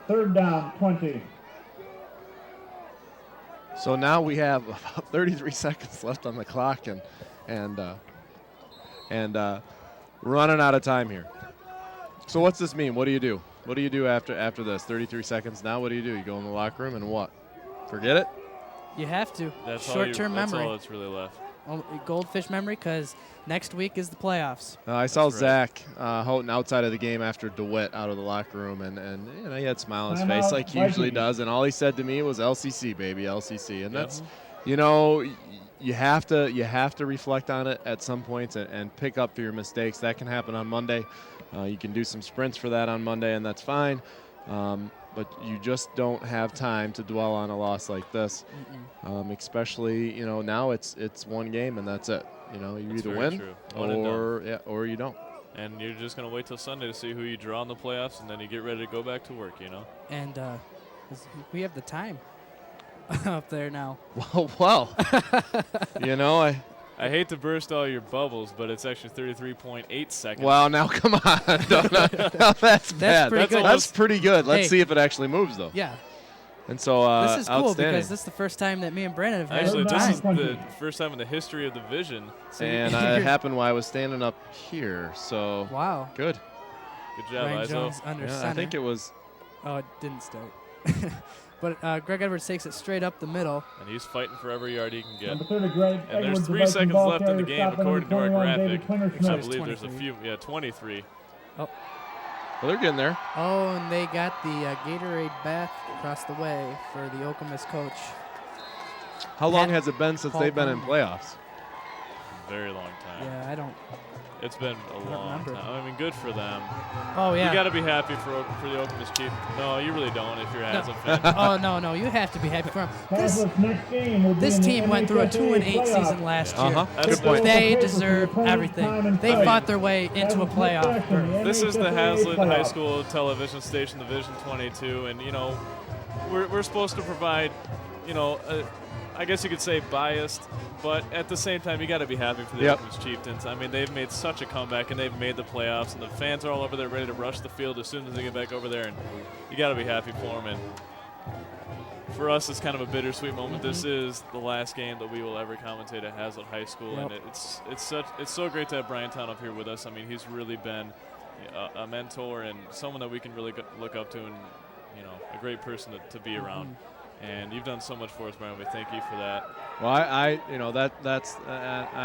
Third down, 20. So now we have about 33 seconds left on the clock, and running out of time here. So what's this mean? What do you do? What do you do after this? 33 seconds now. What do? You go in the locker room and what? Forget it? You have to. That's short-term memory. That's all that's really left. Goldfish memory, because next week is the playoffs. I saw That's Zach Houghton outside of the game after DeWitt out of the locker room, and you know, he had a smile on his face like he usually does, and all he said to me was LCC, baby, LCC. And that's, you know, you have to reflect on it at some points and pick up for your mistakes. That can happen on Monday. You can do some sprints for that on Monday, and that's fine. But you just don't have time to dwell on a loss like this, especially, you know, now it's one game and that's it. You know, you either win or you don't. And you're just going to wait till Sunday to see who you draw in the playoffs, and then you get ready to go back to work, you know. And we have the time up there now. Well, you know, I hate to burst all your bubbles, but it's actually 33.8 seconds. Well, now come on. That's bad. Pretty good. That's pretty good. Let's see if it actually moves, though. Yeah. And so this is cool because this is the first time that me and Brandon have had actually, time. this is the first time in the history of the division. And it happened while I was standing up here. So wow. Good. Good job, Ryan Iso. Jones under center. I think it was. Oh, it didn't start. But Greg Edwards takes it straight up the middle. And he's fighting for every yard he can get. And there's 3 seconds left in the game according to our graphic. I believe there's a few. Yeah, 23. Oh. Well, they're getting there. Oh, and they got the Gatorade bath across the way for the Okemos coach. How long has it been since they've been in playoffs? Very long time. Yeah, I don't. It's been a long time. I mean, good for them. Oh, yeah. You got to be happy for the Okemos Chief. No, you really don't if you're a Hazlitt fan. Oh, no, you have to be happy for them. This team went through a 2-8 season last year. Good point. They deserve everything. They fought their way into a playoff berth. This is the Hazlitt High School television station, Division 22, and, you know, we're supposed to provide, you know, I guess you could say biased, but at the same time, you got to be happy for the Okemos Chieftains. I mean, they've made such a comeback, and they've made the playoffs, and the fans are all over there ready to rush the field as soon as they get back over there, and you got to be happy for them. And for us, it's kind of a bittersweet moment. This is the last game that we will ever commentate at Hazlitt High School, and it's so great to have Brian Town up here with us. I mean, he's really been a mentor and someone that we can really look up to, and you know, a great person to be around. And you've done so much for us, Brian. We thank you for that. Well, I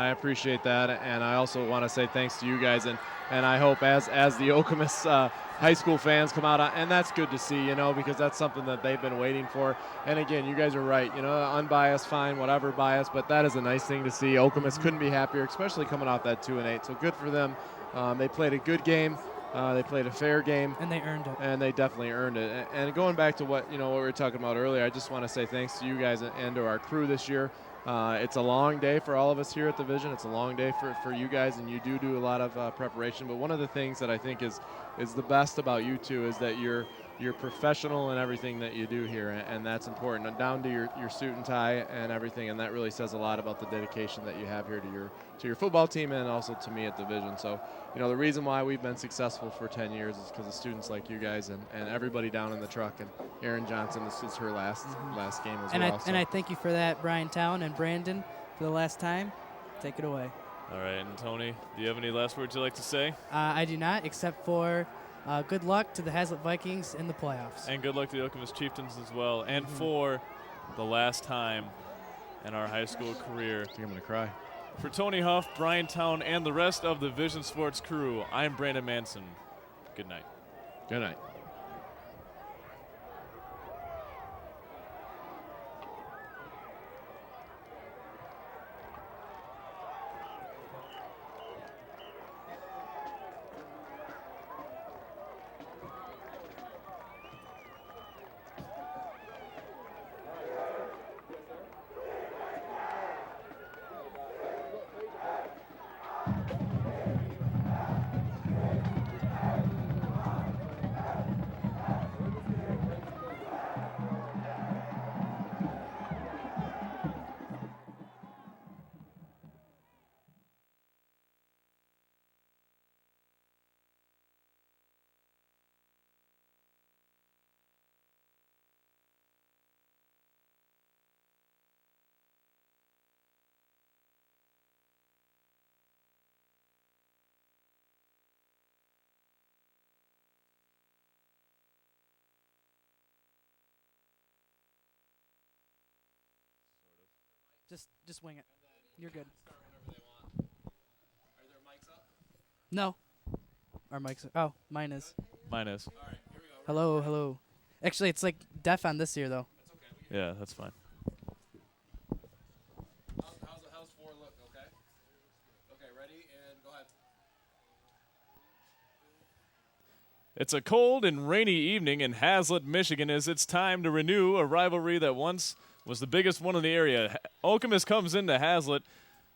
appreciate that, and I also want to say thanks to you guys, and I hope as the Okemos high school fans come out, and that's good to see, you know, because that's something that they've been waiting for. And again, you guys are right, you know, unbiased, fine, whatever bias, but that is a nice thing to see. Okemos couldn't be happier, especially coming off that 2-8. So good for them. They played a good game. They played a fair game. And they earned it. And they definitely earned it. And going back to what we were talking about earlier, I just want to say thanks to you guys and to our crew this year. It's a long day for all of us here at the Vision. It's a long day for you guys, and you do a lot of preparation. But one of the things that I think is the best about you two is that you're professional in everything that you do here, and that's important. And down to your suit and tie and everything, and that really says a lot about the dedication that you have here to your football team and also to me at the Vision. So, the reason why we've been successful for 10 years is because of students like you guys and everybody down in the truck. And Erin Johnson, this is her last game as well. And I thank you for that, Brian Town and Brandon, for the last time. Take it away. All right, and Tony, do you have any last words you'd like to say? I do not, except for good luck to the Hazlitt Vikings in the playoffs. And good luck to the Okemos Chieftains as well. And for the last time in our high school career. I think I'm going to cry. For Tony Huff, Brian Town, and the rest of the Vision Sports crew, I'm Brandon Manson. Good night. Good night. Just wing it. You're good. No. Our mics are. Oh, mine is. Mine is. Hello, hello. Actually, it's like deaf on this ear, though. Yeah, that's fine. How's 4 look, okay? Okay, ready, and go ahead. It's a cold and rainy evening in Hazlitt, Michigan, as it's time to renew a rivalry that once was the biggest one in the area. Okemos comes into Hazlitt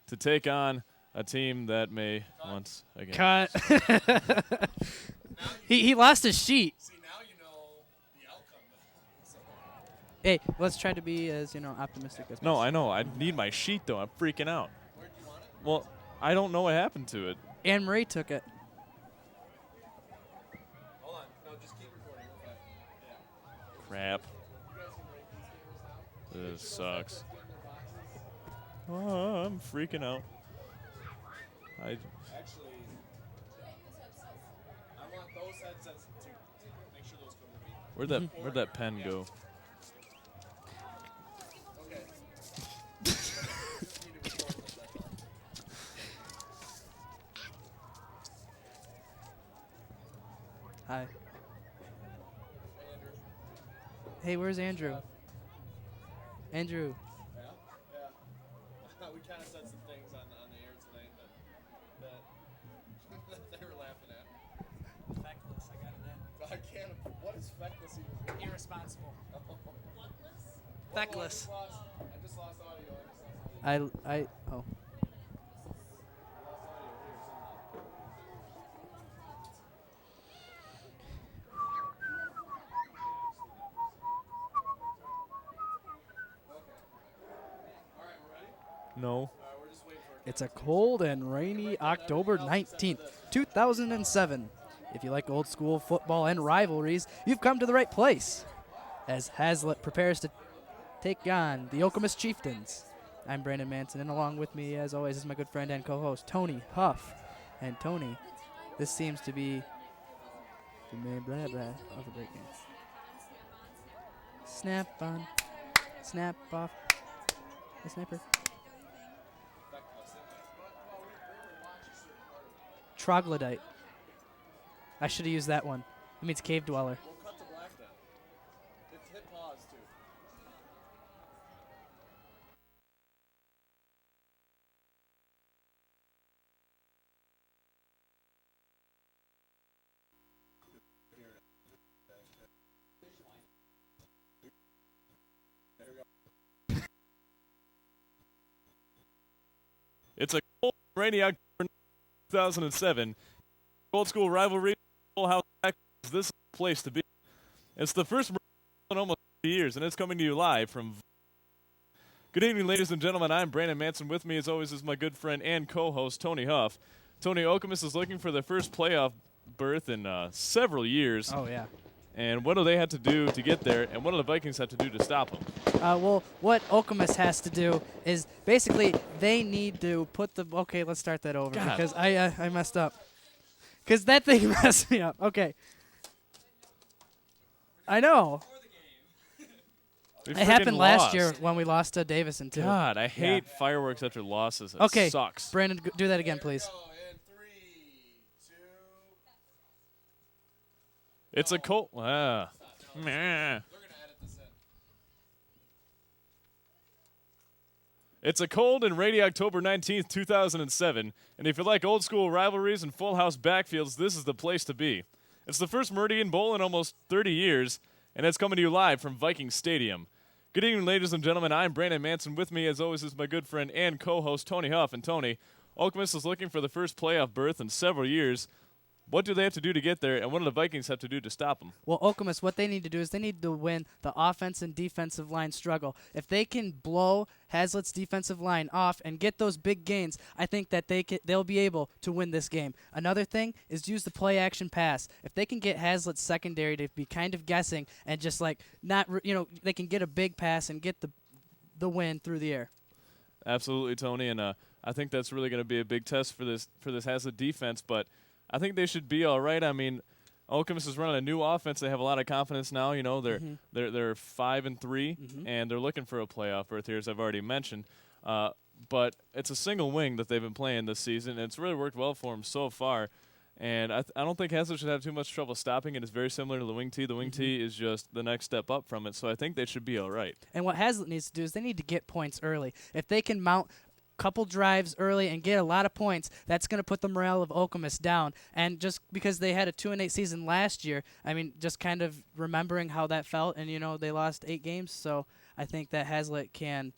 to take on a team that may once again. Cut. he lost his sheet. See, now you know the outcome. So. Hey, let's try to be as optimistic as possible. No, I know. I need my sheet, though. I'm freaking out. Where do you want it? Well, I don't know what happened to it. Anne Marie took it. Hold on. No, just keep recording. Okay. Yeah. Crap. This sucks. Oh, I'm freaking out. Actually, I want those headsets to make sure those come to me. Where'd that pen go? Okay. Hi. Hey, where's Andrew? Andrew. Yeah? Yeah. We kind of said some things on the air today that they were laughing at. Feckless, I got it. I can't. What is feckless even? Irresponsible. Feckless. Feckless. I just lost audio. Oh. No. It's a cold and rainy October 19th, 2007. If you like old school football and rivalries, you've come to the right place. As Hazlitt prepares to take on the Okemos Chieftains. I'm Brandon Manson, and along with me, as always, is my good friend and co-host, Tony Huff. And Tony, this seems to be blah, blah, of a great game. Snap on, snap off, the sniper. Troglodyte. I should have used that one. It means cave dweller. We'll cut to black then. Hit pause too. rainy October 2007. Old school rivalry, full house back. This is the place to be. It's the first in almost 30 years, and it's coming to you live from. Good evening, ladies and gentlemen. I'm Brandon Manson. With me, as always, is my good friend and co-host Tony Huff. Tony, Okemos is looking for their first playoff berth in several years. Oh, yeah. And what do they have to do to get there, and what do the Vikings have to do to stop them? Well, what Okemos has to do is basically they need to put the – okay, let's start that over because I messed up. Because that thing messed me up. Okay. I know. It happened last year when we lost to Davison, too. God, I hate fireworks after losses. It okay, sucks. Brandon, do that again, please. It's a cold. Meh. We're going to edit this in. It's a cold and rainy October 19th, 2007, and if you like old school rivalries and full house backfields, this is the place to be. It's the first Meridian Bowl in almost 30 years, and it's coming to you live from Viking Stadium. Good evening, ladies and gentlemen. I'm Brandon Manson. With me, as always, is my good friend and co-host Tony Huff. And Tony, Okemos is looking for the first playoff berth in several years. What do they have to do to get there, and what do the Vikings have to do to stop them? Well, Okemos, what they need to do is they need to win the offense and defensive line struggle. If they can blow Hazlitt's defensive line off and get those big gains, I think that they'll be able to win this game. Another thing is use the play-action pass. If they can get Hazlitt's secondary to be kind of guessing and just like not, they can get a big pass and get the win through the air. Absolutely, Tony, and I think that's really going to be a big test for this Hazlitt defense, but I think they should be all right. I mean, Okemos is running a new offense. They have a lot of confidence now. You know, they're 5-3, and they're looking for a playoff berth here, as I've already mentioned. But it's a single wing that they've been playing this season, and it's really worked well for them so far. And I don't think Hazlitt should have too much trouble stopping it. It's very similar to the wing tee. The wing tee is just the next step up from it, so I think they should be all right. And what Hazlitt needs to do is they need to get points early. If they can mount couple drives early and get a lot of points, that's going to put the morale of Okemos down. And just because they had a 2-8 season last year, I mean, just kind of remembering how that felt, and they lost 8 games, so I think that Hazlitt can,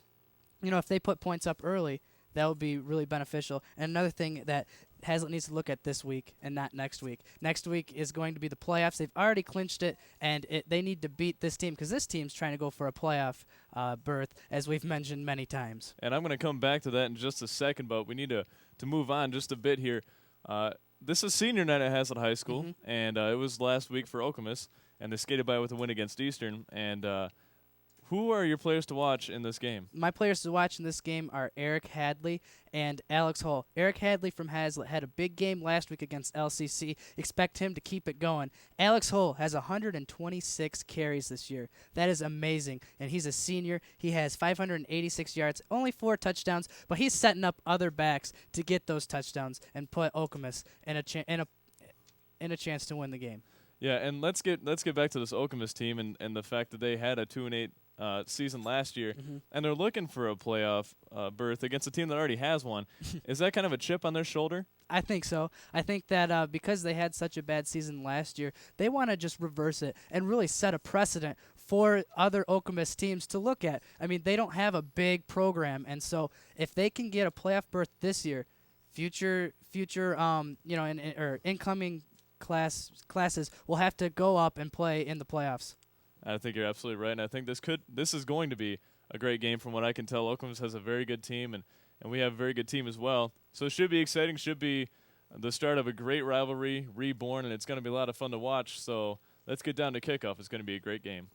if they put points up early, that would be really beneficial. And another thing that Hazlitt needs to look at this week and not next week. Next week is going to be the playoffs. They've already clinched it, and they need to beat this team because this team's trying to go for a playoff berth, as we've mentioned many times. And I'm going to come back to that in just a second, but we need to move on just a bit here. This is senior night at Hazlitt High School, and it was last week for Okemos, and they skated by with a win against Eastern. And who are your players to watch in this game? My players to watch in this game are Eric Hadley and Alex Hull. Eric Hadley from Hazlitt had a big game last week against LCC. Expect him to keep it going. Alex Hull has 126 carries this year. That is amazing, and he's a senior. He has 586 yards, only 4 touchdowns, but he's setting up other backs to get those touchdowns and put Okemos in a chance to win the game. Yeah, and let's get back to this Okemos team and the fact that they had a 2-8 season last year, and they're looking for a playoff berth against a team that already has one. Is that kind of a chip on their shoulder? I think so. I think that because they had such a bad season last year, they want to just reverse it and really set a precedent for other Okemos teams to look at. I mean, they don't have a big program, and so if they can get a playoff berth this year, future incoming classes will have to go up and play in the playoffs. I think you're absolutely right, and I think this is going to be a great game from what I can tell. Okemos has a very good team, and we have a very good team as well. So it should be exciting, should be the start of a great rivalry reborn, and it's going to be a lot of fun to watch. So let's get down to kickoff. It's going to be a great game.